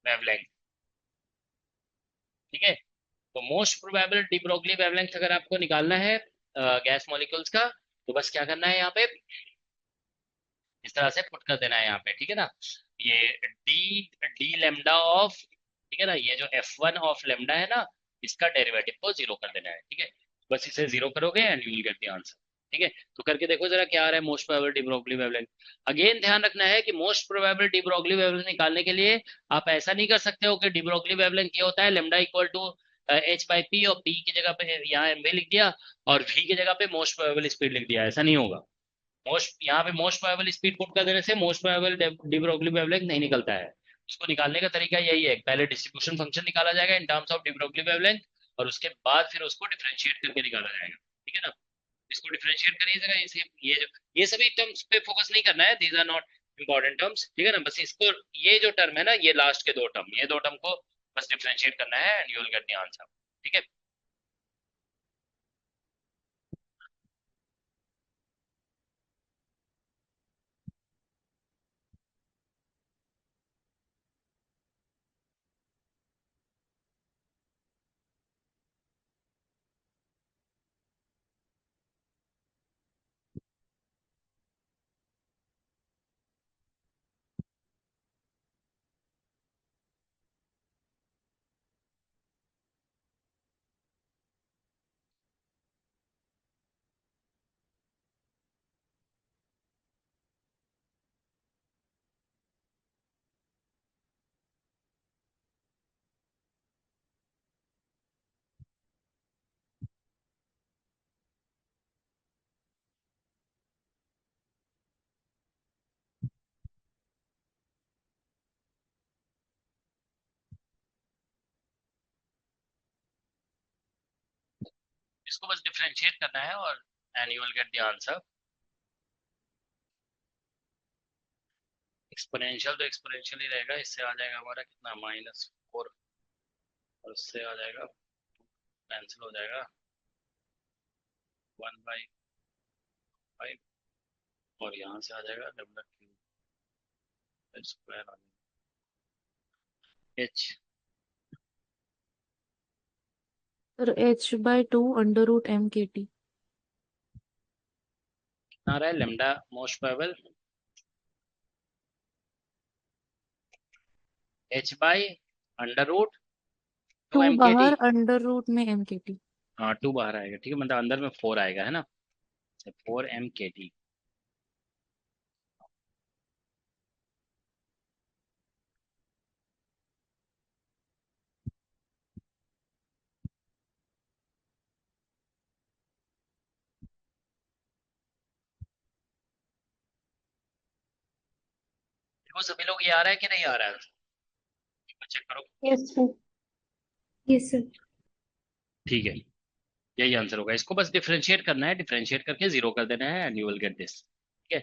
wavelength, ठीक है, तो most probable de Broglie wavelength अगर आपको निकालना है गैस मॉलिक्यूल्स का, तो बस क्या करना है यहाँ पे, इस तरह से पुट कर देना है यहाँ पे, ठीक है ना। ये डी डी लेमडा ऑफ, ठीक है ना, ये जो f1 ऑफ लेमडा है ना, इसका डेरिवेटिव को 0 कर देना है, ठीक है। बस इसे 0 करोगे and you will get the answer, ठीक है। तो करके देखो जरा क्या आ रहा है most probable de Broglie wavelength. Again ध्यान रखना है कि most probable de Broglie wavelength निकालने के लिए आप ऐसा नहीं कर सकते हो कि डी ब्रोगली वेवलेंथ ये होता है lambda equal to h by P, और p की जगह पे यहाँ mv लिख दिया और v की जगह पे मोस्ट प्रोबेबल स्पीड लिख दिया, ऐसा नहीं होगा। यहाँ पे मोस्ट प्रोबेबल स्पीड पुट कर देने से most probable de Broglie wavelength नहीं निकलता है। उसको निकालने का तरीका यही है, पहले डिस्ट्रीब्यूशन फंक्शन निकाला जाएगा इन terms of de Broglie wavelength, और उसके बाद फिर उसको डिफरेंशिएट करके निकाला जाएगा, ठीक है ना। इसको डिफरेंशिएट करिए जरा, इसे ये सभी टर्म्स पे फोकस नहीं करना है, these are not important terms, ठीक है ना। बस इसको, ये जो टर्म है ना, ये लास्ट के दो टर्म, ये दो टर्म को बस डिफरेंशिएट करना है and you will get the answer, ठीक है। इसको बस डिफरेंशिएट करना है और and you will get the answer. Exponential तो एक्सपोनेंशियल ही रहेगा, इससे आ जाएगा हमारा कितना -4, और उससे आ जाएगा, कैंसिल हो जाएगा 1/5, और यहाँ से आ जाएगा लैम्डा क्यूब स्क्वायर आ जाएगा एच सर h/2 √m/kt। आ रहा है lambda most probable H by under root 2 2 mkt। बाहर √में m/kt। हाँ 2 बाहर आएगा, ठीक है, मतलब अंदर में 4 आएगा, है ना, 4 mkt। देखो सभी लोग ये आ रहा है कि नहीं आ रहा है, चेक करो। Yes sir. Yes sir. ठीक है, यही आंसर होगा। इसको बस डिफरेंशिएट करना है, डिफरेंशिएट करके 0 कर देना है and you will get this. ठीक है,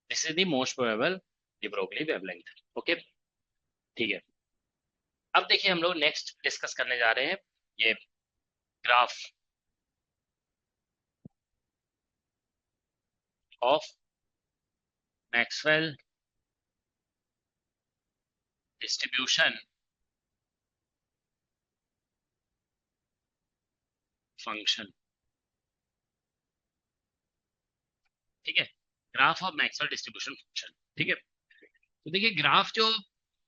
this is the most probable de Broglie wavelength. Okay, ठीक है। अब देखिए हम लोग नेक्स्ट डिस्कस करने जा रहे हैं ये graph of Maxwell distribution function. ठीक है, graph of Maxwell distribution function. ठीक है, तो देखिए ग्राफ जो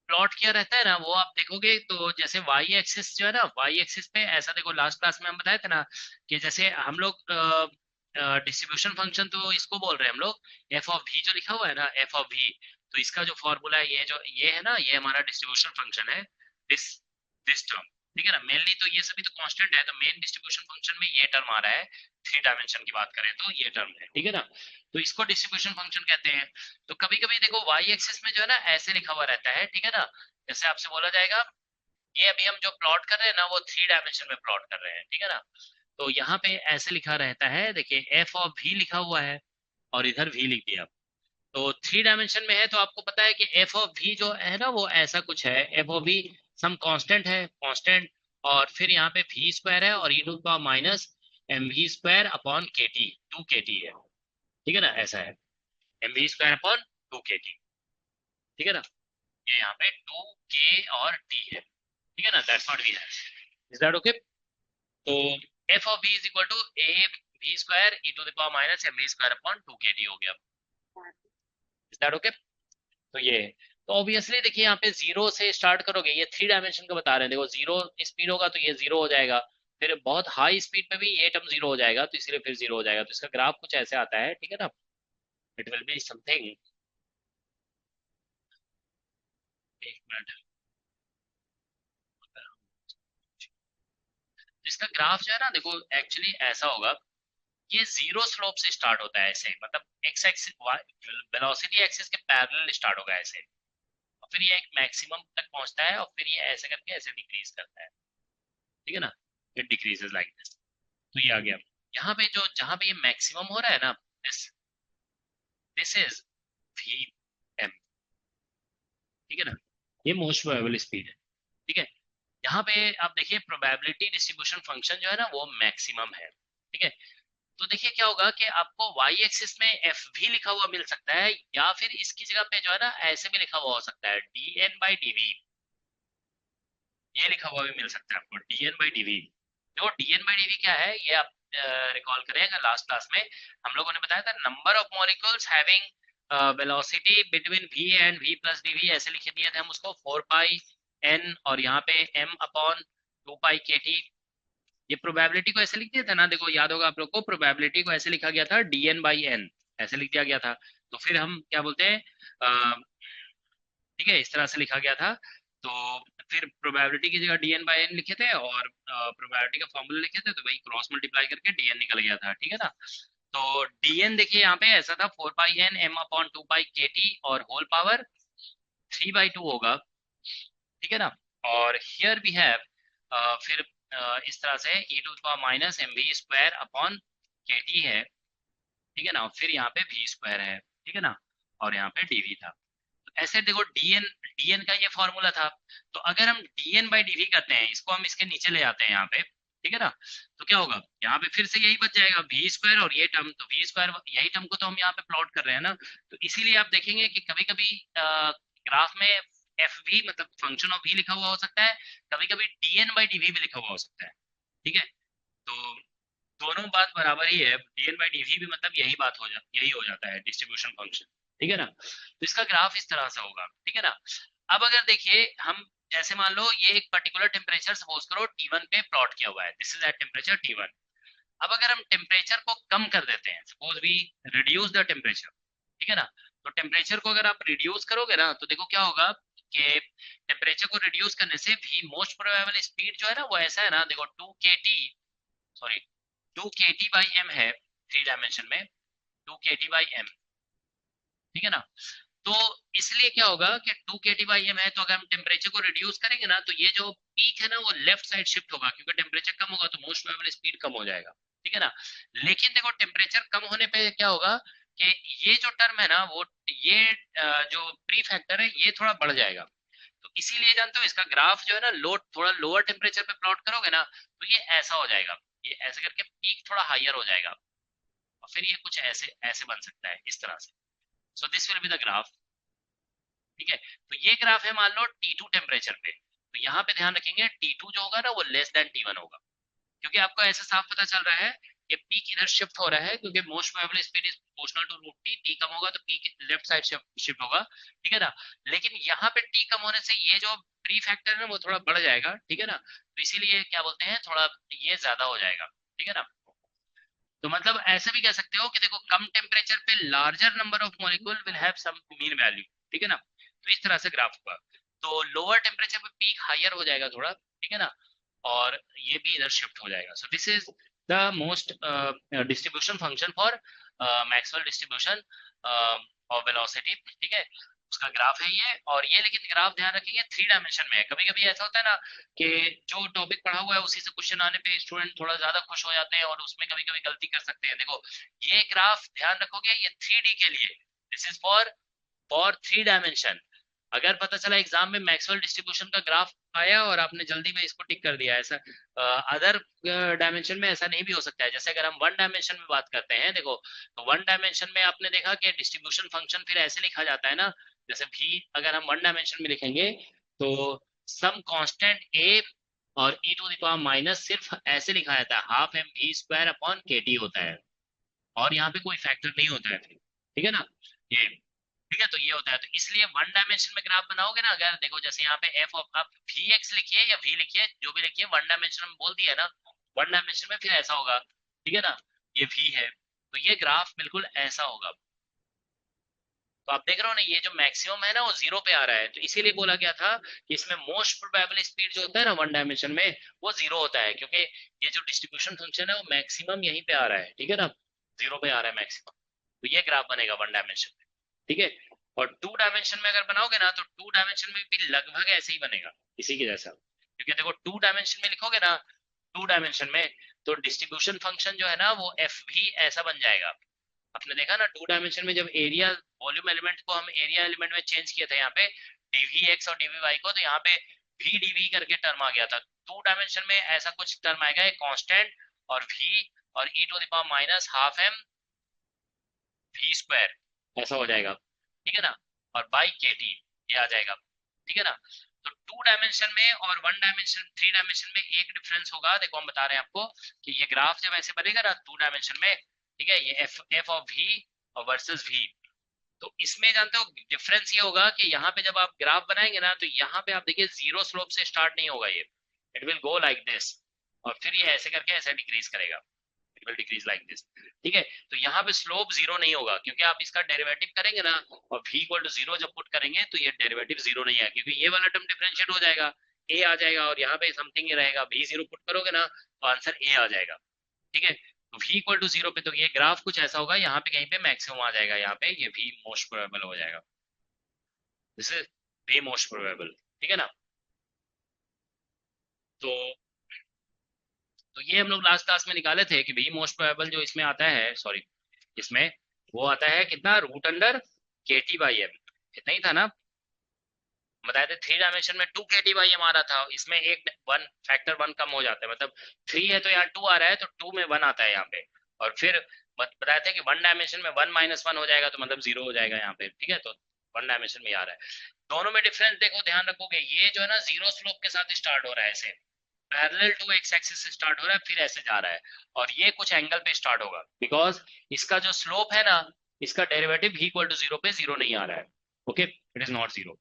प्लॉट किया रहता है ना, वो आप देखोगे तो जैसे वाई एक्सिस जो है ना, वाई एक्सिस पे ऐसा देखो, लास्ट क्लास में हम बताए थे ना कि जैसे हम लोग डिस्ट्रीब्यूशन फंक्शन तो इसको बोल रहे हैं हम लोग एफ ऑफ वी जो लिखा हुआ है ना, एफ ऑफ वी, तो इसका जो फॉर्मूला है, ये जो ये है ना, ये हमारा डिस्ट्रीब्यूशन फंक्शन है, दिस दिस टर्म। ठीक है ना, मेनली तो ये सभी तो कांस्टेंट है, तो मेन डिस्ट्रीब्यूशन फंक्शन में ये टर्म आ रहा है, 3 डायमेंशन की बात करें तो ये टर्म है। ठीक है ना, तो इसको डिस्ट्रीब्यूशन फंक्शन कहते हैं। तो कभी कभी देखो वाई एक्सिस में जो है ना ऐसे लिखा हुआ रहता है, ठीक है ना, जैसे आपसे बोला जाएगा ये अभी हम जो प्लॉट कर रहे हैं ना वो 3 डायमेंशन में प्लॉट कर रहे हैं। ठीक है ना, तो यहाँ पे ऐसे लिखा रहता है, देखिए एफ ऑफ वी लिखा हुआ है और इधर वी लिख दिया। तो 3 डायमेंशन में है तो आपको पता है कि एफ ऑफ वी जो है ना वो ऐसा कुछ है, f of v some constant है, कांस्टेंट, और फिर यहाँ पे वी स्क्वायर है और e to power minus M we square upon के टी, 2 kT है। ठीक है ना, ऐसा है, m we square upon 2 kT। ठीक है ना, ये यहाँ पे 2k और t है। ठीक है ना, that's what we have, is that okay. तो f of v is equal to a v square e to the power minus M we square upon 2 kT हो गया, इज दैट ओके। तो ये, तो ऑब्वियसली देखिए यहाँ पे 0 से स्टार्ट करोगे, ये 3 डायमेंशन का बता रहे हैं, देखो 0 स्पीड होगा तो ये 0 हो जाएगा, फिर बहुत हाई स्पीड पे भी ये टर्म 0 हो जाएगा, तो इसलिए फिर 0 हो जाएगा। तो इसका ग्राफ कुछ ऐसे आता है, ठीक है ना, इट विल बी समथिंग, एक मिनट, इसका ग्राफ जो है ना देखो एक्चुअली ऐसा होगा, ये 0 स्लोप से स्टार्ट होता है ऐसे, मतलब एक्स एक्सिस वेलोसिटी एक्सिस के पैरेलल स्टार्ट होगा ऐसे, और फिर ये एक मैक्सिमम तक पहुंचता है और फिर ये ऐसे करके ऐसे डिक्रीज करता है। ठीक है ना, इट डिक्रीजेस लाइक दिस। तो ये आ गया यहाँ पे, जो जहां पे ये मैक्सिमम हो रहा है ना, this this is V M. ठीक है ना, ये मोस्ट प्रोबेबल स्पीड है। ठीक है, यहाँ पे आप देखिए प्रोबेबिलिटी डिस्ट्रीब्यूशन फंक्शन जो है ना वो मैक्सिमम है। ठीक है, तो देखिए क्या होगा कि आपको वाई एक्सिस में एफ भी लिखा हुआ मिल सकता है, या फिर इसकी जगह पे जो है ना ऐसे भी लिखा हुआ हो सकता है, d n by D v, ये लिखा हुआ भी मिल सकता है आपको, d n by D v. देखो d n by D v क्या है, ये आप रिकॉल करेंगे लास्ट क्लास में हम लोगों ने बताया था, number of molecules having velocity between v and v plus dv, ऐसे लिखे दिए थे हम उसको 4 पाई n, और यहाँ पे m अपॉन 2 पाई kt। ये प्रोबेबिलिटी को ऐसे लिख दिया था ना, देखो याद होगा आप लोग को, प्रोबेबिलिटी को ऐसे लिखा गया था dn बाई n, ऐसे लिख दिया गया था। तो फिर हम क्या बोलते हैं, ठीक है, इस तरह से लिखा गया था। तो फिर प्रोबेबिलिटी की जगह dn बाई n लिखे थे और प्रोबेबिलिटी का फॉर्मूला लिखे थे, तो वही क्रॉस मल्टीप्लाई करके dn निकल गया था। ठीक है ना, तो dn देखिए यहाँ पे ऐसा था 4 पाई n m upon 2 pi kt और होल पावर 3/2 होगा। ठीक है ना, और हियर वी हैव फिर इस तरह से e to power minus M we square upon के टी है। ठीक है ना, फिर यहाँ पे वी स्क्वायर है। ठीक है ना, और यहाँ पे dv था। तो ऐसे देखो dn का ये फॉर्मूला था। तो अगर हम dn बाई dv करते हैं, इसको हम इसके नीचे ले जाते हैं यहाँ पे, ठीक है ना। तो क्या होगा, यहाँ पे फिर से यही बच जाएगा वी स्क्वायर और ये टर्म, तो वी स्क्वायर यही टर्म को तो हम यहाँ पे प्लॉट कर रहे हैं ना, तो इसीलिए आप देखेंगे कि कभी कभी ग्राफ में एफ भी मतलब फंक्शन ऑफ वी लिखा हुआ हो सकता है, कभी कभी dn बाई dv भी लिखा हुआ हो सकता है। ठीक है, तो दोनों बात बराबर ही है, dn बाई dv भी मतलब यही हो जाता है डिस्ट्रीब्यूशन फंक्शन। ठीक है ना, तो इसका ग्राफ इस तरह से होगा। ठीक है ना, अब अगर देखिए हम जैसे मान लो ये एक पर्टिकुलर टेम्परेचर सपोज करो T1 पे प्लॉट किया हुआ है, this is at temperature T1। अब अगर हम टेम्परेचर को कम कर देते हैं, suppose we reduce the temperature, ठीक है ना, तो टेम्परेचर को अगर आप रिड्यूस करोगे ना तो देखो क्या होगा कि टेम्परेचर को रिड्यूस करने से भी मोस्ट प्रोबेबल स्पीड जो है ना वो ऐसा है ना, देखो 2 kT बाई m है 3 डायमेंशन में, 2 kT बाई m। ठीक है ना, तो इसलिए क्या होगा कि 2 kT बाई m है, तो अगर हम टेम्परेचर को रिड्यूस करेंगे ना तो ये जो पीक है ना वो लेफ्ट साइड शिफ्ट होगा, क्योंकि टेम्परेचर कम होगा तो मोस्ट प्रोबेबल स्पीड कम हो जाएगा। ठीक है ना, लेकिन देखो टेम्परेचर कम होने पे क्या होगा कि ये जो टर्म है ना वो ये जो प्री फैक्टर है ये थोड़ा बढ़ जाएगा। तो इसीलिए जानते हो इसका ग्राफ जो है ना थोड़ा लोअर टेम्परेचर पे प्लॉट करोगे ना तो ये ऐसा हो जाएगा, ये ऐसे करके पीक थोड़ा हायर हो जाएगा और फिर ये कुछ ऐसे ऐसे बन सकता है इस तरह से। So this will be the graph. ठीक है, तो ये ग्राफ है मान लो T2 टेम्परेचर पे, तो यहाँ पे ध्यान रखेंगे T2 जो होगा ना वो लेस देन T1 होगा, क्योंकि आपको ऐसे साफ पता चल रहा है कि पीक इधर शिफ्ट हो रहा है, क्योंकि most probable speed is proportional to root t, t कम होगा तो पीक लेफ्ट साइड शिफ्ट होगा। ठीक है ना, लेकिन यहाँ पे टी कम होने से ये जो प्री फैक्टर है ना वो थोड़ा बढ़ जाएगा। ठीक है ना, तो इसीलिए क्या बोलते हैं थोड़ा ये ज्यादा हो जाएगा। ठीक है ना, तो मतलब ऐसे भी कह सकते हो कि देखो कम टेम्परेचर पे larger number of molecule will have some mean value. ठीक है ना, तो इस तरह से ग्राफ होगा, तो लोअर टेम्परेचर पे पीक हायर हो जाएगा थोड़ा। ठीक है ना, और ये भी इधर शिफ्ट हो जाएगा। So this is the most distribution function for Maxwell distribution of velocity. ठीक है, उसका ग्राफ है ये, और ये लेकिन ग्राफ ध्यान रखिए 3 डायमेंशन में है। कभी कभी ऐसा होता है ना कि जो टॉपिक पढ़ा हुआ है उसी से क्वेश्चन आने पे स्टूडेंट थोड़ा ज्यादा खुश हो जाते हैं और उसमें कभी कभी गलती कर सकते हैं। देखो ये ग्राफ ध्यान रखोगे ये 3D के लिए, दिस इज फॉर 3 डायमेंशन। अगर पता चला एग्जाम में मैक्सवेल डिस्ट्रीब्यूशन का ग्राफ आया और आपने जल्दी में इसको टिक कर दिया, ऐसा अदर डायमेंशन में ऐसा नहीं भी हो सकता है। जैसे अगर हम 1 डायमेंशन में बात करते हैं, देखो तो 1 डायमेंशन में आपने देखा कि डिस्ट्रीब्यूशन फंक्शन फिर ऐसे लिखा जाता है ना, जैसे भी अगर हम 1 डायमेंशन में लिखेंगे तो सम कांस्टेंट a और e to the power minus सिर्फ ऐसे लिखा जाता है, half M we square upon kt होता है, और यहाँ पे कोई फैक्टर नहीं होता है। ठीक है ना, ये ठीक है, तो ये होता है। तो इसलिए 1 डायमेंशन में ग्राफ बनाओगे ना, अगर देखो जैसे यहाँ पे एफ ऑफ आप वी एक्स लिखिए या वी लिखिए जो भी लिखिए, 1 डायमेंशन में बोल दिया ना, 1 डायमेंशन में फिर ऐसा होगा। ठीक है ना, ये वी है तो ये ग्राफ बिल्कुल ऐसा होगा। तो आप देख रहे हो ना ये जो मैक्सिमम है ना वो 0 पे आ रहा है, तो इसीलिए बोला गया था कि इसमें मोस्ट प्रोबेबल स्पीड जो होता है ना 1 डायमेंशन में वो 0 होता है, क्योंकि ये जो डिस्ट्रीब्यूशन फंक्शन है वो मैक्सिमम यहीं पे आ रहा है। ठीक है ना, 0 पे आ रहा है मैक्सिमम, तो ये ग्राफ बनेगा 1 डायमेंशन में। ठीक है, और 2 डायमेंशन में अगर बनाओगे ना तो 2 डायमेंशन में भी लगभग ऐसे ही बनेगा, इसी के जैसा, क्योंकि देखो 2 डायमेंशन में लिखोगे ना 2 डायमेंशन में तो डिस्ट्रीब्यूशन फंक्शन जो है ना वो एफ भी ऐसा बन जाएगा। आपने देखा ना 2 डायमेंशन में जब एरिया वॉल्यूम एलिमेंट को हम एरिया एलिमेंट में चेंज किया था यहाँ पे डीवी एक्स और डीवी वाई को, तो यहाँ पे वी डीवी करके टर्म आ गया था। 2 डायमेंशन में ऐसा कुछ टर्म आएगा, एक कांस्टेंट और वी और e to the power minus half M we square ऐसा हो जाएगा। ठीक है ना, और बाई के टी ये आ जाएगा। ठीक है ना, तो 2 डायमेंशन में और 1 डायमेंशन 3 डायमेंशन में एक डिफरेंस होगा। देखो हम बता रहे हैं आपको कि ये ग्राफ जब ऐसे बनेगा ना 2 डायमेंशन में, ठीक है, ये एफ ऑफ वी और वर्सेस वी, तो इसमें जानते हो डिफरेंस ये होगा कि यहाँ पे जब आप ग्राफ बनाएंगे ना तो यहाँ पे आप देखिए 0 स्लोप से स्टार्ट नहीं होगा, ये it will go like this और फिर ये ऐसे करके ऐसे डिक्रीज करेगा, it will decrease like this. ठीक है, तो यहाँ पे स्लोप 0 नहीं होगा, क्योंकि आप इसका डेरिवेटिव करेंगे ना और v इक्वल टू 0 जब पुट करेंगे तो ये डेरिवेटिव 0 नहीं है, क्योंकि ये वाला टर्म डिफरेंशिएट हो जाएगा, a आ जाएगा और यहाँ पे समथिंग रहेगा, v 0 पुट करोगे ना तो आंसर a आ जाएगा। ठीक है, तो v इक्वल टू 0 पे तो ये ग्राफ कुछ ऐसा होगा, यहाँ पे कहीं पे मैक्सिमम आ जाएगा, यहाँ पे ये v मोस्ट प्रोबेबल हो जाएगा, this is v most probable. ठीक है ना, तो ये हम लोग लास्ट क्लास में निकाले थे कि v मोस्ट प्रोबेबल जो इसमें आता है, सॉरी इसमें वो आता है कितना, रूट अंडर के टी बाई एम, इतना ही था ना। बताए थे 3 डायमेंशन में 2 kT बाई एम आ रहा था, इसमें एक वन फैक्टर 1 कम हो जाता है, मतलब 3 है तो यहाँ 2 आ रहा है, तो 2 में 1 आता है यहाँ पे। और फिर बताए थे कि 1 डायमेंशन में 1 - 1 हो जाएगा, तो मतलब 0 हो जाएगा यहाँ पे, ठीक है। तो 1 डायमेंशन में आ रहा है। दोनों में डिफरेंस देखो, ध्यान रखोगे, ये जो है ना 0 स्लोप के साथ स्टार्ट हो रहा है, ऐसे पैरेलल टू एक्स एक्सिस से स्टार्ट हो रहा है, फिर ऐसे जा रहा है, और ये कुछ एंगल पे स्टार्ट होगा, बिकॉज इसका जो स्लोप है ना, इसका डेरिवेटिव भी इक्वल टू 0 पे 0 नहीं आ रहा है। Okay, it is not 0।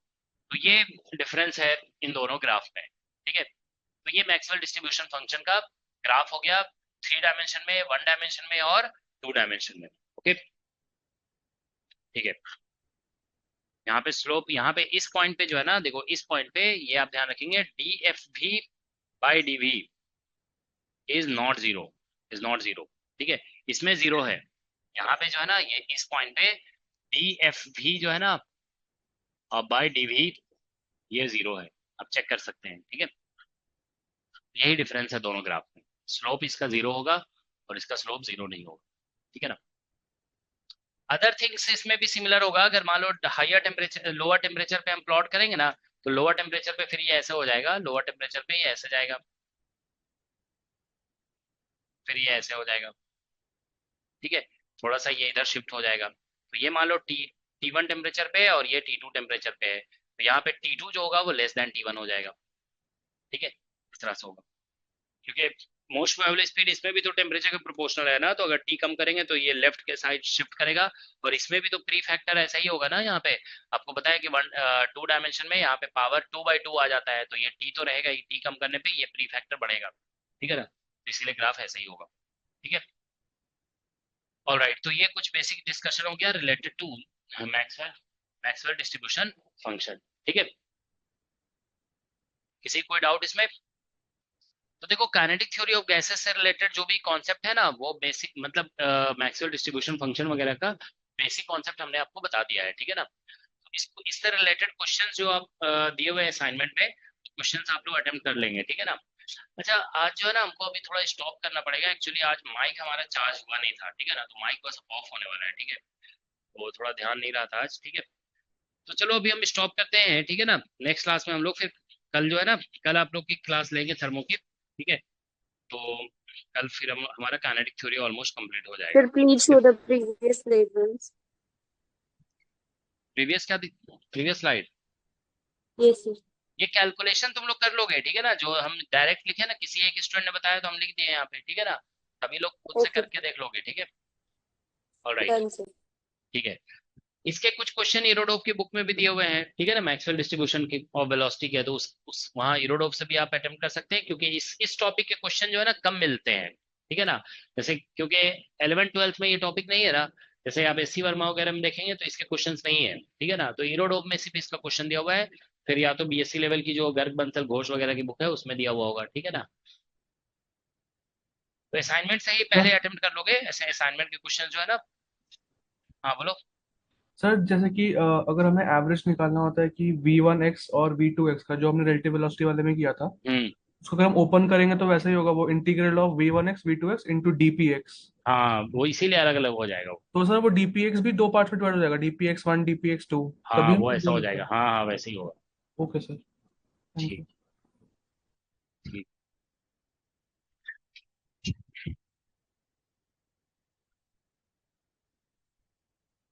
तो ये डिफरेंस है इन दोनों ग्राफ में, ठीक है। तो ये मैक्सवेल डिस्ट्रीब्यूशन फंक्शन का ग्राफ हो गया, 3 डायमेंशन में, 1 डायमेंशन में और 2 डायमेंशन में। ओके, ठीक है। यहाँ पे स्लोप, यहाँ पे इस पॉइंट पे जो है ना, देखो इस पॉइंट पे ये आप ध्यान रखेंगे, डी एफ भी by D V is not 0, is not 0, ठीक है। इसमें 0 है, यहाँ पे जो है ना, ये इस पॉइंट पे डी एफ भी जो है ना और बाई डी वी ये 0 है, आप चेक कर सकते हैं, ठीक है। यही डिफरेंस है दोनों ग्राफ में, स्लोप इसका 0 होगा और इसका स्लोप 0 नहीं होगा, ठीक है ना। अदर थिंग्स इसमें भी सिमिलर होगा, अगर मान लो हायर टेम्परेचर लोअर टेम्परेचर पे हम प्लॉट करेंगे ना, तो लोअर टेम्परेचर पे फिर ये ऐसे हो जाएगा, लोअर टेम्परेचर पे ये ऐसे जाएगा, फिर ये ऐसे हो जाएगा, ठीक है। थोड़ा सा ये इधर शिफ्ट हो जाएगा, तो ये मान लो T1 टेम्परेचर पे है और ये T2 टेम्परेचर पे है, तो यहाँ पे T2 जो होगा वो लेस देन T1 हो जाएगा, ठीक है। इस तरह से होगा, क्योंकि मोस्ट प्रोबेबल स्पीड इसमें भी तो टेम्परेचर के प्रोपोर्शनल है ना, तो अगर टी कम करेंगे तो ये लेफ्ट के साइड शिफ्ट करेगा, और इसमें भी तो प्री फैक्टर ऐसा ही होगा ना। यहाँ पे आपको पता है कि 2 डायमेंशन में यहाँ पे पावर 2/2 आ जाता है, तो ये टी तो रहेगा ही, टी कम करने पे ये प्री फैक्टर बढ़ेगा, ठीक है ना। तो इसीलिए ग्राफ ऐसा ही होगा, ठीक है। ऑलराइट, तो ये कुछ बेसिक डिस्कशन हो गया related to Maxwell distribution function, ठीक है। किसी कोई डाउट इसमें? तो देखो, काइनेटिक थ्योरी ऑफ गैसेस से रिलेटेड जो भी कॉन्सेप्ट है ना, वो बेसिक मतलब मैक्सवेल डिस्ट्रीब्यूशन फंक्शन वगैरह का बेसिक कॉन्सेप्ट हमने आपको बता दिया है, ठीक है ना। तो इसको इससे रिलेटेड क्वेश्चंस जो आप दिए हुए असाइनमेंट में, क्वेश्चंस आप लोग अटेम्प्ट कर लेंगे, ठीक है ना। अच्छा, आज जो है ना हमको अभी थोड़ा स्टॉप करना पड़ेगा, एक्चुअली आज माइक हमारा चार्ज हुआ नहीं था, ठीक है ना, तो माइक बस ऑफ होने वाला है, ठीक है। तो थोड़ा ध्यान नहीं रहा था आज, ठीक है। तो चलो अभी हम स्टॉप करते हैं, ठीक है ना। नेक्स्ट क्लास में हम लोग फिर कल जो है ना, कल आप लोग की क्लास लेंगे थर्मो की, ठीक है। तो कल फिर हम हमारा काइनेटिक थ्योरी ऑलमोस्ट कंप्लीट हो जाएगा, Sir, please ठीक है। show the previous labels. Previous क्या, प्रीवियस स्लाइड, Yes, sir. ये कैलकुलेशन तुम लोग कर लोगे, ठीक है ना। जो हम डायरेक्ट लिखे ना, किसी एक स्टूडेंट ने बताया तो हम लिख दिए यहाँ पे, ठीक है ना। सभी लोग खुद से Okay. करके देख लोगे, ठीक है। Alright, Done, sir. ठीक है। इसके कुछ क्वेश्चन इरोडोव की बुक में भी दिए हुए हैं, ठीक है ना, मैक्सवेल डिस्ट्रीब्यूशन की और वेलोसिटी के, तो उस वहाँ इरोडोव से भी आप अटेम्प्ट कर सकते हैं, क्योंकि इस टॉपिक के क्वेश्चन जो है ना कम मिलते हैं, ठीक है ना। जैसे क्योंकि 11th-12th में ये टॉपिक नहीं है ना, जैसे आप एससी वर्मा वगैरह में देखेंगे तो इसके क्वेश्चंस नहीं है, ठीक है ना। तो इरोडोव में सिर्फ इसका क्वेश्चन दिया हुआ है, फिर या तो बीएससी लेवल की जो गर्ग बंसल घोष वगैरह की बुक है उसमें दिया हुआ होगा, ठीक है ना। तो असाइनमेंट से ही पहले अटेम्प्ट कर लोगे, ऐसे असाइनमेंट के क्वेश्चन जो है ना। हाँ बोलो। सर जैसे कि अगर हमें एवरेज निकालना होता है कि v1x और v2x का, जो हमने रिलेटिव वेलोसिटी वाले में किया था, हम्म, उसको अगर हम ओपन करेंगे तो वैसा ही होगा, वो integral of v1x v2x into dpx। हाँ वो इसीलिए अलग अलग हो जाएगा वो। तो सर वो dpx भी दो पार्ट में डिवाइड हो जाएगा, dpx1 dpx2, हाँ तभी हम वो ऐसा बोल हो सकते जाएगा, हैं। हाँ हाँ वैसे ही होगा। ओके सर, थैंक ठीक, यू। ठीक।